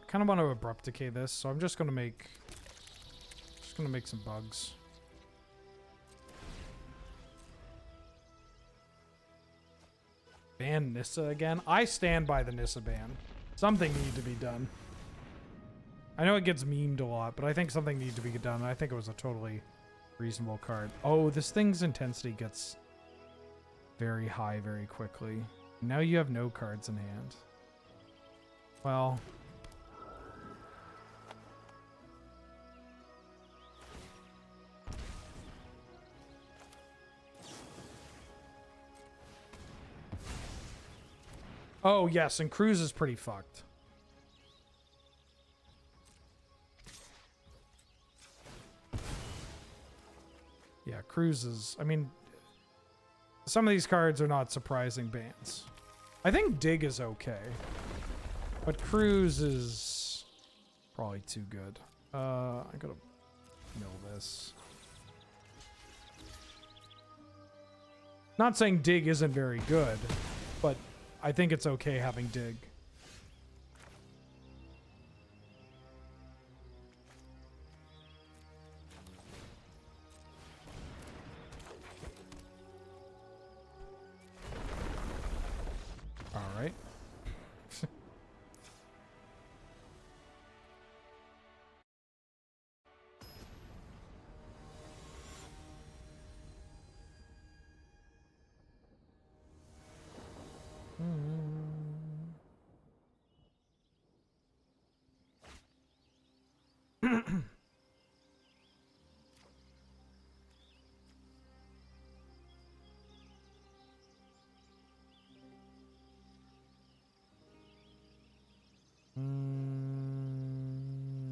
A: I kind of want to abrupt decay this, so I'm just gonna make some bugs. Ban Nissa again? I stand by the Nissa ban. Something needs to be done. I know it gets memed a lot, but I think something needs to be done. I think it was a totally reasonable card. Oh, this thing's intensity gets very high very quickly. Now you have no cards in hand. Well... Oh, yes, and Cruz is pretty fucked. Yeah, Cruz is... I mean, some of these cards are not surprising bans. I think Dig is okay. But Cruz is probably too good. I gotta mill this. Not saying Dig isn't very good, but I think it's okay having Dig. All right.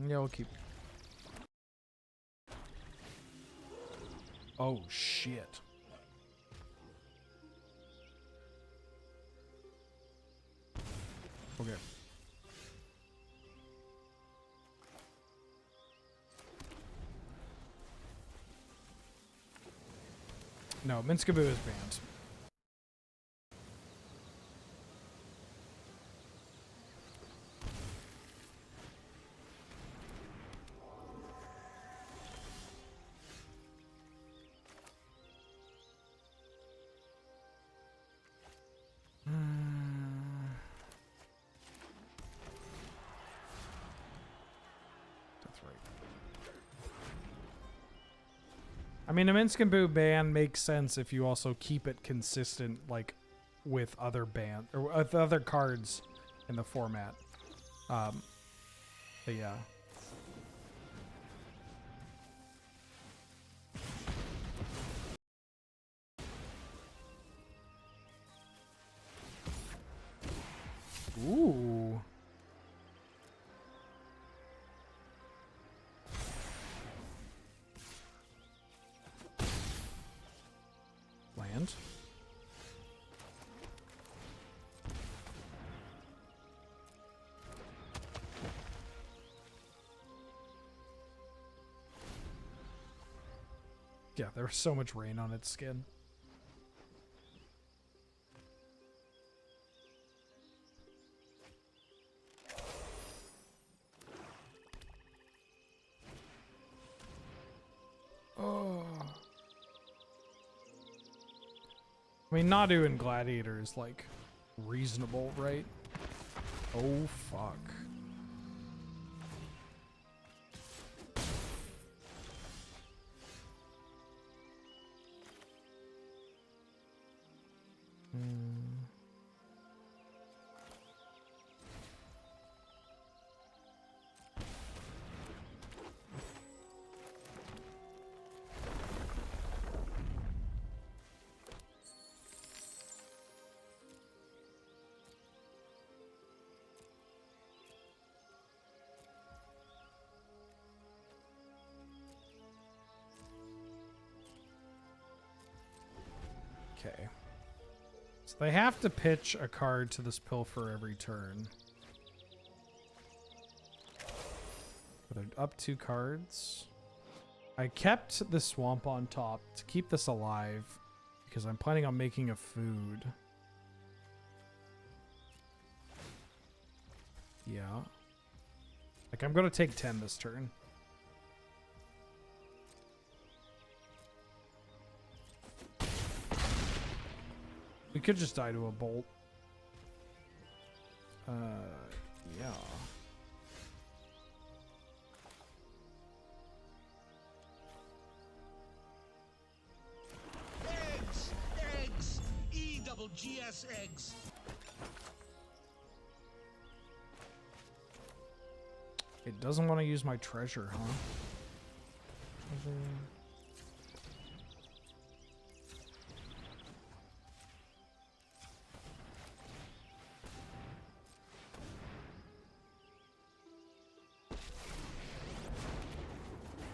A: Yeah, we'll keep. Oh, shit. Okay. No, Minskaboo is banned. I mean, a Minskaboo ban makes sense if you also keep it consistent, like, with other ban or with other cards in the format. But yeah. Ooh. Land. Yeah, there was so much rain on its skin. Oh. I mean, Nadu and Gladiator is, like, reasonable, right? Oh, fuck. Okay. So they have to pitch a card to this Pilfer every turn. They're up 2 cards. I kept the swamp on top to keep this alive because I'm planning on making a food. Yeah. Like, I'm going to take 10 this turn. We could just die to a bolt. Yeah.
C: Eggs! Eggs! E-double-G-S eggs!
A: It doesn't want to use my treasure, huh? Treasure.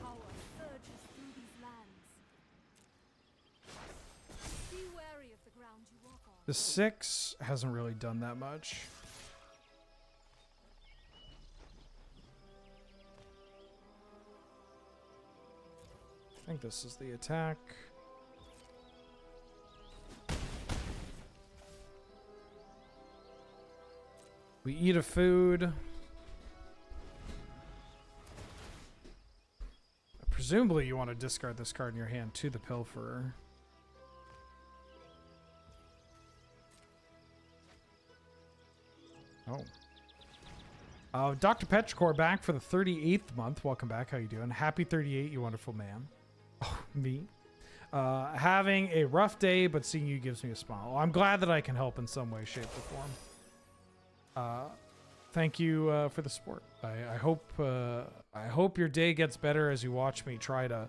D: Power surges through these lands. Be wary of the ground you walk on.
A: The 6 hasn't really done that much. I think this is the attack. We eat a food. Presumably you want to discard this card in your hand to the Pilferer. Oh. Dr. Petrichor back for the 38th month. Welcome back. How you doing? Happy 38, you wonderful man. Oh, me. Having a rough day, but seeing you gives me a smile. Well, I'm glad that I can help in some way, shape, or form. Thank you for the support. I hope your day gets better as you watch me try to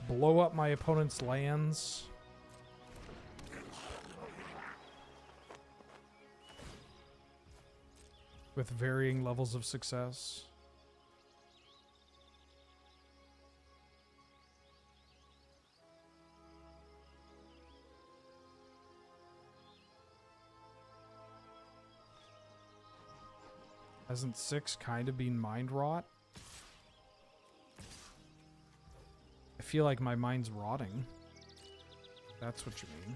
A: blow up my opponent's lands. With varying levels of success. Hasn't 6 kind of been mind rot? I feel like my mind's rotting. That's what you mean.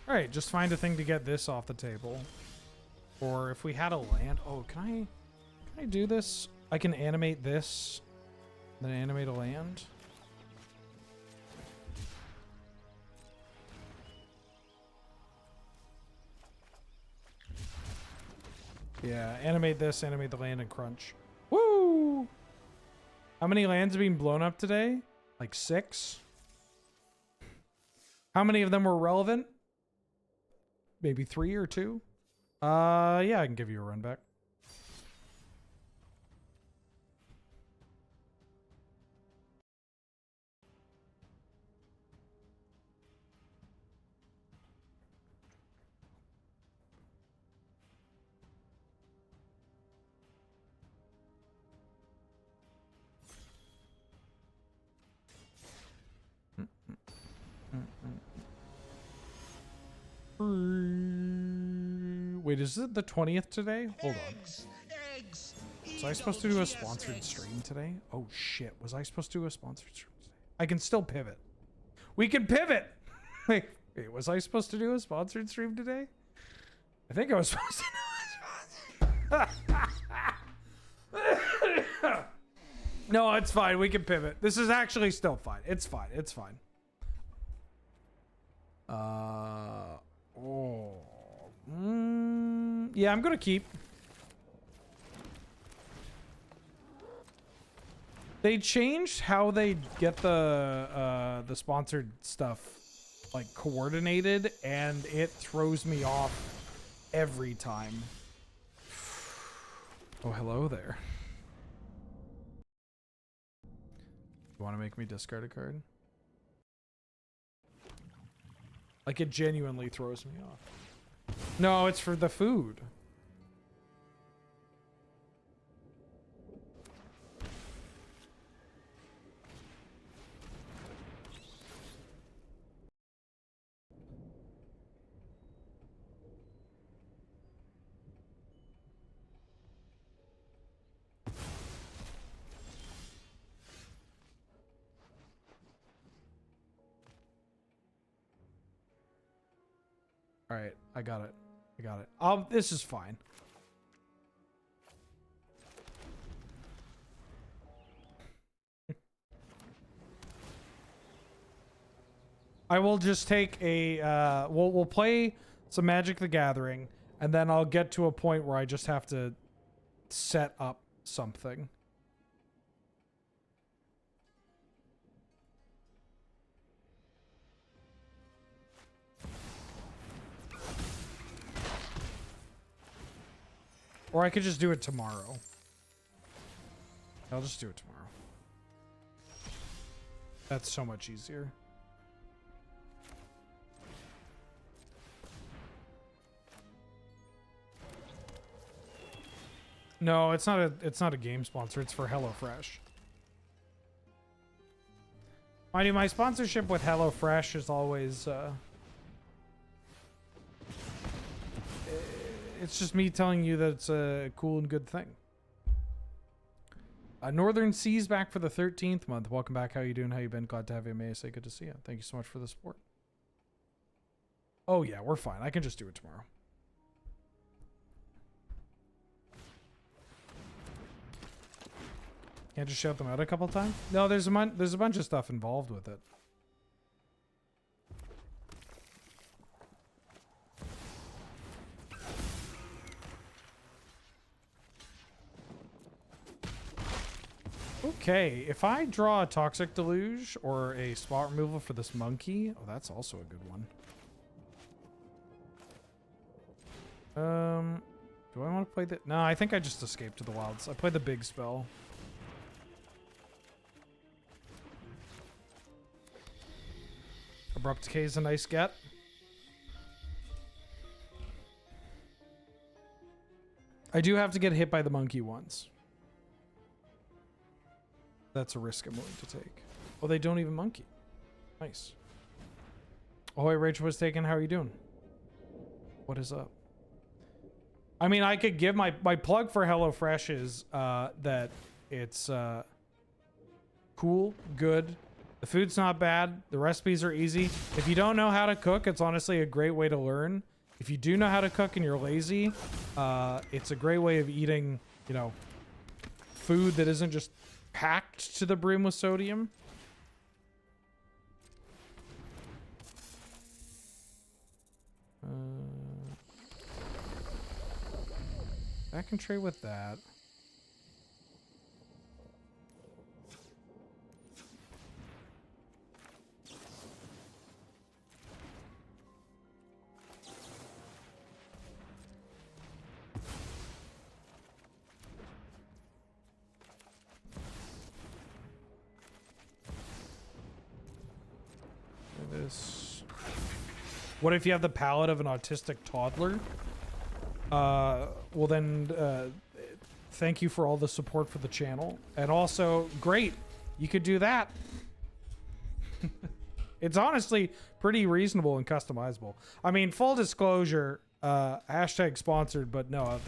A: Alright, just find a thing to get this off the table. Or if we had a land... Oh, can I do this? I can animate this, then animate a land. Yeah, animate this, animate the land, and crunch. Woo! How many lands have been blown up today? Like 6? How many of them were relevant? Maybe 3 or 2? Yeah, I can give you a run back. Wait, is it the 20th today? Hold on.
C: Eggs!
A: Was I supposed to do a sponsored stream today? Oh shit, was I supposed to do a sponsored stream today? I can still pivot. We can pivot! Wait, was I supposed to do a sponsored stream today? I think I was supposed to do a sponsored. No, it's fine. We can pivot. This is actually still fine. It's fine. It's fine. Yeah, I'm gonna keep. They changed how they get the sponsored stuff like coordinated, and it throws me off every time. Oh, hello there. You want to make me discard a card? Like, it genuinely throws me off. No, it's for the food. All right, I got it. I got it. This is fine. I will just take a we'll play some Magic the Gathering, and then I'll get to a point where I just have to set up something. Or I could just do it tomorrow. I'll just do it tomorrow. That's so much easier. No, it's not a game sponsor. It's for HelloFresh. Mind you, my sponsorship with HelloFresh is always it's just me telling you that it's a cool and good thing. Northern Seas back for the 13th month. Welcome back. How you doing? How you been? Glad to have you. May I say good to see you. Thank you so much for the support. Oh yeah, we're fine. I can just do it tomorrow. Can't just shout them out a couple times? No, there's a bunch of stuff involved with it. Okay, if I draw a Toxic Deluge or a spot removal for this monkey, oh, that's also a good one. Do I want to play the... No, I think I just escaped to the wilds. I played the big spell. Abrupt Decay is a nice get. I do have to get hit by the monkey once. That's a risk I'm willing to take. Oh, they don't even monkey. Nice. Oh, hey, Rachel was taken. How are you doing? What is up? I mean, I could give my plug for HelloFresh is that it's cool, good. The food's not bad. The recipes are easy. If you don't know how to cook, it's honestly a great way to learn. If you do know how to cook and you're lazy, it's a great way of eating, you know, food that isn't just packed to the brim with sodium. I can trade with that. This. What if you have the palate of an autistic toddler? Well then, thank you for all the support for the channel. And also, great, you could do that. It's honestly pretty reasonable and customizable. I mean, full disclosure, hashtag sponsored, but no,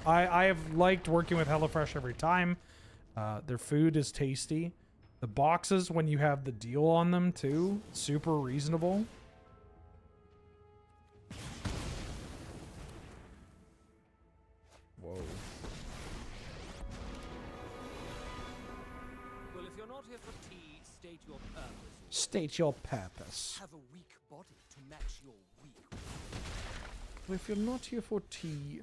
A: I have liked working with HelloFresh every time. Their food is tasty. The boxes, when you have the deal on them too, super reasonable. Whoa.
F: Well, if you're not here for tea, state your purpose.
A: State your purpose.
F: Have a weak body to match your weak.
A: Well, if you're not here for tea,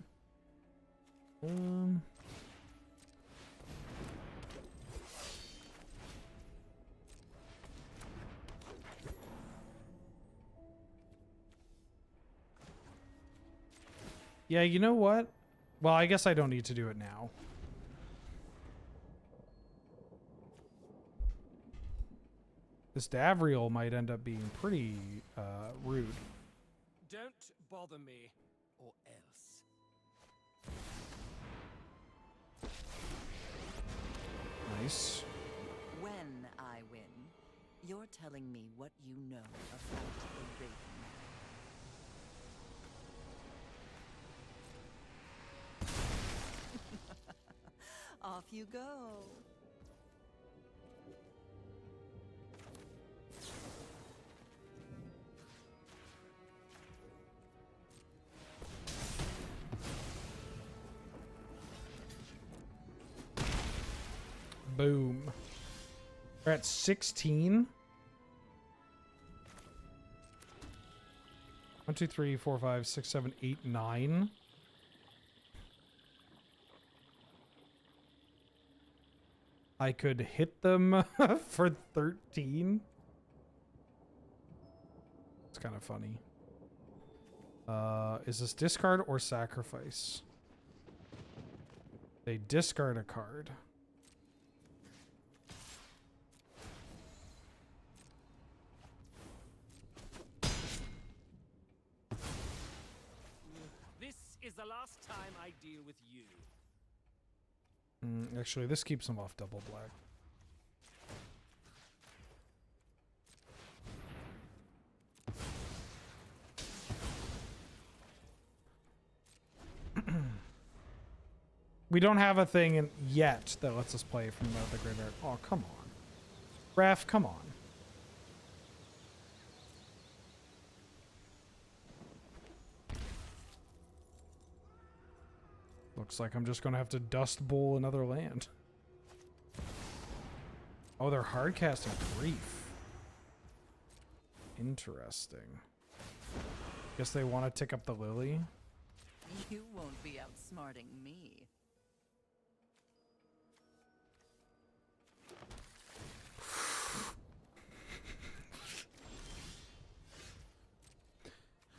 A: yeah, you know what? Well, I guess I don't need to do it now. This Davriel might end up being pretty rude.
F: Don't bother me, or else.
A: Nice.
G: When I win, you're telling me what you know about the Raven. Off you go.
A: Boom. We're at 16. 1, 2, 3, 4, 5, 6, 7, 8, 9. I could hit them for 13. It's kind of funny. Is this discard or sacrifice? They discard a card.
F: This is the last time I deal with you.
A: Actually, this keeps them off double black. We don't have a thing yet that lets us play from the graveyard. Oh, come on. Ref, come on. Looks like I'm just going to have to Dust Bowl another land. Oh, they're hard casting Grief. Interesting. Guess they want to tick up the Lily.
G: You won't be outsmarting me.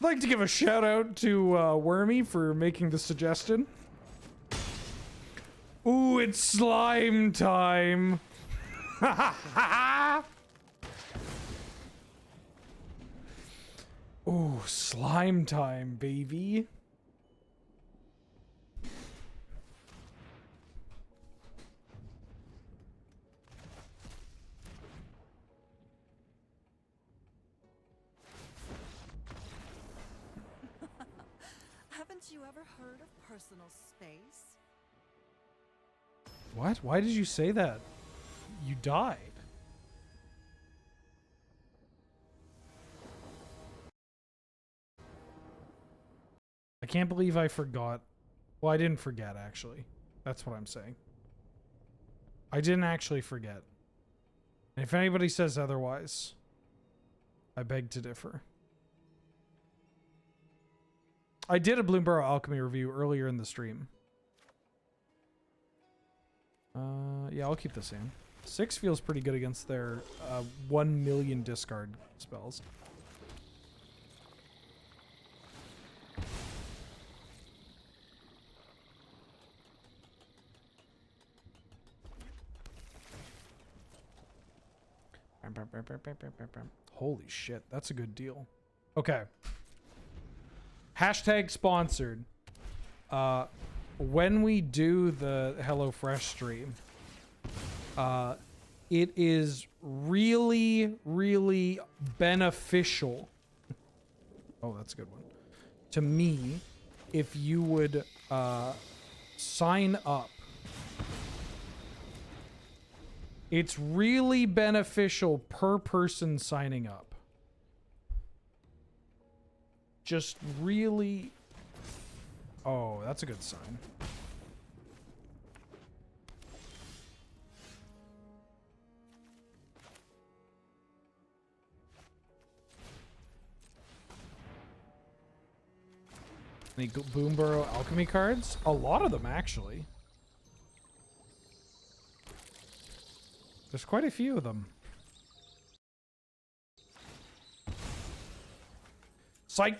A: I'd like to give a shout out to Wormy for making the suggestion. Ooh, it's slime time. Ooh, slime time, baby.
G: Haven't you ever heard of personal space?
A: What? Why did you say that? You died. I can't believe I forgot. Well, I didn't forget, actually. That's what I'm saying. I didn't actually forget. And if anybody says otherwise, I beg to differ. I did a Bloomburrow Alchemy review earlier in the stream. Yeah, I'll keep this in. 6 feels pretty good against their 1 million discard spells. Holy shit, that's a good deal. Okay. Hashtag sponsored. When we do the HelloFresh stream, it is really, really beneficial. Oh, that's a good one. To me, if you would sign up. It's really beneficial per person signing up. Just really... Oh, that's a good sign. Any Bloomburrow Alchemy cards? A lot of them, actually. There's quite a few of them. Psych!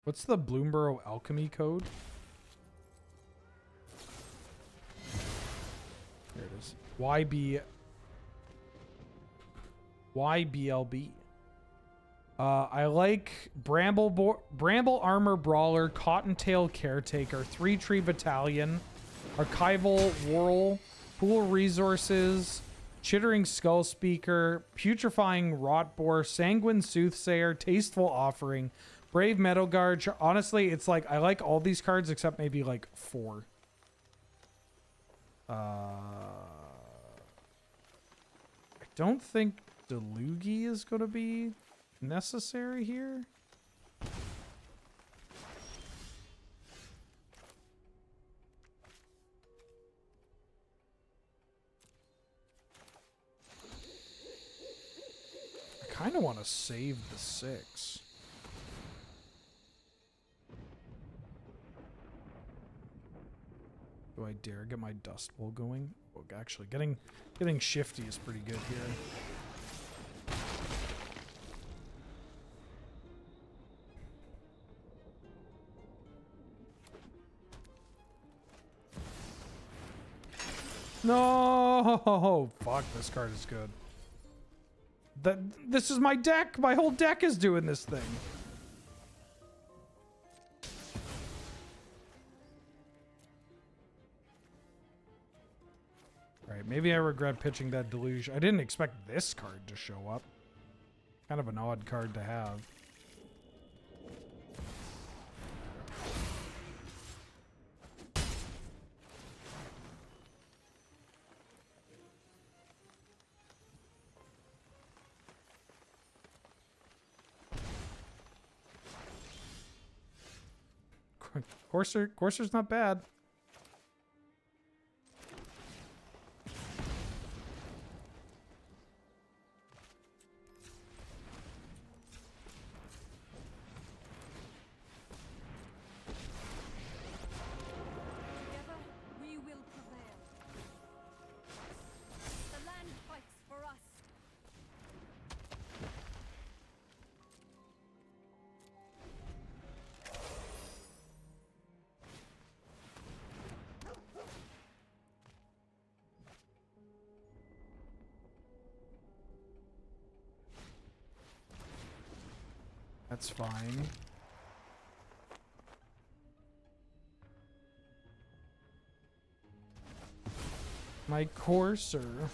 A: What's the Bloomburrow Alchemy code? There it is. YBLB. I like Bramble Armor Brawler, Cottontail Caretaker, 3-Tree Battalion, Archival Whirl, Pool Resources, Chittering Skull Speaker, Putrefying Rotboar, Sanguine Soothsayer, Tasteful Offering, Brave Metal Guard. Honestly, it's like I like all these cards except maybe like 4. I don't think Delugi is going to be necessary here. I kind of want to save the 6. Do I dare get my Dust Bowl going? Oh, actually, getting shifty is pretty good here. No! Fuck, this card is good. This is my deck! My whole deck is doing this thing. Right, maybe I regret pitching that Deluge. I didn't expect this card to show up. Kind of an odd card to have. Courser's not bad.
D: Together, we will prevail. The land fights for us.
A: That's fine. My Courser.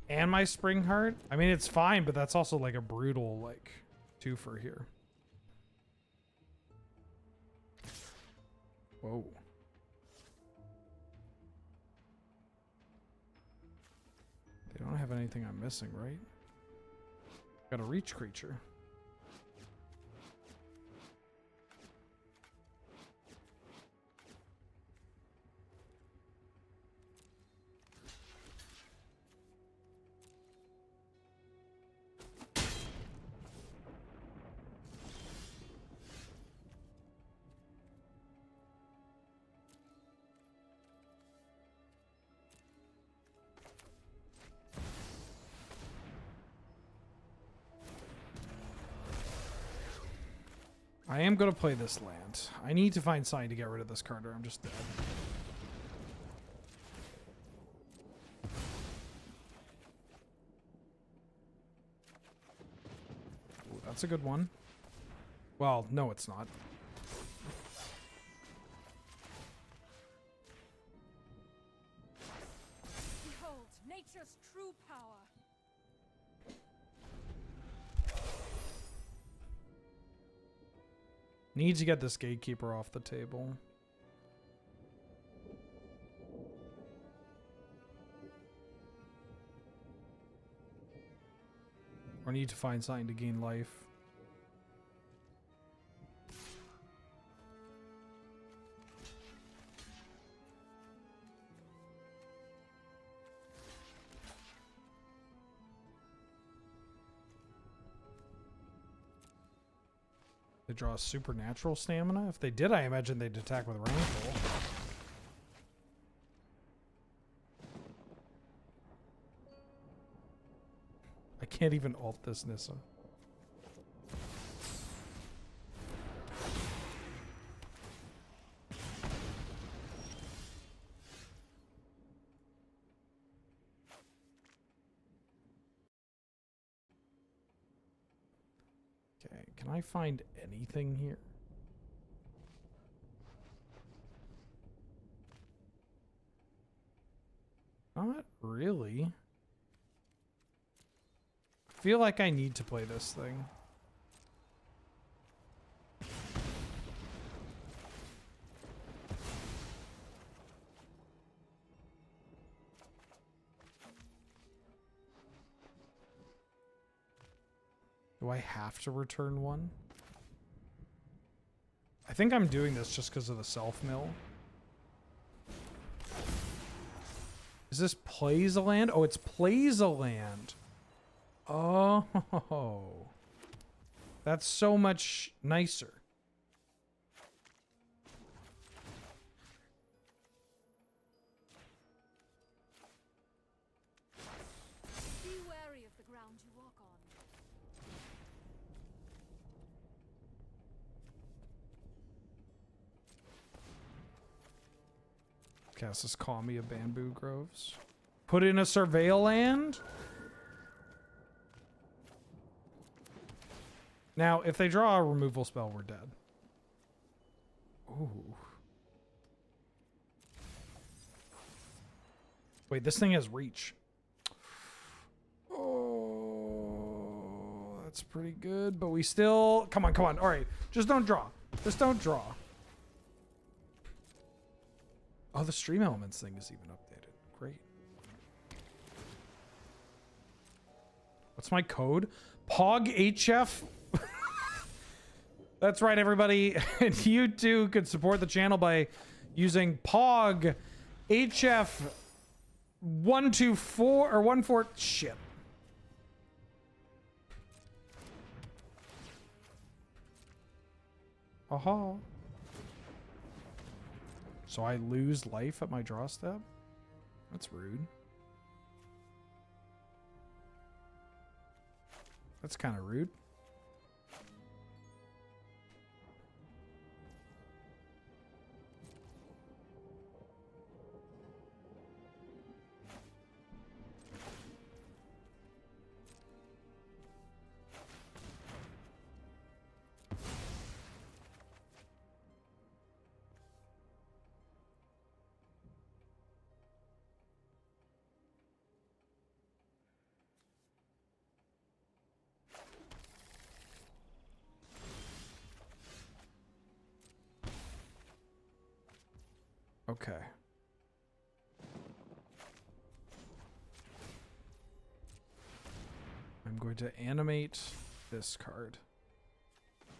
A: And my Spring Heart? I mean, it's fine, but that's also like a brutal, like, twofer here. Whoa. They don't have anything I'm missing, right? Got a reach creature. I am going to play this land. I need to find something to get rid of this card or I'm just dead. Ooh, that's a good one. Well, no, it's not.
D: Behold, nature's true power.
A: Need to get this Gatekeeper off the table. Or need to find something to gain life. They draw a supernatural stamina? If they did, I imagine they'd attack with Rainfall. I can't even ult this Nissa. Okay, can I find anything here? Not really. I feel like I need to play this thing. Do I have to return one? I think I'm doing this just because of the self-mill. Is this plays a land? Oh, it's plays a land. Oh. That's so much nicer.
D: Be wary of the ground you walk on.
A: Cast this Kami of Bamboo Groves. Put in a Surveil land. Now, if they draw a removal spell, we're dead. Ooh. Wait, this thing has reach. Oh, that's pretty good, but we still... Come on, come on. All right, just don't draw. Just don't draw. Oh, the Stream Elements thing is even updated. Great. What's my code? POGHF. That's right, everybody. And you too could support the channel by using POG HF 124 or 14. Shit. Aha. So I lose life at my draw step? That's rude. That's kind of rude. Okay. I'm going to animate this card.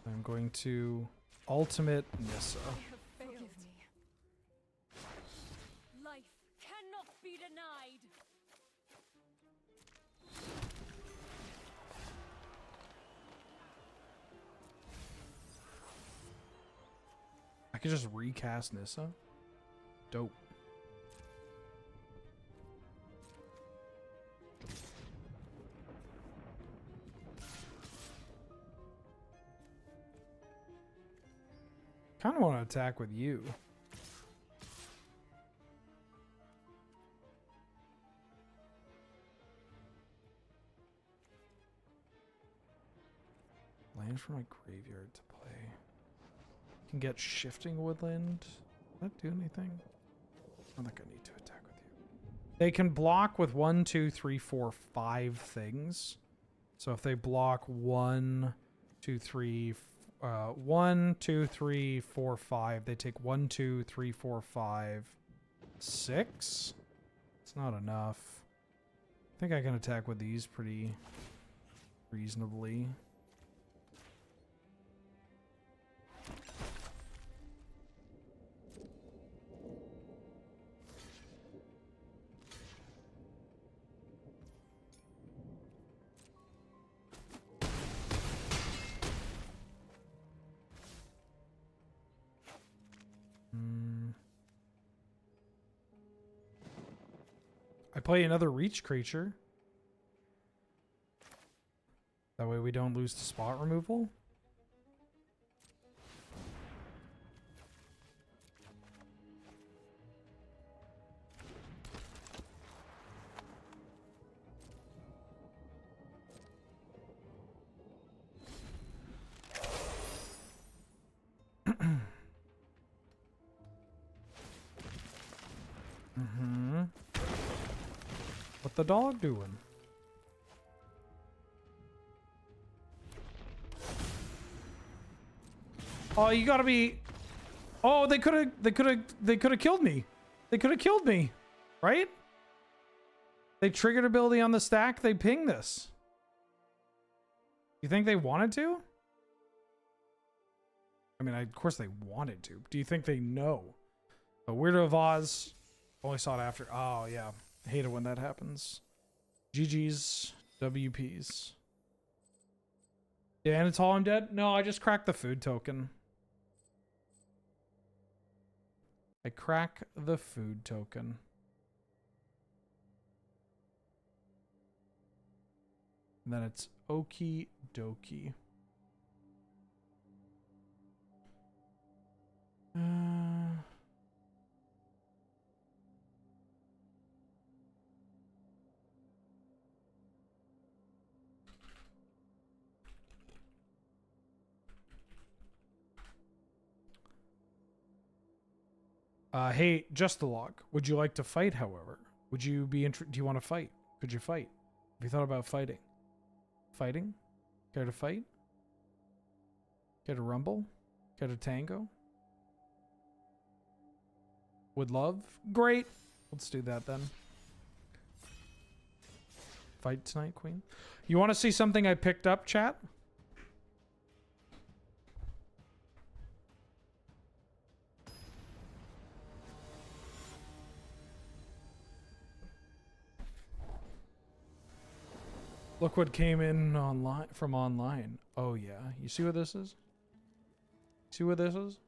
A: I'm going to ultimate Nissa.
D: Forgive me. Life cannot be denied.
A: I could just recast Nissa. Dope. Kind of want to attack with you. Land from my graveyard to play. Can get Shifting Woodland. Does that do anything? I don't think I need to attack with you. They can block with 1, 2, 3, 4, 5 things. So if they block 1, 2, 3, 1, 2, 3, 4, 5, they take 1, 2, 3, 4, 5, 6. It's not enough. I think I can attack with these pretty reasonably. I play another reach creature. That way we don't lose to spot removal. What the dog doing? Oh, you gotta be... Oh, they could have killed me. They could have killed me, right? They triggered ability on the stack. They ping this. You think they wanted to? I mean, of course they wanted to. Do you think they know? But Weirdo of Oz only saw it after. Oh, yeah. I hate it when that happens. GG's. WP's. Yeah, and it's all I'm dead? No, I just cracked the food token. I crack the food token. And then it's okie dokie. Hey, just the log. Would you like to fight, however? Would you be do you want to fight? Could you fight? Have you thought about fighting? Fighting? Care to fight? Care to rumble? Care to tango? Would love? Great. Let's do that then. Fight tonight, Queen. You want to see something I picked up, chat? Look what came in online from online. Oh yeah. You see what this is? See what this is?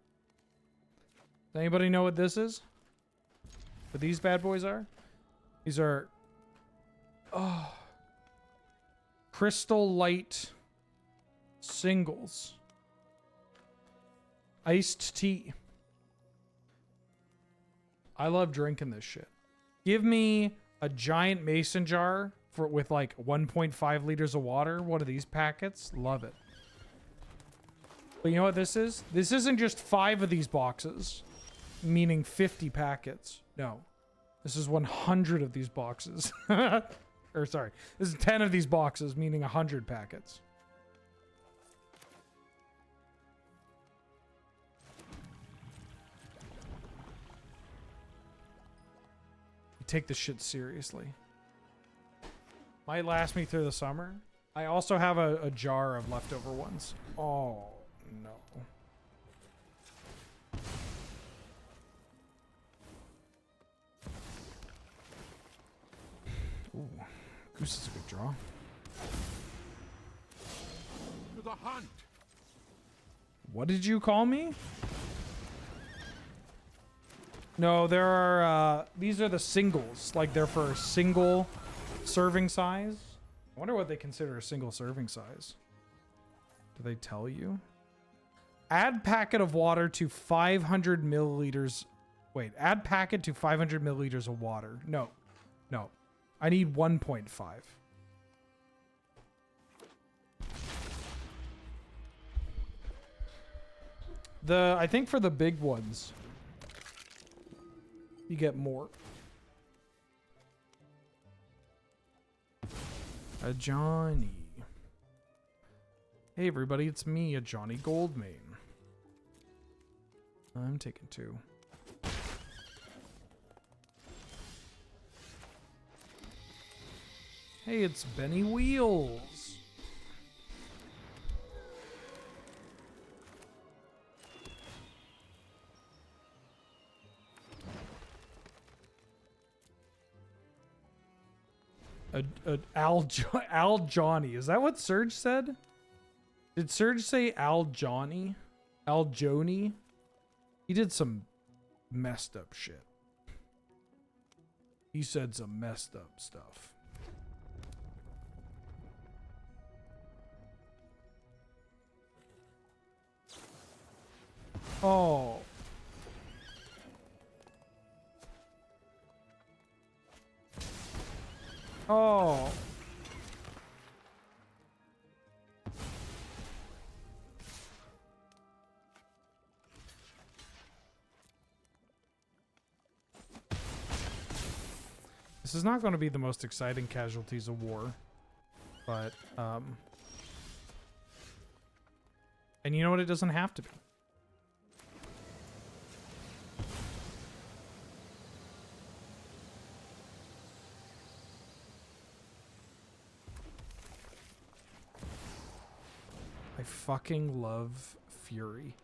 A: Does anybody know what this is? What these bad boys are? These are Crystal Light singles. Iced tea. I love drinking this shit. Give me a giant mason jar with like 1.5 liters of water. What are these packets? Love it. But you know what this is? This isn't just 5 of these boxes, meaning 50 packets. No. This is 100 of these boxes. Or sorry, this is 10 of these boxes, meaning 100 packets. You take this shit seriously. Might last me through the summer. I also have a jar of leftover ones. Oh, no. Ooh, Goose is a good draw.
B: To the hunt.
A: What did you call me? No, there are, these are the singles. Like, they're for a single serving size. I wonder what they consider a single serving size. Do they tell you? Add packet of water to 500 milliliters. Wait, add packet to 500 milliliters of water. No, no. I need 1.5. I think for the big ones, you get more. A Johnny. Hey everybody, it's me, a Johnny Goldmane. I'm taking 2. Hey, it's Benny Wheels. Al Johnny. Is that what Serge said? Did Serge say Al Johnny? Al Joni? He did some messed up shit. He said some messed up stuff. Oh. Oh. This is not going to be the most exciting casualties of war, but, and you know what? It doesn't have to be. I fucking love Fury.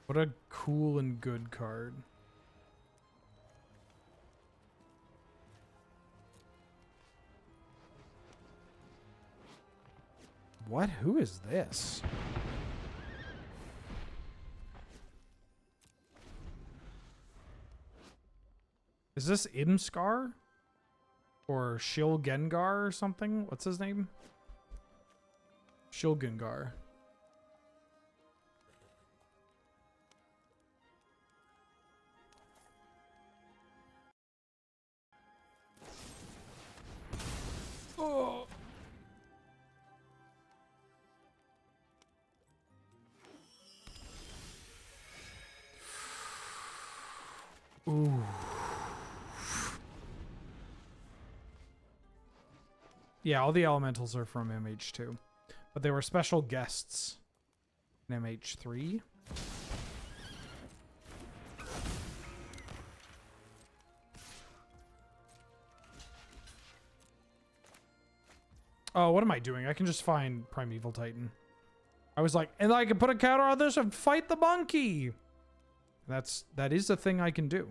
A: What a cool and good card. What? Who is this? Is this Imskar? Or Shilgengar or something? What's his name? Shilgengar. Oh. Ooh. Yeah, all the elementals are from MH2. But they were special guests in MH3. Oh, what am I doing? I can just find Primeval Titan. I was like, and I can put a counter on this and fight the monkey. That is a thing I can do.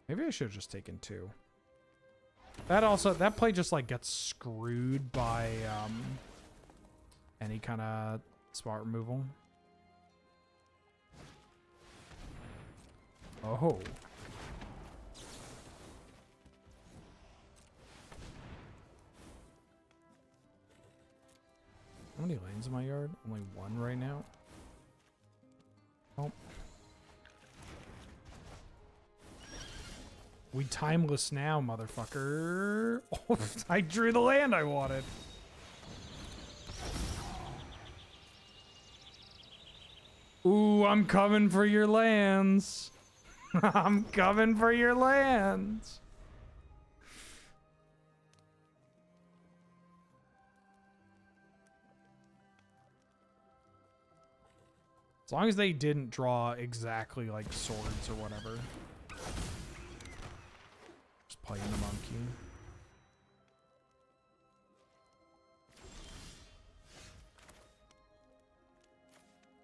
A: Maybe I should have just taken 2. That play just like gets screwed by any kind of spot removal. Oh. How many lanes in my yard? Only 1 right now. Oh. We timeless now, motherfucker. Oh, I drew the land I wanted. Ooh, I'm coming for your lands. I'm coming for your lands. As long as they didn't draw exactly like swords or whatever. Just playing the monkey.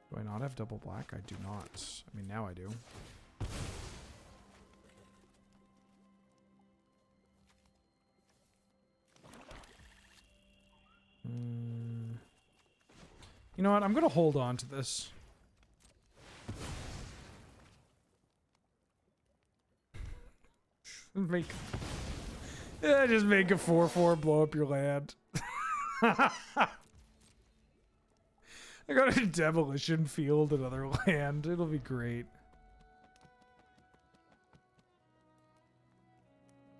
A: Do I not have double black? I do not. I mean, now I do. You know what? I'm going to hold on to this. Just make a 4/4, blow up your land. I got a demolition field, another land. It'll be great.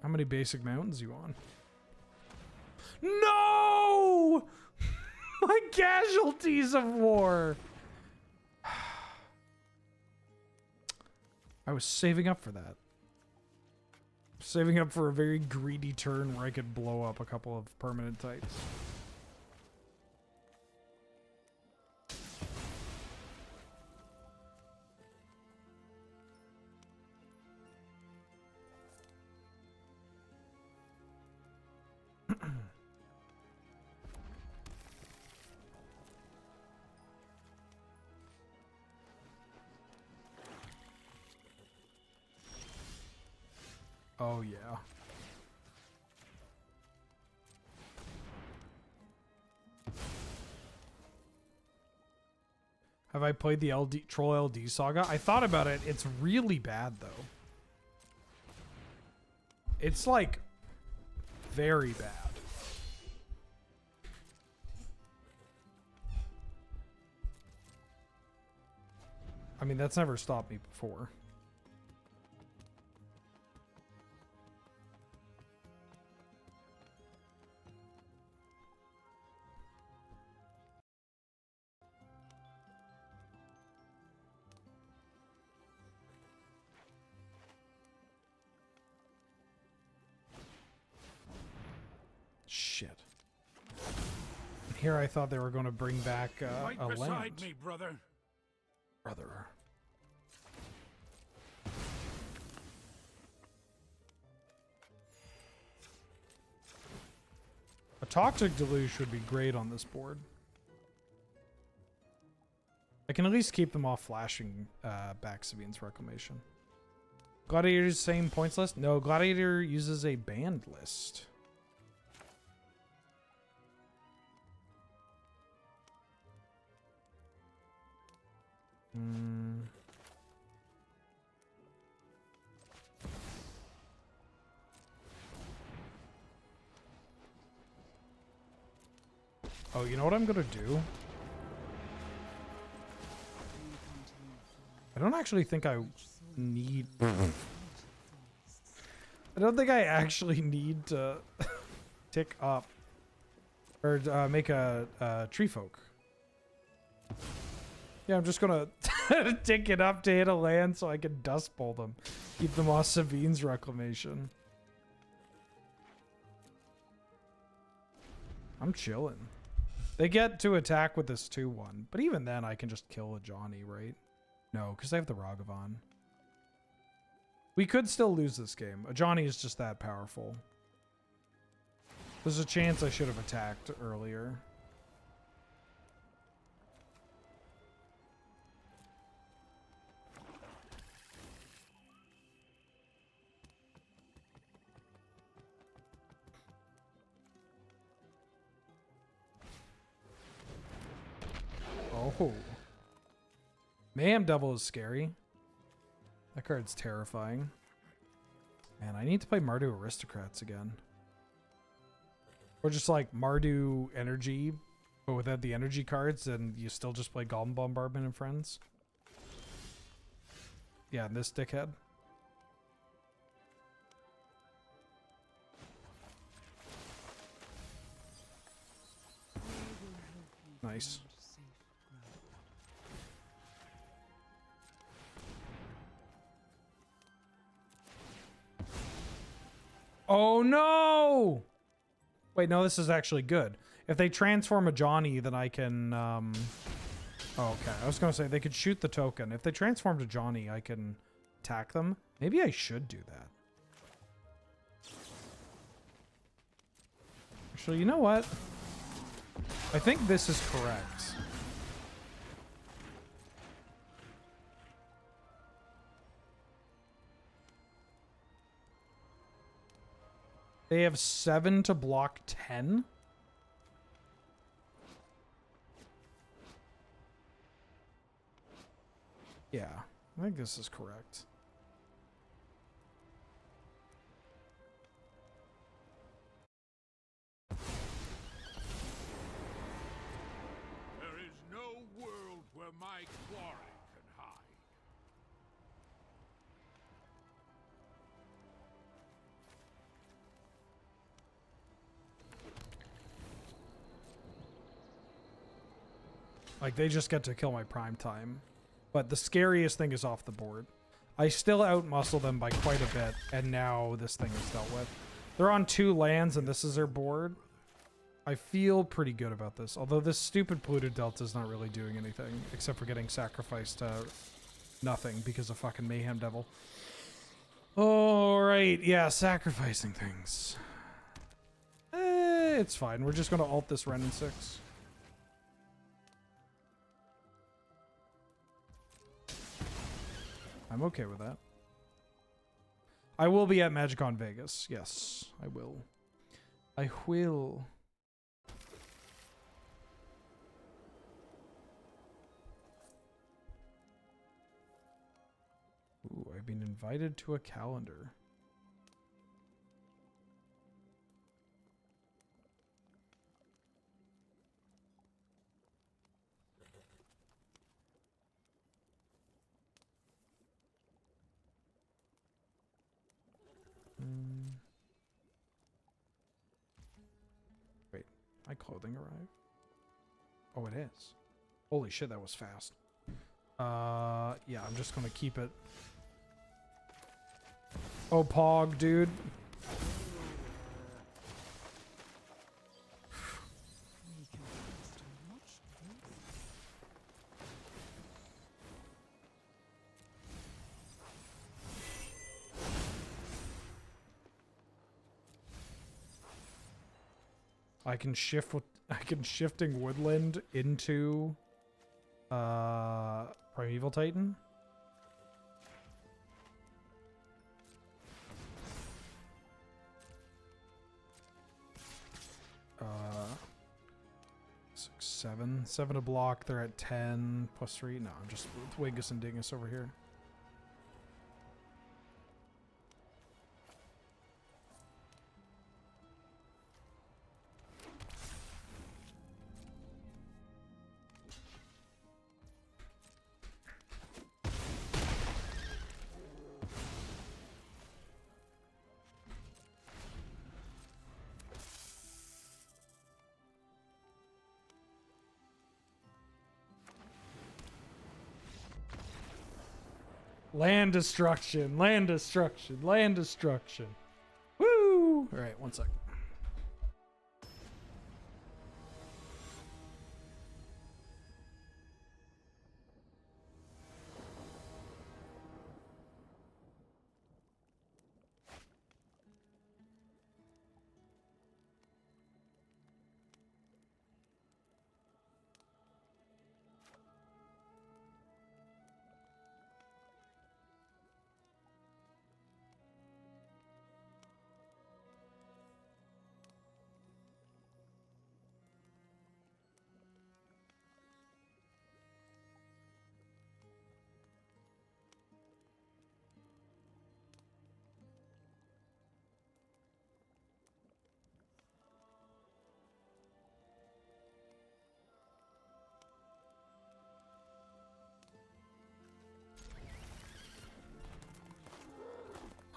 A: How many basic mountains you on? No! My casualties of war. I was saving up for that. Saving up for a very greedy turn where I could blow up a couple of permanent types. Oh, yeah. Have I played the Troll LD Saga? I thought about it. It's really bad, though. It's, like, very bad. I mean, that's never stopped me before. Shit. Here I thought they were going to bring back
B: Right
A: a
B: beside
A: land.
B: me, brother.
A: Brother. Toxic Deluge would be great on this board. I can at least keep them off flashing back Sabine's Reclamation. Gladiator's same points list? No, Gladiator uses a banned list. Oh, you know what I'm gonna do? I don't actually think I need... I don't think I actually need to tick up or make a tree folk. Yeah, I'm just gonna tick it up to hit a land so I can Dust Bowl them. Keep them off Sabine's Reclamation. I'm chilling. They get to attack with this 2-1, but even then I can just kill a Johnny, right? No, because I have the Ragavan. We could still lose this game. A Johnny is just that powerful. There's a chance I should have attacked earlier. Oh. Mayhem Devil is scary. That card's terrifying. Man, I need to play Mardu Aristocrats again. Or just like Mardu Energy, but without the energy cards, and you still just play Goblin Bombardment and Friends. Yeah, and this dickhead. Nice. Oh no! Wait, no, this is actually good. If they transform a Johnny, then I can, oh, okay. I was gonna say, they could shoot the token. If they transform to Johnny, I can attack them. Maybe I should do that. Actually, you know what? I think this is correct. They have 7 to block 10. Yeah, I think this is correct.
B: There is no world where my quarry can hide.
A: Like, they just get to kill my prime time. But the scariest thing is off the board. I still outmuscle them by quite a bit, and now this thing is dealt with. They're on 2 lands, and this is their board. I feel pretty good about this. Although this stupid polluted delta is not really doing anything, except for getting sacrificed to nothing because of fucking Mayhem Devil. Alright, yeah, sacrificing things. It's fine. We're just going to ult this Ren in 6. I'm okay with that. I will be at MagicCon Vegas. Yes, I will. I will. Ooh, I've been invited to a calendar. Wait, my clothing arrived? Oh, it is. Holy shit, that was fast. Yeah, I'm just gonna keep it. Oh, Pog, dude. I can shift with shifting woodland into Primeval Titan. Uh 6, 7. 7 to block, they're at 10 plus 3. No, I'm just with Wingus and Dingus over here. Land destruction, land destruction, land destruction. Woo! All right, 1 second.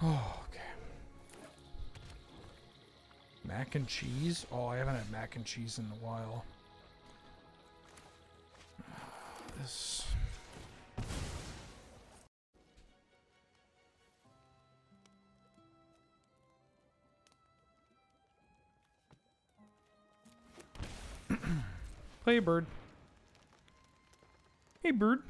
A: Oh, okay. Mac and cheese? Oh, I haven't had mac and cheese in a while. This. Play bird. Hey, bird.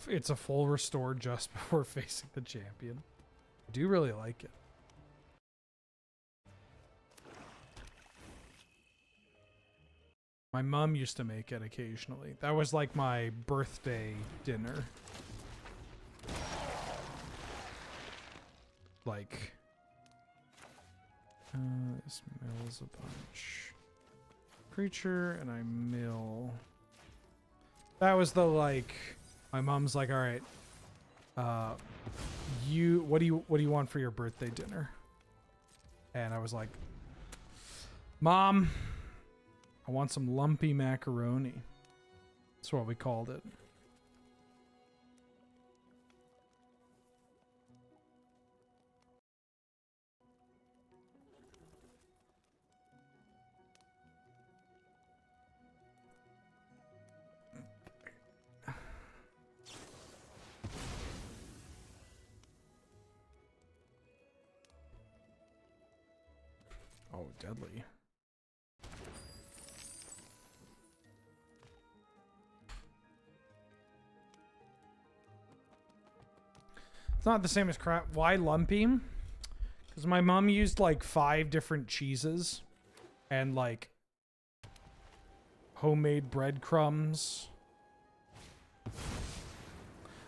A: It's a full restore just before facing the champion. I do really like it. My mom used to make it occasionally. That was like my birthday dinner. Like, this mills a bunch. Creature, and I mill. That was the like. My mom's like, all right, what do you want for your birthday dinner? And I was like, Mom, I want some lumpy macaroni. That's what we called it. Oh, deadly. It's not the same as crap. Why lumpy? Because my mom used like 5 different cheeses and like homemade breadcrumbs.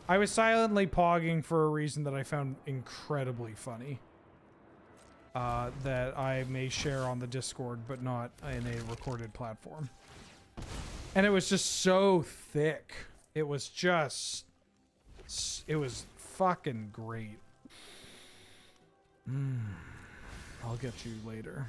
A: I was silently pogging for a reason that I found incredibly funny. That I may share on the Discord, but not in a recorded platform. And it was just so thick. It was fucking great. I'll get you later.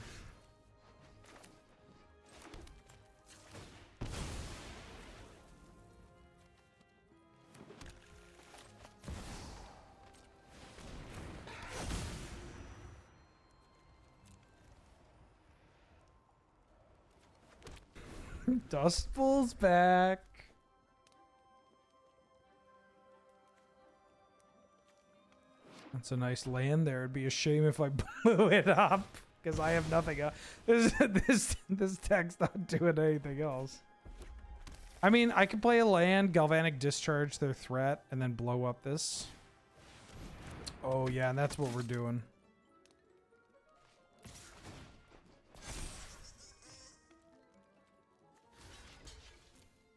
A: Dust Bowl's back. That's a nice land there. It'd be a shame if I blew it up because I have nothing else. This deck's not doing anything else. I mean, I could play a land, Galvanic Discharge their threat, and then blow up this. Oh yeah, and that's what we're doing.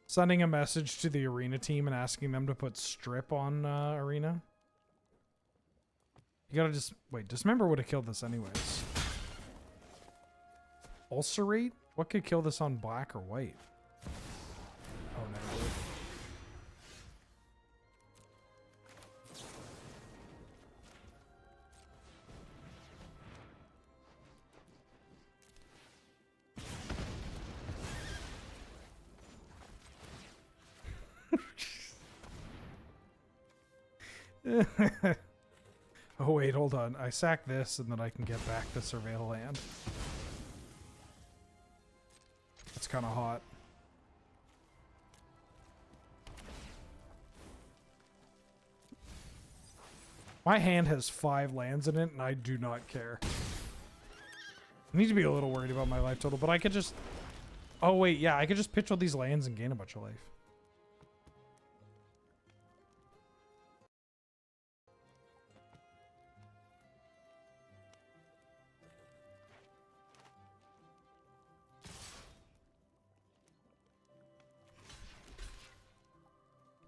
A: Sending a message to the arena team and asking them to put strip on arena. You gotta just wait. Dismember would have killed this anyways. Ulcerate? What could kill this on black or white? Oh no. Oh wait, hold on. I sack this and then I can get back the surveil land. That's kind of hot. My hand has 5 lands in it and I do not care. I need to be a little worried about my life total, but I could just... Oh wait, yeah, I could just pitch all these lands and gain a bunch of life.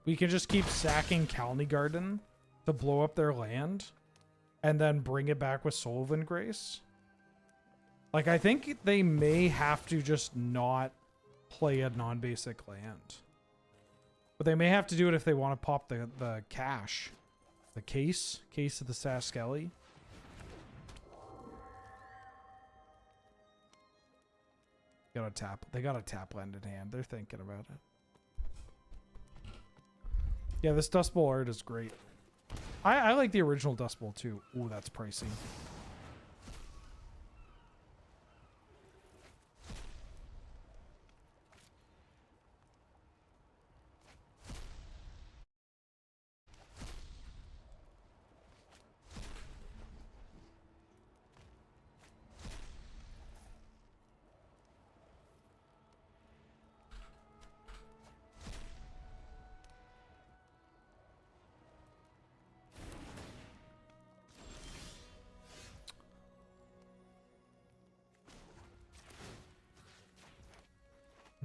A: We can just keep sacking Kalni Garden to blow up their land and then bring it back with Solvin Grace. Like, I think they may have to just not play a non-basic land. But they may have to do it if they want to pop the cache. The case of the Saskelly. They got a tap land in hand. They're thinking about it. Yeah, this Dust Bowl art is great. I like the original Dust Bowl too. Ooh, that's pricey.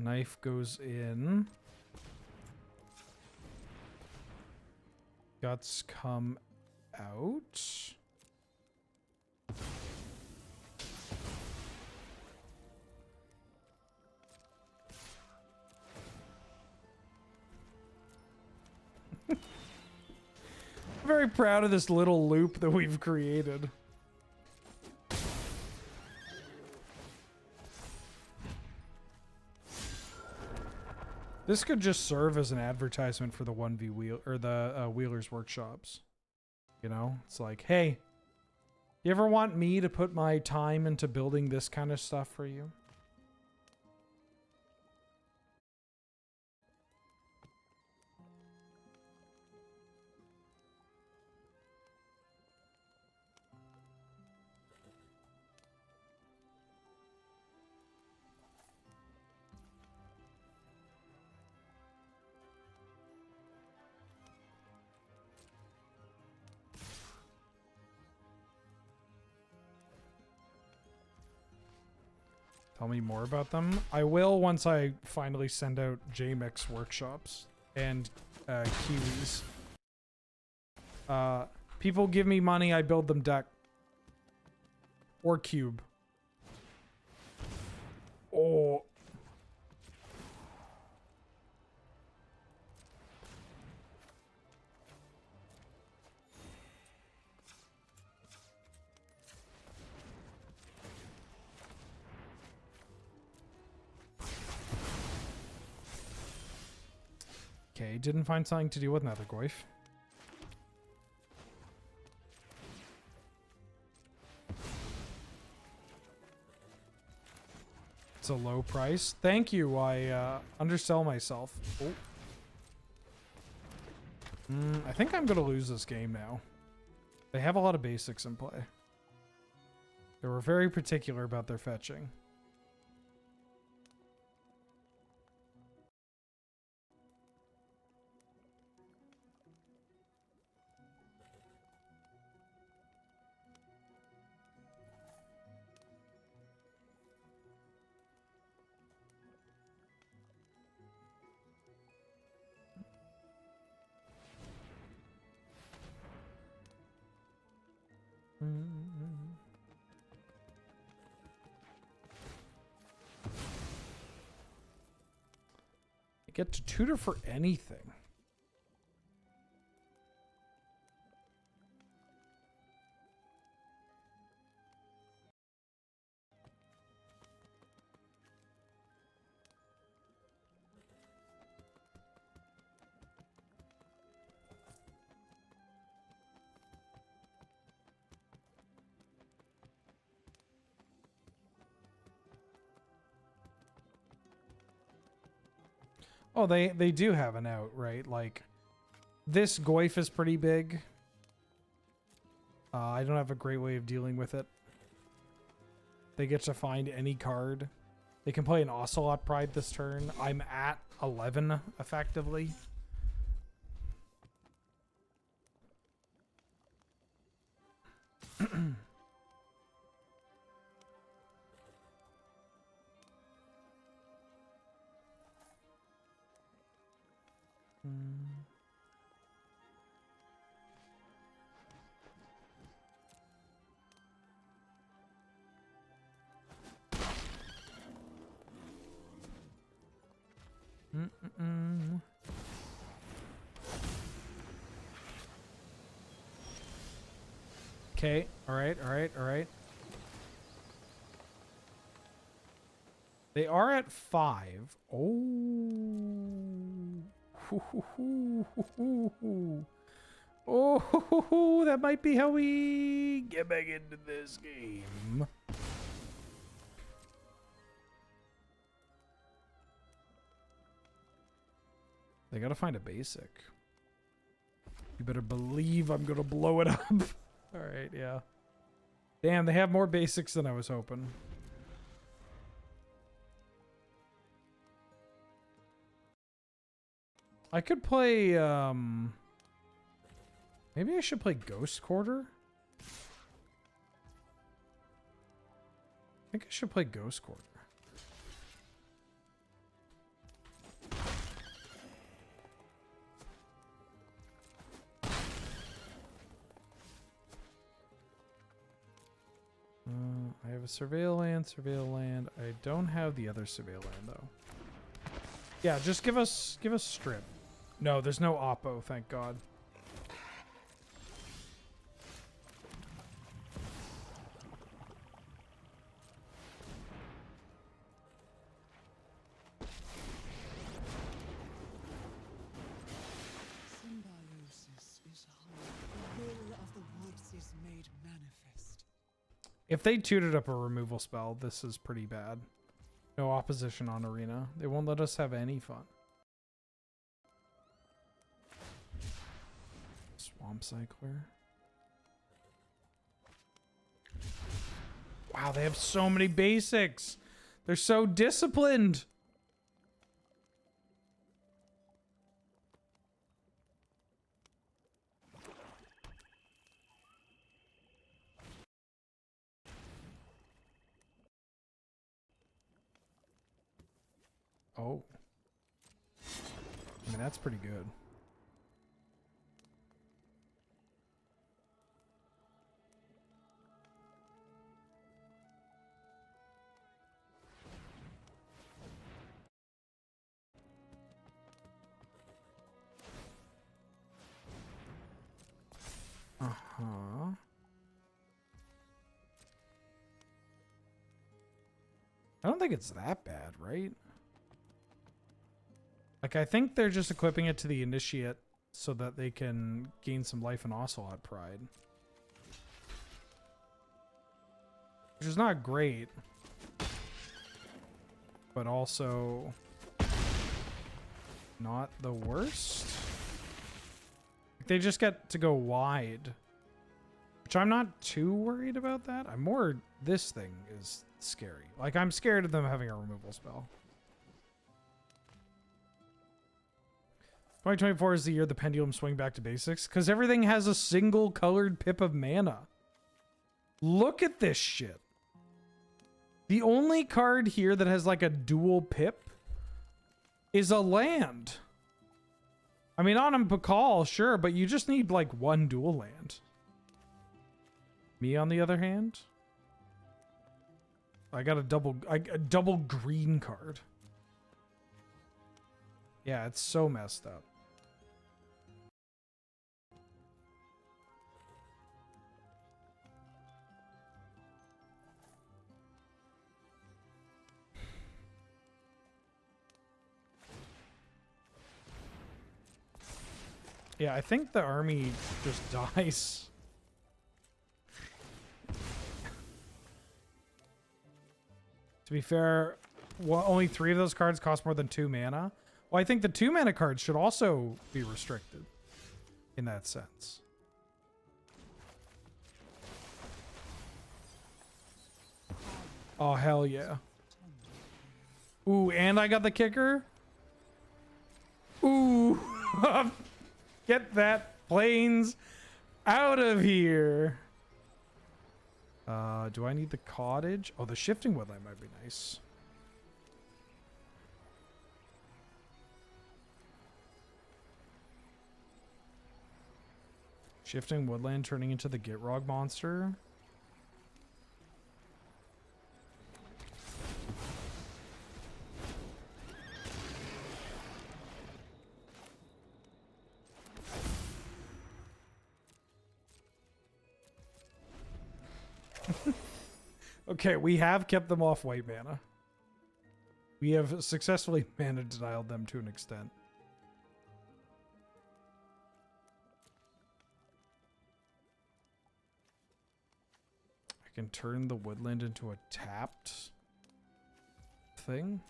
A: Knife goes in. Guts come out. I'm very proud of this little loop that we've created. This could just serve as an advertisement for the 1v wheel or the Wheeler's workshops. You know, it's like, hey, you ever want me to put my time into building this kind of stuff for you? Tell me more about them. I will once I finally send out JMix workshops and Kiwis. People give me money, I build them deck. Or cube. Oh. Okay, didn't find something to do with Nethergoyf. It's a low price. Thank you. I undersell myself. Oh. I think I'm going to lose this game now. They have a lot of basics in play. They were very particular about their fetching. I get to tutor for anything. Oh, they do have an out, right? Like, this Goyf is pretty big. I don't have a great way of dealing with it. They get to find any card. They can play an Ocelot Pride this turn. I'm at 11, effectively. Okay, all right. They are at 5. Oh. Oh, that might be how we get back into this game. They gotta find a basic. You better believe I'm gonna blow it up. Alright, yeah. Damn, they have more basics than I was hoping. I could play, maybe I should play Ghost Quarter? I think I should play Ghost Quarter. I have a surveil land. I don't have the other surveil land though. Yeah, just give us strip. No, there's no oppo, thank God.
H: Symbiosis is hard. The will of the woods is made manifest.
A: If they tutored up a removal spell, this is pretty bad. No opposition on arena. They won't let us have any fun. Swamp Cycler. Wow, they have so many basics. They're so disciplined. Oh. I mean, that's pretty good. Uh-huh. I don't think it's that bad, right? Like, I think they're just equipping it to the Initiate so that they can gain some life and Ocelot Pride. Which is not great. but also not the worst. They just get to go wide, which I'm not too worried about that. I'm more, this thing is scary. Like, I'm scared of them having a removal spell. 2024 is the year the pendulum swing back to basics because everything has a single colored pip of mana. Look at this shit. The only card here that has like a dual pip is a land. I mean, Autumn Pakal, sure, but you just need like one dual land. Me, on the other hand, I got a double green card. Yeah, it's so messed up. Yeah, I think the army just dies. To be fair, well, only 3 of those cards cost more than 2 mana. Well, I think the 2 mana cards should also be restricted in that sense. Oh, hell yeah. Ooh, and I got the kicker? Ooh. Get that planes out of here. Do I need the cottage? Oh, the shifting woodland might be nice. Shifting woodland turning into the Gitrog monster. Okay, we have kept them off white mana. We have successfully mana denied them to an extent. I can turn the woodland into a tapped thing.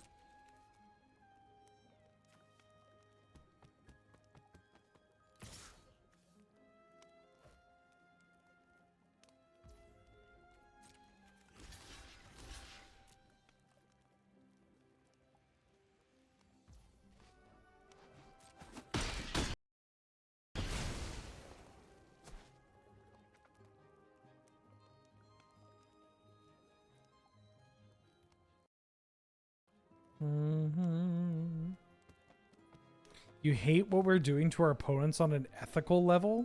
A: You hate what we're doing to our opponents on an ethical level?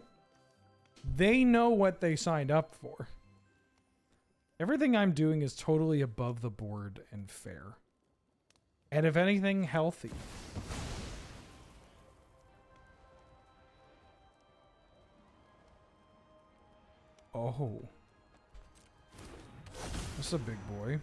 A: They know what they signed up for. Everything I'm doing is totally above the board and fair. And if anything, healthy. Oh. That's a big boy.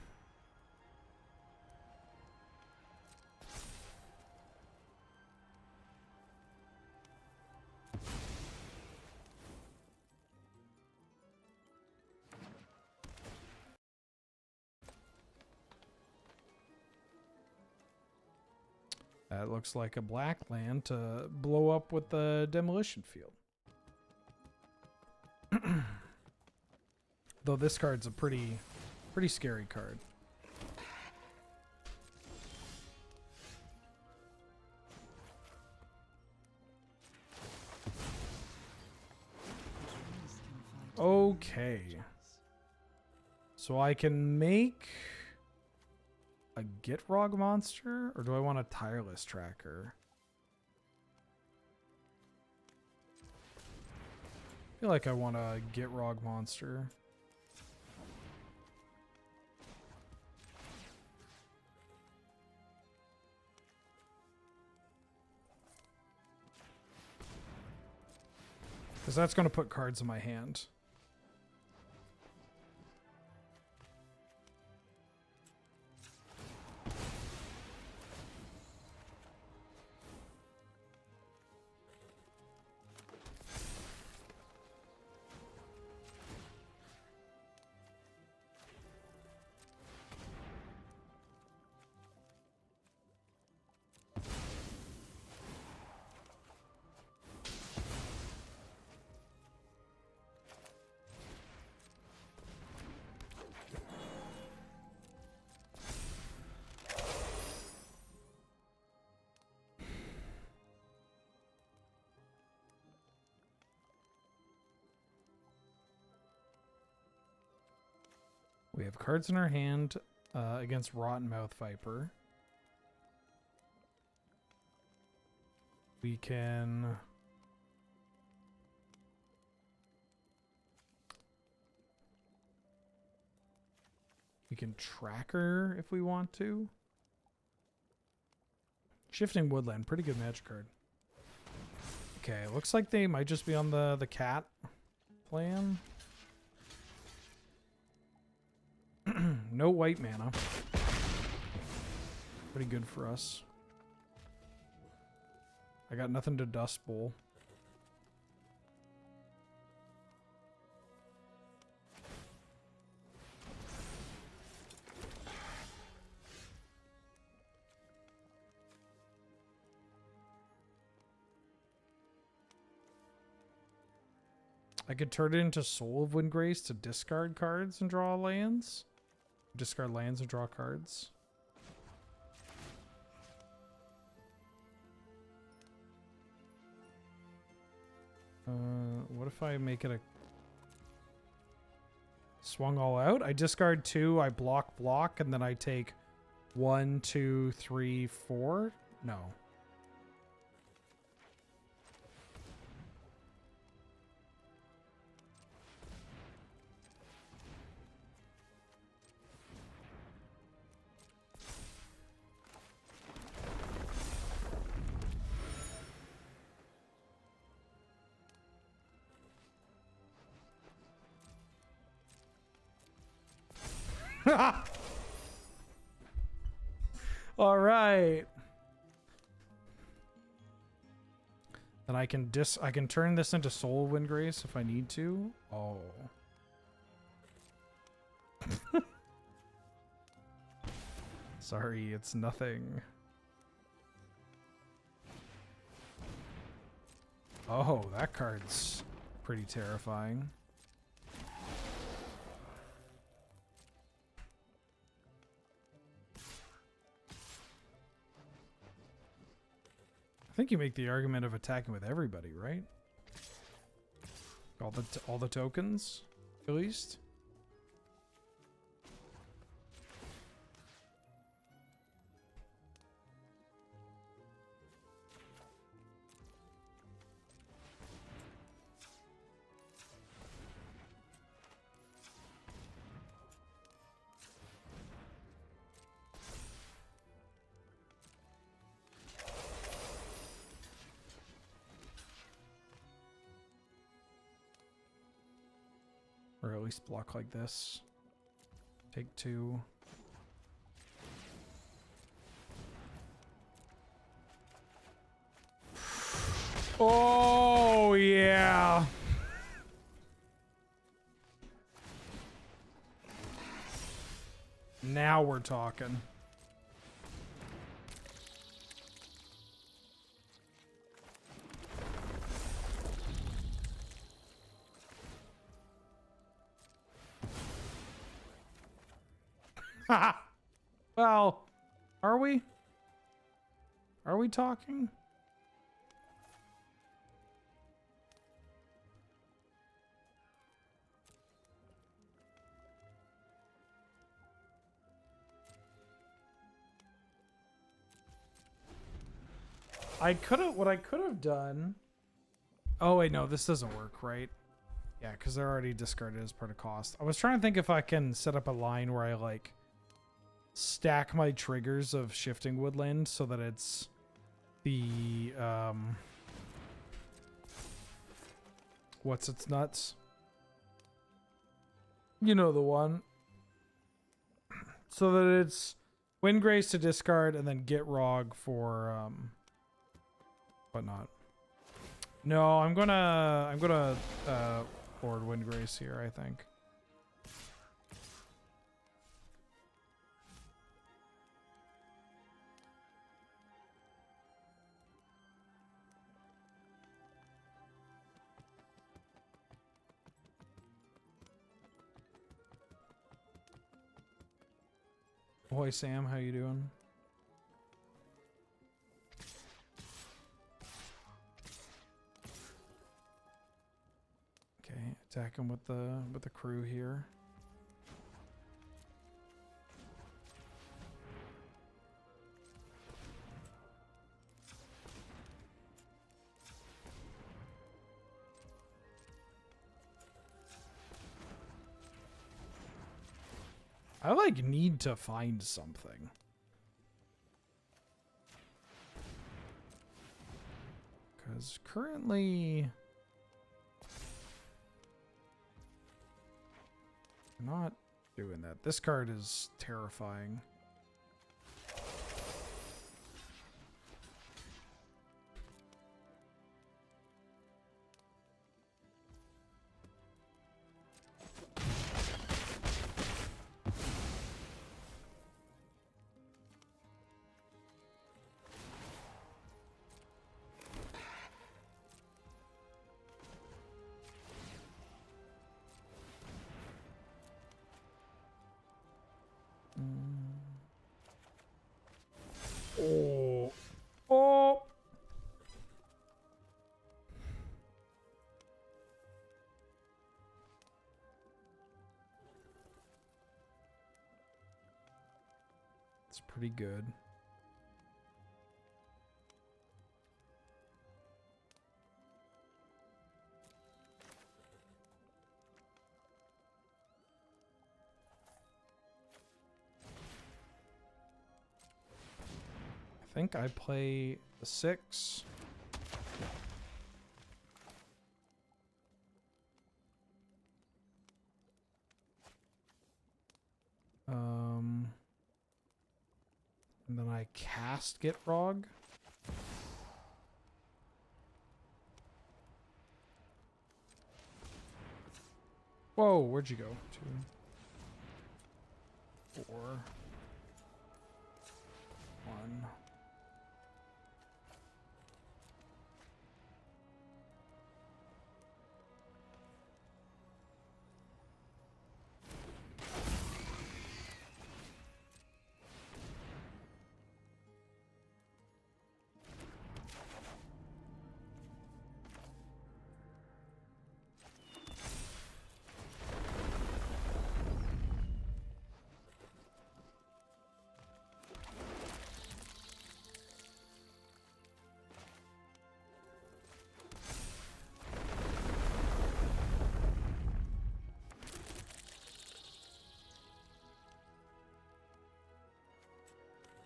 A: That looks like a black land to blow up with the demolition field. Though this card's a pretty scary card. Okay. So I can make a Gitrog monster, or do I want a tireless tracker? I feel like I want a Gitrog monster. Because that's going to put cards in my hand. We have cards in our hand against Rotten Mouth Viper. We can... We can tracker if we want to. Shifting Woodland, pretty good magic card. Okay, looks like they might just be on the cat plan. No white mana. Pretty good for us. I got nothing to Dust Bowl. I could turn it into Soul of Windgrace to discard cards and draw lands. Discard lands and draw cards. What if I make it a swung all out? I discard 2, I block, and then I take 1, 2, 3, 4? No. All right. Then I can turn this into Soul of Windgrace if I need to. Oh. Sorry, it's nothing. Oh, that card's pretty terrifying. I think you make the argument of attacking with everybody, right? All the tokens, at least. Or at least block like this. Take 2. Oh, yeah. Now we're talking. Well, are we? Are we talking? What I could have done. Oh wait, no, this doesn't work, right? Yeah, because they're already discarded as part of cost. I was trying to think if I can set up a line where I like stack my triggers of Shifting Woodland so that it's the what's its nuts? You know the one. So that it's Windgrace to discard and then get Rog for whatnot. No, I'm gonna board Windgrace here, I think. Ahoy, Sam, how you doing? Okay, attack him with the crew here. I like need to find something. Because currently I'm not doing that. This card is terrifying. Oh. Oh. It's pretty good. I think I play the 6. And then I cast Get Rog. Whoa, where'd you go? 2, 4, 1.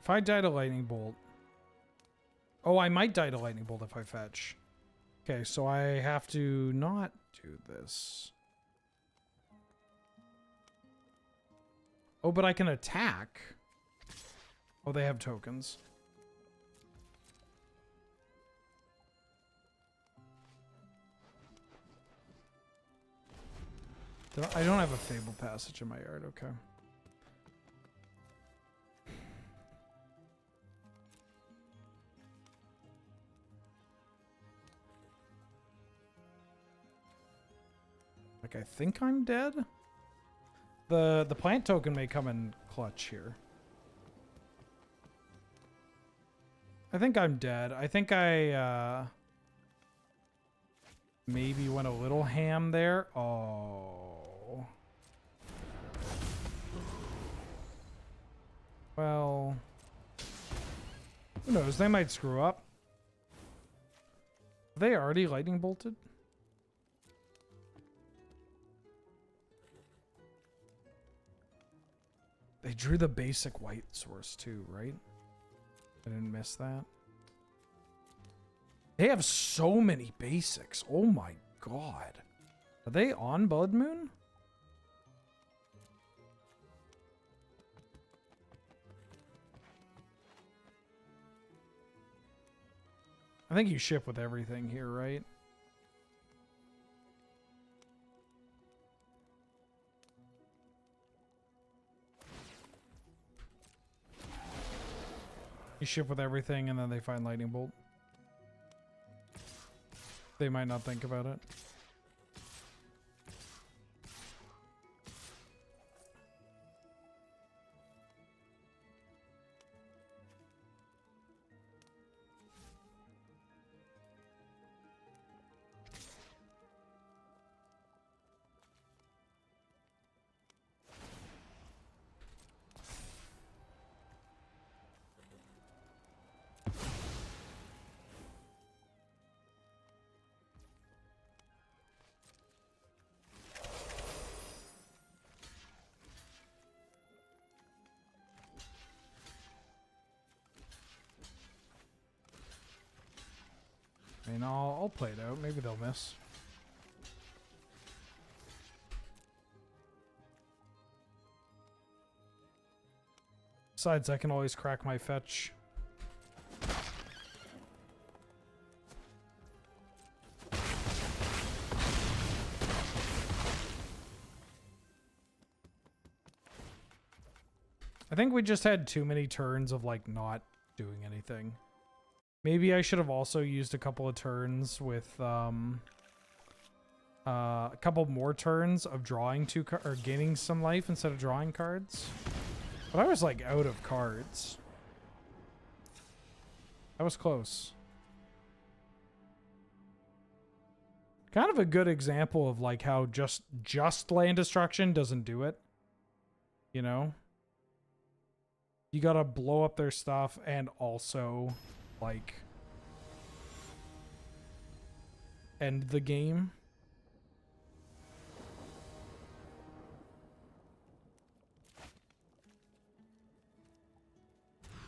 A: If I die to Lightning Bolt... Oh, I might die to Lightning Bolt if I fetch. Okay, so I have to not do this. Oh, but I can attack. Oh, they have tokens. I don't have a Fable Passage in my yard, okay. Like, I think I'm dead. The plant token may come in clutch here. I think I'm dead. I think I maybe went a little ham there. Oh. Well, who knows? They might screw up. Are they already lightning bolted? They drew the basic white source too, right? I didn't miss that. They have so many basics. Oh my god. Are they on Blood Moon? I think you ship with everything here, right? You ship with everything and then they find Lightning Bolt. They might not think about it. mean, I'll play it out. Maybe they'll miss. Besides, I can always crack my fetch. I think we just had too many turns of like not doing anything. Maybe I should have also used a couple of turns with a couple more turns of drawing or gaining some life instead of drawing cards. But I was like out of cards. That was close. Kind of a good example of like how just land destruction doesn't do it. You know? You gotta blow up their stuff and also, like, end the game.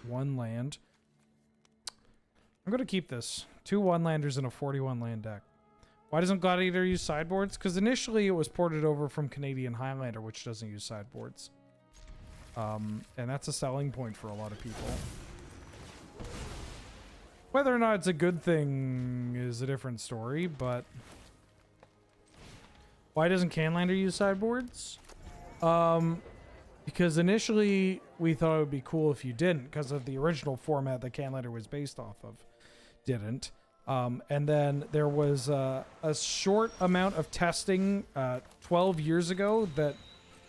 A: One land. I'm gonna keep this. 2 1-landers in a 41 land deck. Why doesn't Gladiator use sideboards? Because initially it was ported over from Canadian Highlander, which doesn't use sideboards. And that's a selling point for a lot of people. Whether or not it's a good thing is a different story, but why doesn't Canlander use sideboards? Because initially we thought it would be cool if you didn't, because of the original format that Canlander was based off of. Didn't. And then there was a short amount of testing 12 years ago that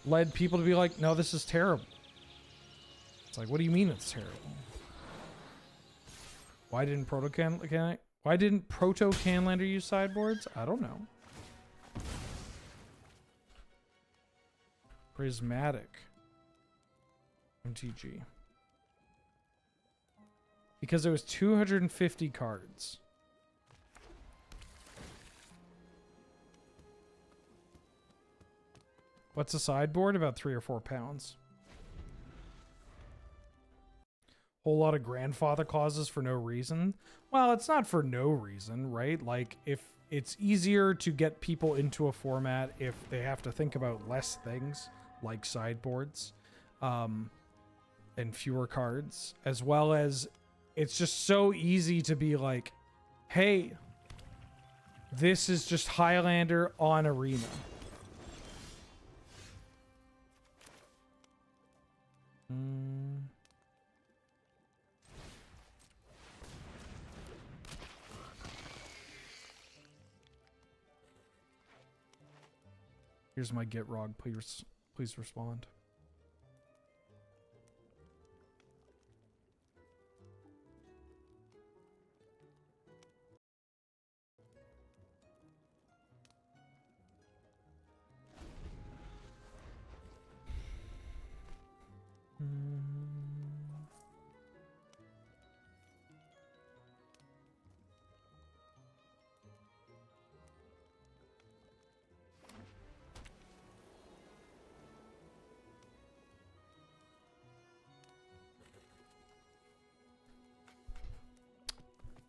A: led people to be like, no, this is terrible. It's like, what do you mean it's terrible? Why didn't Proto Canlander use sideboards? I don't know. Prismatic. MTG. Because there was 250 cards. What's a sideboard? About 3 or 4 pounds. Whole lot of grandfather clauses for no reason. Well, it's not for no reason, right? Like, if it's easier to get people into a format if they have to think about less things, like sideboards, and fewer cards, as well as it's just so easy to be like, hey, this is just Highlander on Arena. Here's my get rog. Please respond.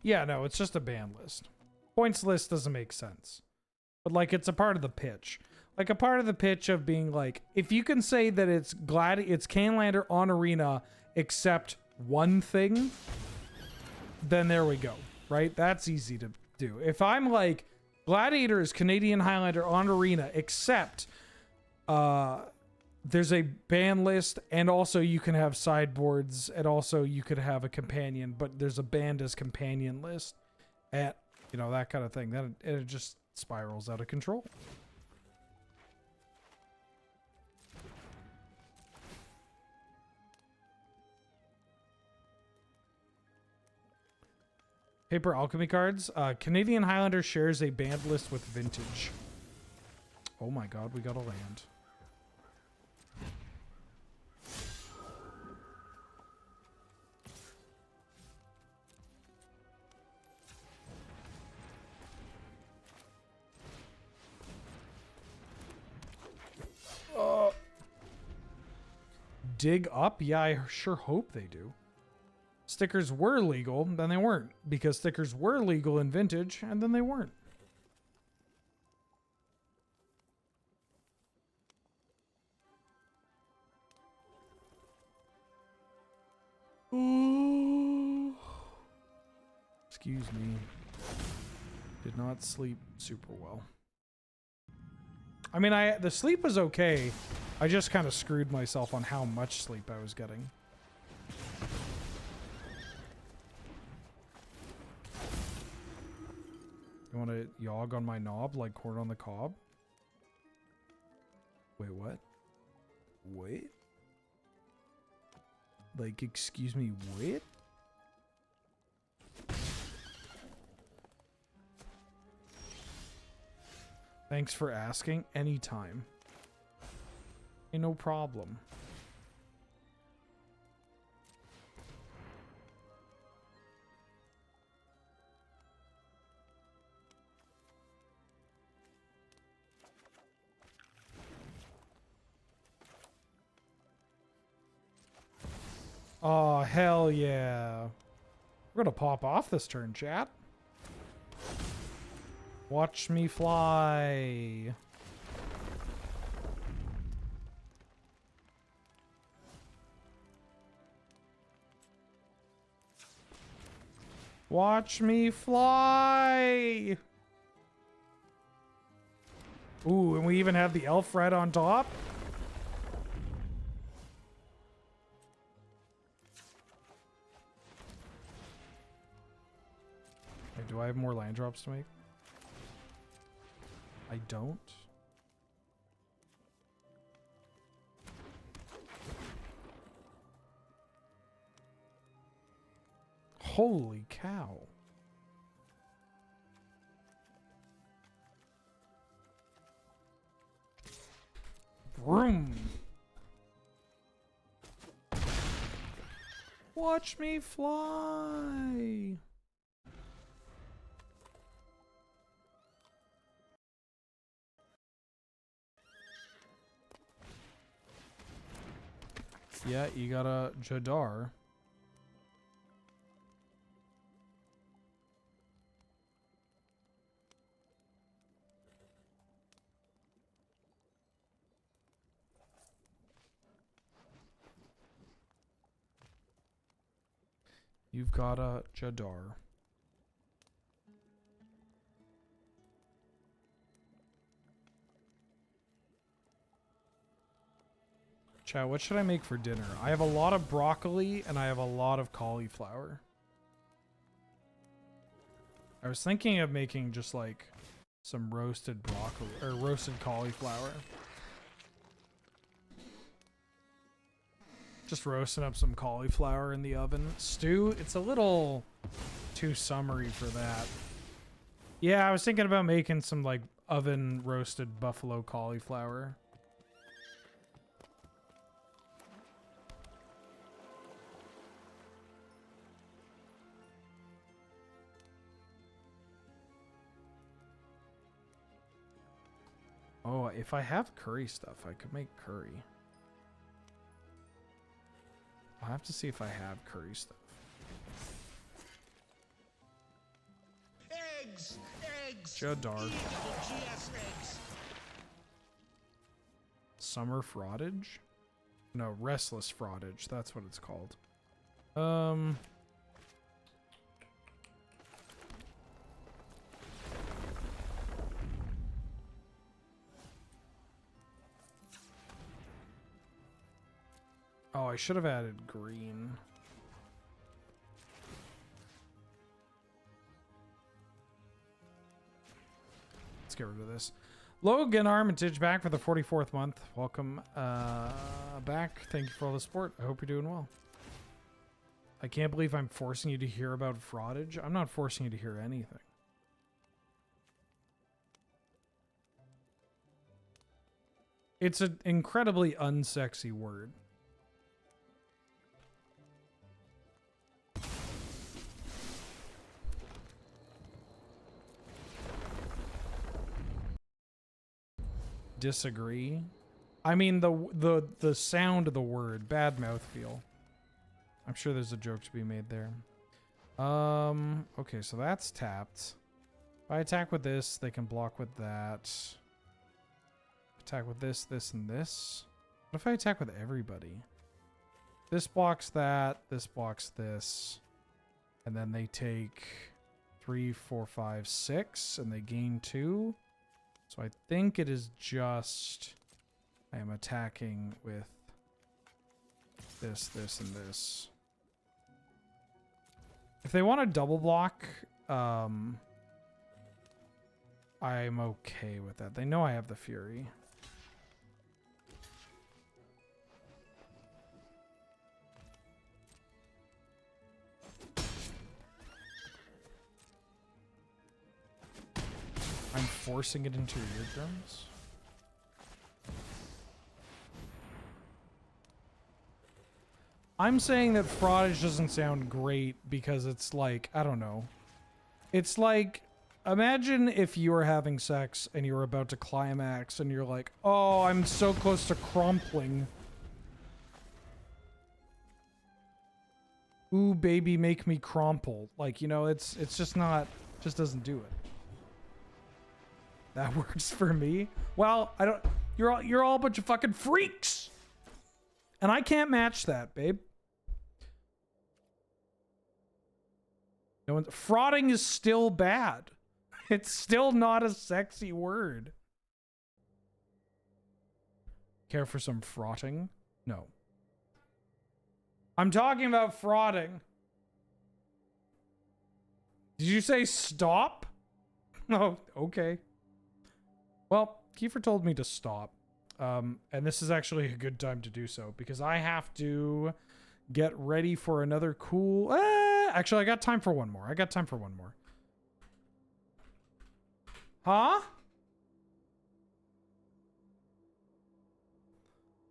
A: Yeah, no, it's just a ban list. Points list doesn't make sense. But, like, it's a part of the pitch. Like, a part of the pitch of being like, if you can say that it's Canlander on Arena except one thing, then there we go, right? That's easy to do. If I'm like, Gladiator is Canadian Highlander on Arena except there's a ban list, and also you can have sideboards, and also you could have a companion, but there's a banned as companion list, at, you know, that kind of thing. Then it just spirals out of control. Paper Alchemy cards. Canadian Highlander shares a banned list with Vintage. Oh my god, we got a land. Dig up? Yeah, I sure hope they do. Stickers were legal, then they weren't. Because stickers were legal in Vintage, and then they weren't. Excuse me. Did not sleep super well. I mean, the sleep was okay. I just kind of screwed myself on how much sleep I was getting. You want to yog on my knob like corn on the cob? Wait, what? Wait? Like, excuse me, wait? Thanks for asking. Anytime. Hey, no problem. Oh, hell yeah. We're gonna pop off this turn, chat. Watch me fly. Watch me fly. Ooh, and we even have the elf right on top. Hey, do I have more land drops to make? I don't. Holy cow. Vroom. Watch me fly. Yeah, you got a Jadar. You've got a Jadar. Chat, what should I make for dinner? I have a lot of broccoli and I have a lot of cauliflower. I was thinking of making just like some roasted broccoli or roasted cauliflower. Just roasting up some cauliflower in the oven. Stew, it's a little too summery for that. Yeah, I was thinking about making some like oven roasted buffalo cauliflower. Oh, if I have curry stuff, I could make curry. I'll have to see if I have curry stuff.
C: Eggs! Eggs!
A: Jadar.
C: GS eggs!
A: Summer Fraudage? No, Restless Fraudage. That's what it's called. Oh, I should have added green. Let's get rid of this. Logan Armitage back for the 44th month. Welcome back. Thank you for all the support. I hope you're doing well. I can't believe I'm forcing you to hear about fraudage. I'm not forcing you to hear anything. It's an incredibly unsexy word. Disagree. I mean the sound of the word, bad mouthfeel. I'm sure there's a joke to be made there. Okay, so that's tapped. If I attack with this, they can block with that. Attack with this, this, and this. What if I attack with everybody? This blocks that, this blocks this. And then they take 3, 4, 5, 6, and they gain 2. So I think it is just... I am attacking with this, this, and this. If they want to double block, I'm okay with that. They know I have the Fury. I'm forcing it into your eardrums. I'm saying that fraudage doesn't sound great because it's like, I don't know. It's like, imagine if you were having sex and you were about to climax and you're like, oh, I'm so close to crumpling. Ooh, baby, make me crumple. Like, you know, it's just not, just doesn't do it. That works for me. Well, I don't, you're all a bunch of fucking freaks. And I can't match that, babe. No one, frauding is still bad. It's still not a sexy word. Care for some frotting? No. I'm talking about frauding. Did you say stop? Oh, okay. Well, Kiefer told me to stop. And this is actually a good time to do so because I have to get ready for another cool... actually, I got time for one more. Huh?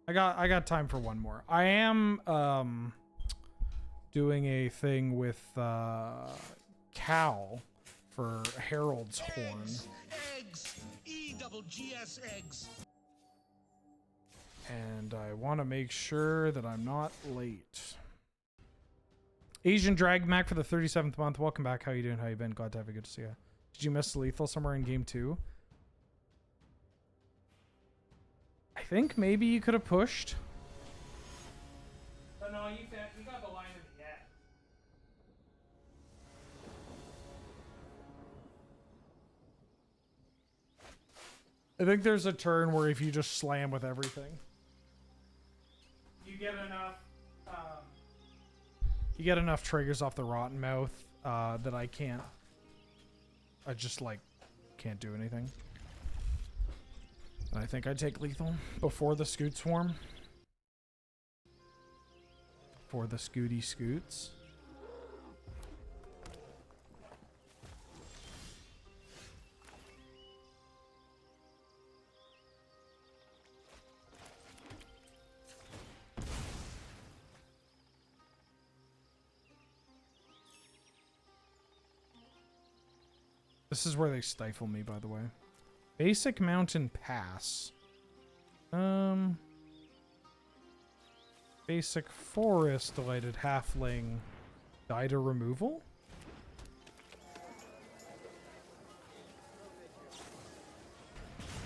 A: I got time for one more. I am doing a thing with Cal for Harold's Horn.
C: Eggs! E-double-G-S eggs!
A: And I want to make sure that I'm not late. Asian Drag Mac for the 37th month. Welcome back. How you doing? How you been? Glad to have you. Good to see you. Did you miss lethal somewhere in game 2? I think maybe you could have pushed. But no, you got the line at the end. I think there's a turn where if you just slam with everything, you get enough triggers off the Rotten Mouth that I just like can't do anything. And I think I'd take lethal before the Scoot Swarm. For the Scooty Scoots. This is where they stifle me, by the way. Basic Mountain Pass. Basic Forest Delighted Halfling. Die to removal?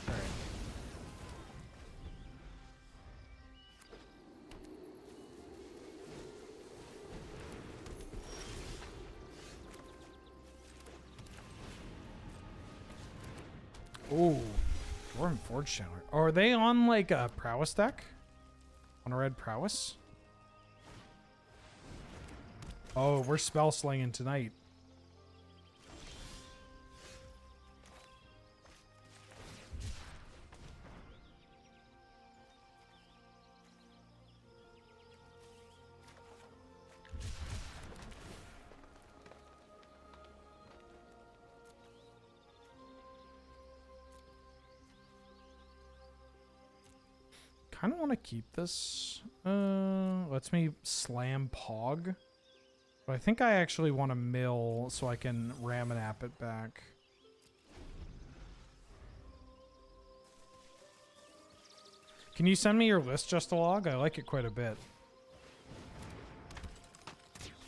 A: Alright. Ooh, Dwarven Forge Chandler. Oh, are they on like a Prowess deck? Mono-Red Prowess? Oh, we're spell slinging tonight. Kind of want to keep this. Lets me slam Pog. But I think I actually want to mill so I can ram and app it back. Can you send me your list, Just a Log? I like it quite a bit.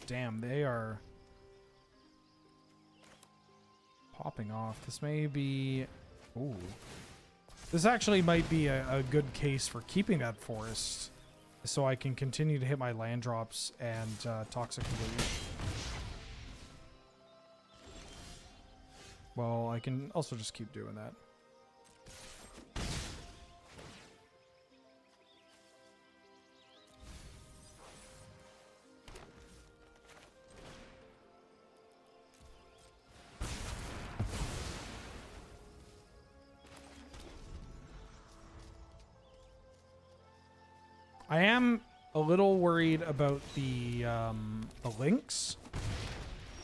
A: damn, they are popping off. This may be... Ooh. This actually might be a good case for keeping that forest, so I can continue to hit my land drops and Toxic Deluge. Well, I can also just keep doing that. I am a little worried about the lynx.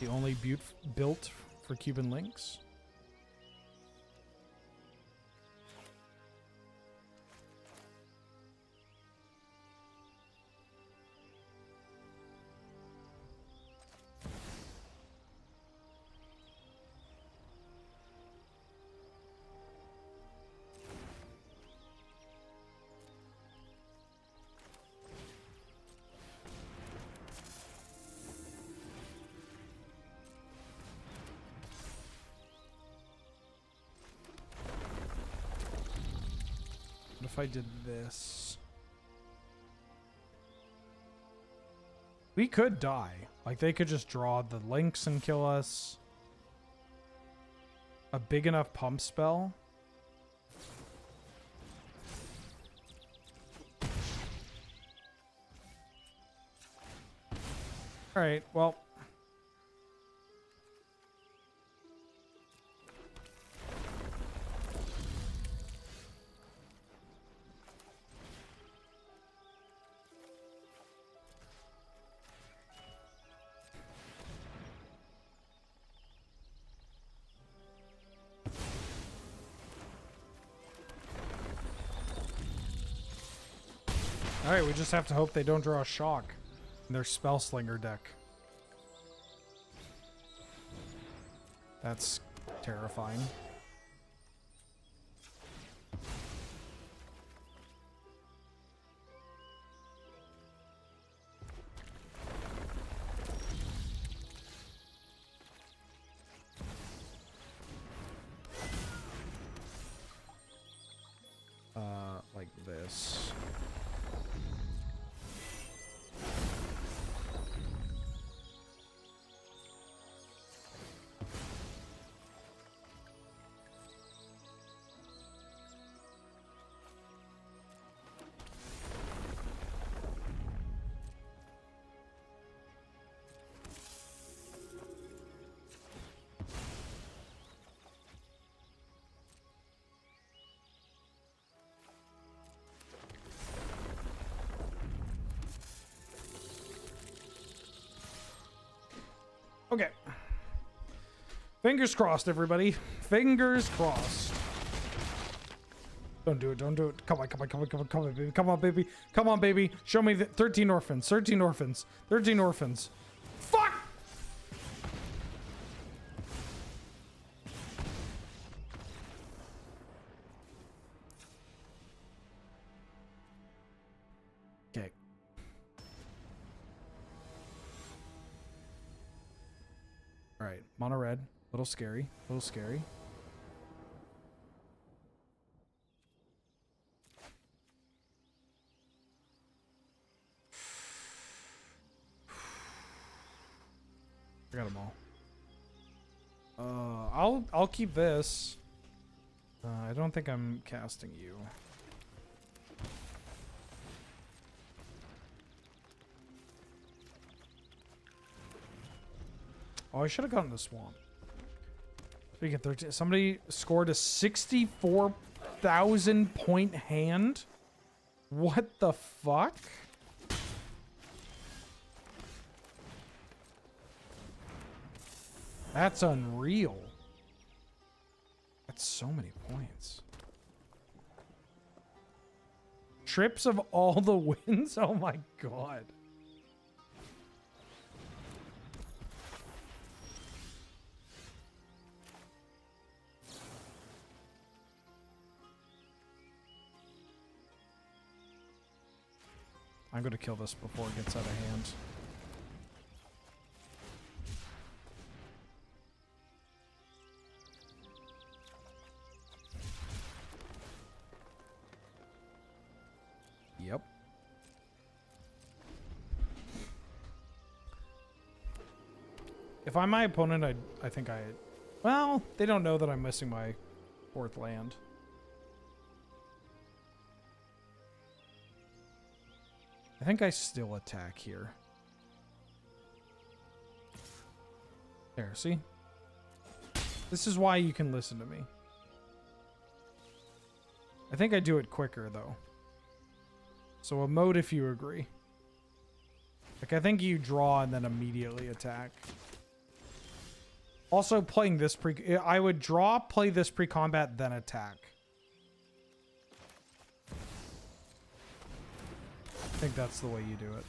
A: The only built for Cuban lynx. What if I did this? We could die. Like, they could just draw the lynx and kill us. A big enough pump spell. Alright, well. Alright, we just have to hope they don't draw a shock in their Spellslinger deck. That's terrifying. Like this. Okay. Fingers crossed, everybody. Fingers crossed. Don't do it. Don't do it. Come on, come on, come on, come on, come on, baby. Come on, baby. Come on, baby. Show me the 13 orphans. 13 orphans. 13 orphans. Fuck! Okay. All right, Mono-Red, little scary, little scary. I got them all. I'll keep this. I don't think I'm casting you. Oh, I should have gotten the swamp. Speaking of 13, somebody scored a 64,000 point hand. What the fuck? That's unreal. That's so many points. Trips of all the wins? Oh my god. I'm going to kill this before it gets out of hand. If I'm my opponent, I think I... Well, they don't know that I'm missing my 4th land. I think I still attack here. There, see? This is why you can listen to me. I think I do it quicker, though. So emote if you agree. Like, I think you draw and then immediately attack. Also, playing this I would draw, play this pre-combat, then attack. I think that's the way you do it.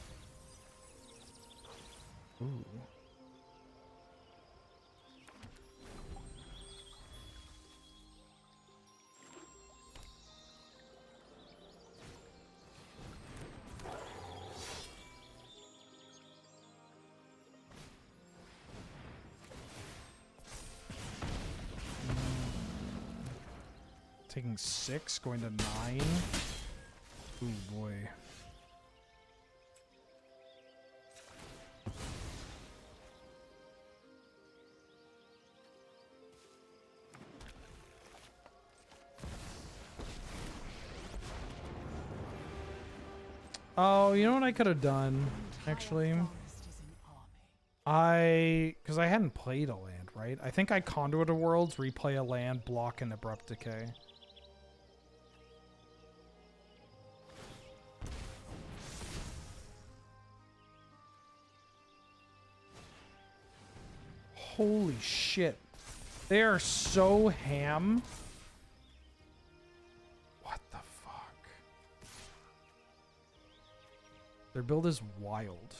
A: Ooh. Taking 6, going to 9. Ooh, boy. Oh, you know what I could have done, actually? Because I hadn't played a land, right? I think I Conduit of Worlds, replay a land, block, and Abrupt Decay. Holy shit. They are so ham. What the fuck? Their build is wild.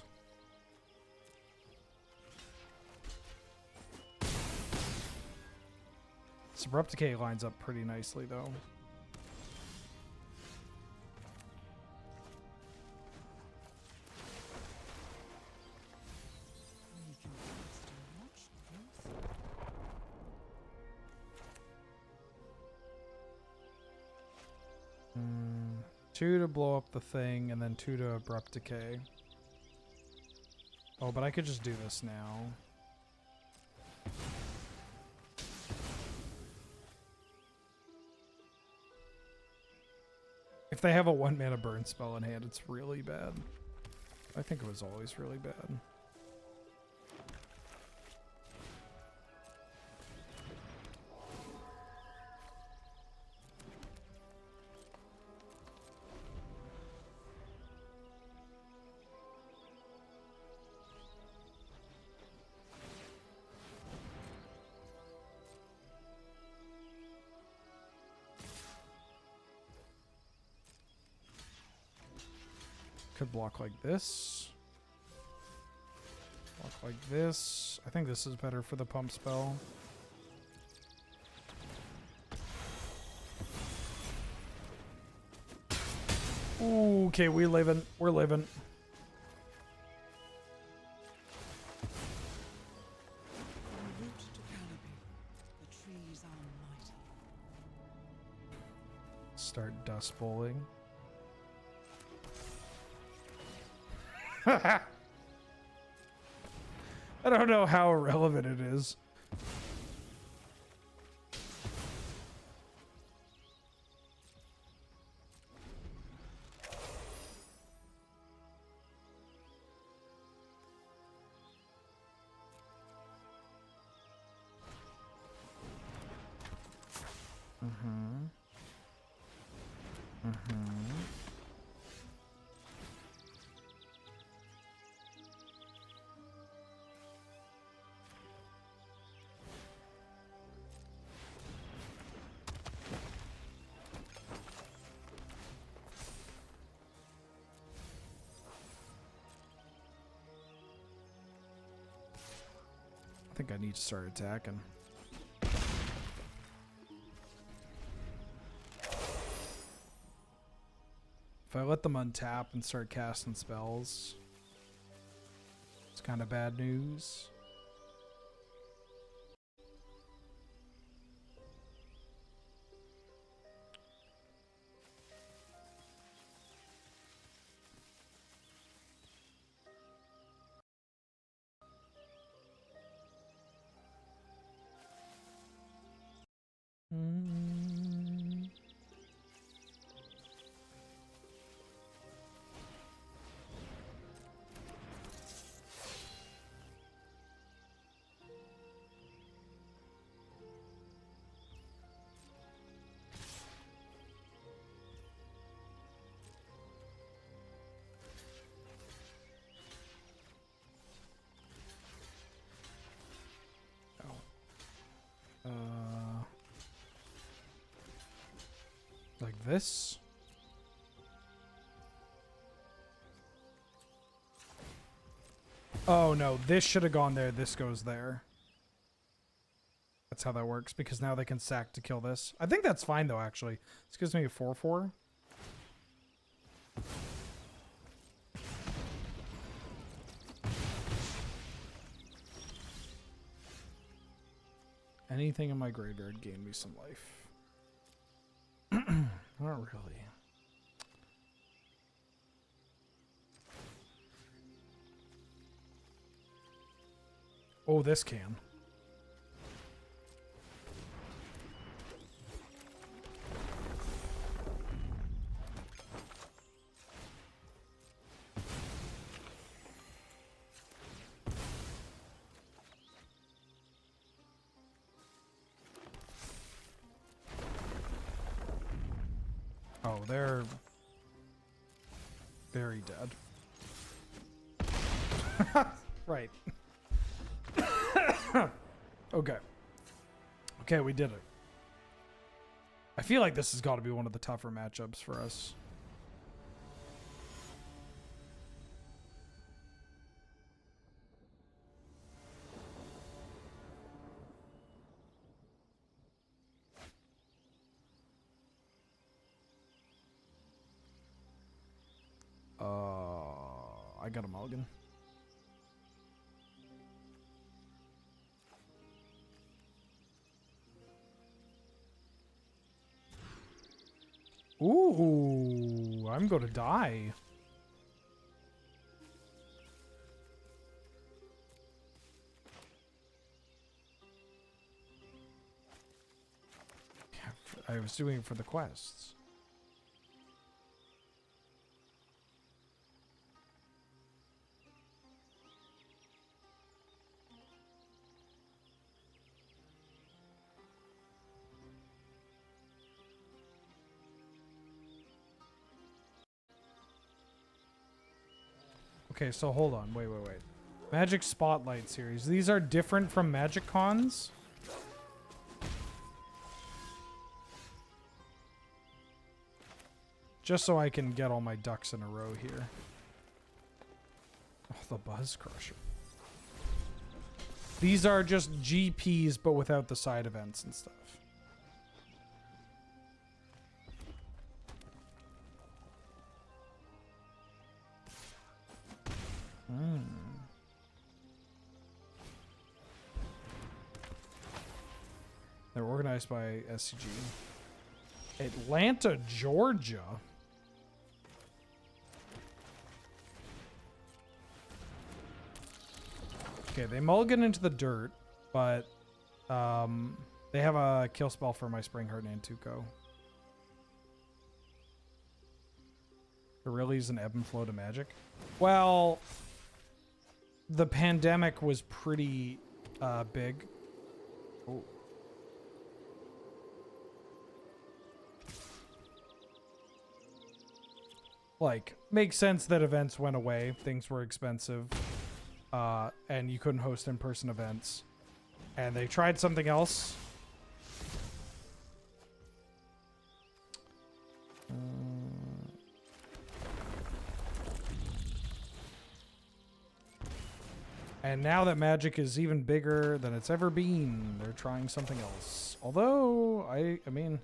A: This Abrupt Decay lines up pretty nicely, though. Two to blow up the thing, and then 2 to Abrupt Decay. Oh, but I could just do this now. If they have a 1-mana burn spell in hand, it's really bad. I think it was always really bad. Could block like this. Block like this. I think this is better for the pump spell. Ooh, okay, we're living. We're living. Start dust bowling. I don't know how irrelevant it is. I think I need to start attacking. If I let them untap and start casting spells, it's kind of bad news. this. Oh no, this should have gone there. This goes there. That's how that works, because now they can sack to kill this. I think that's fine though, actually. This gives me a 4/4. Anything in my graveyard gained me some life. Not really. Oh, this can. Oh, they're very dead. Right. Okay. Okay, we did it. I feel like this has got to be one of the tougher matchups for us. I got a mulligan. Ooh, I'm going to die. I was doing it for the quests. Okay, so hold on. Wait. Magic Spotlight series. These are different from Magic Cons? Just so I can get all my ducks in a row here. Oh, the Buzz Crusher. These are just GPs, but without the side events and stuff. They're organized by SCG. Atlanta, Georgia. Okay, they mulligan into the dirt, but they have a kill spell for my Springheart Nantuko. There really is an ebb and flow to Magic. Well, the pandemic was pretty big. Oh. Like, makes sense that events went away. Things were expensive. And you couldn't host in-person events. And they tried something else. And now that Magic is even bigger than it's ever been, they're trying something else. Although, I mean,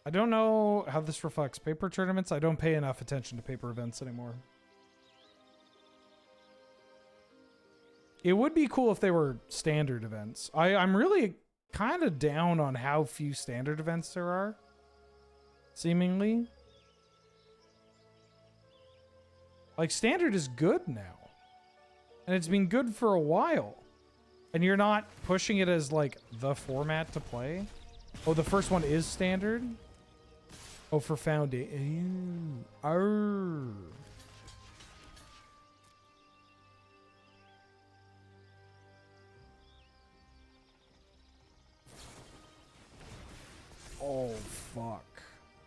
A: I don't know how this reflects paper tournaments. I don't pay enough attention to paper events anymore. It would be cool if they were standard events. I'm really kind of down on how few standard events there are, seemingly. Like, standard is good now. And it's been good for a while. And you're not pushing it as, like, the format to play. Oh, the first one is standard? Oh, for Foundation. Oh, fuck.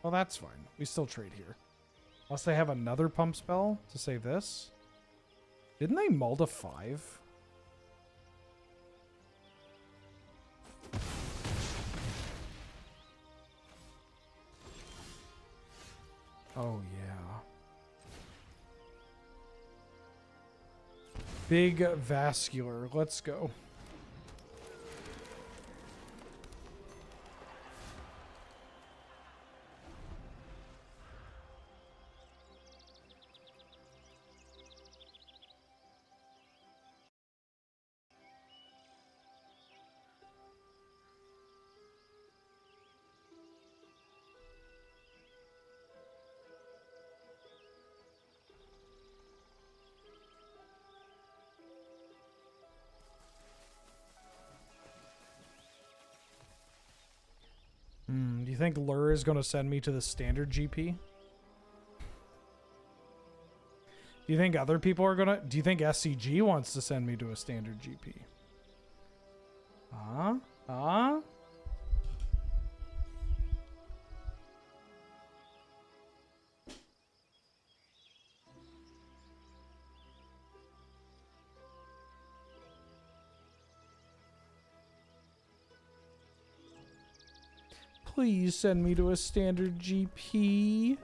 A: Well, that's fine. We still trade here. Unless they have another pump spell to save this. Didn't they mull to 5? Oh, yeah. Big vascular. Let's go. Do you think Lure is going to send me to the standard GP? Do you think other people are going to... Do you think SCG wants to send me to a standard GP? Huh? Huh? Please send me to a standard GP.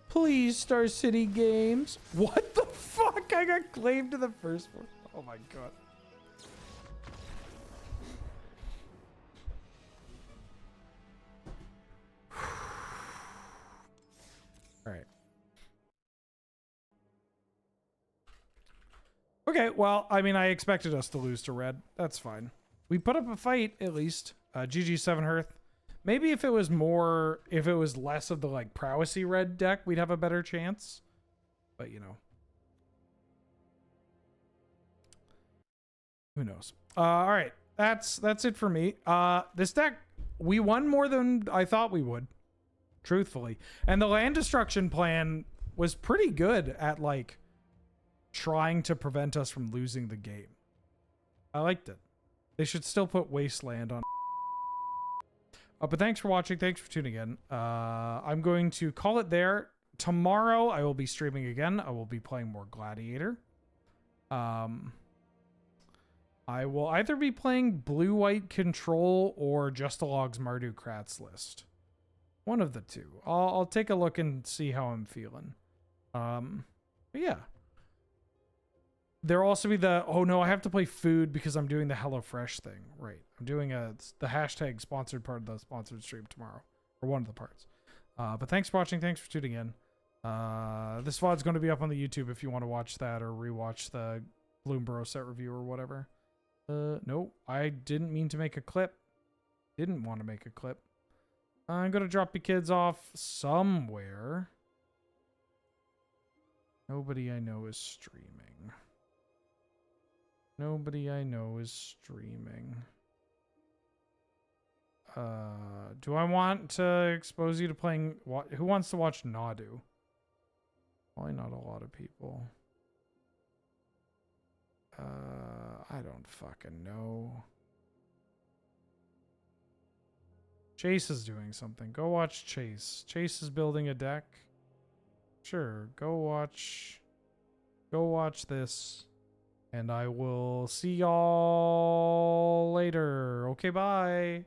A: Please, Star City Games. What the fuck? I got claimed to the first one. Oh my god. All right. Okay, well, I mean, I expected us to lose to red. That's fine. We put up a fight, at least. GG 7 Hearth. Maybe if it was more, if it was less of the like prowessy red deck, we'd have a better chance. But you know, who knows? All right, that's it for me. This deck, we won more than I thought we would, truthfully. And the land destruction plan was pretty good at like trying to prevent us from losing the game. I liked it. They should still put Wasteland on. But thanks for watching. Thanks for tuning in. I'm going to call it there. Tomorrow, I will be streaming again. I will be playing more Gladiator. I will either be playing Blue-White Control or Just a Log's Mardu Aristocrats list. One of the two. I'll take a look and see how I'm feeling. But yeah. There'll also be the, oh no, I have to play food because I'm doing the HelloFresh thing. Right. I'm doing the hashtag sponsored part of the sponsored stream tomorrow. Or one of the parts. But thanks for watching. Thanks for tuning in. This VOD's going to be up on the YouTube if you want to watch that or rewatch the Bloomburrow set review or whatever. No, I didn't mean to make a clip. Didn't want to make a clip. I'm going to drop you kids off somewhere. Nobody I know is streaming. Nobody I know is streaming. Do I want to expose you to playing... Who wants to watch Nadu? Probably not a lot of people. I don't fucking know. Chase is doing something. Go watch Chase. Chase is building a deck. Sure, go watch this. And I will see y'all later. Okay, bye.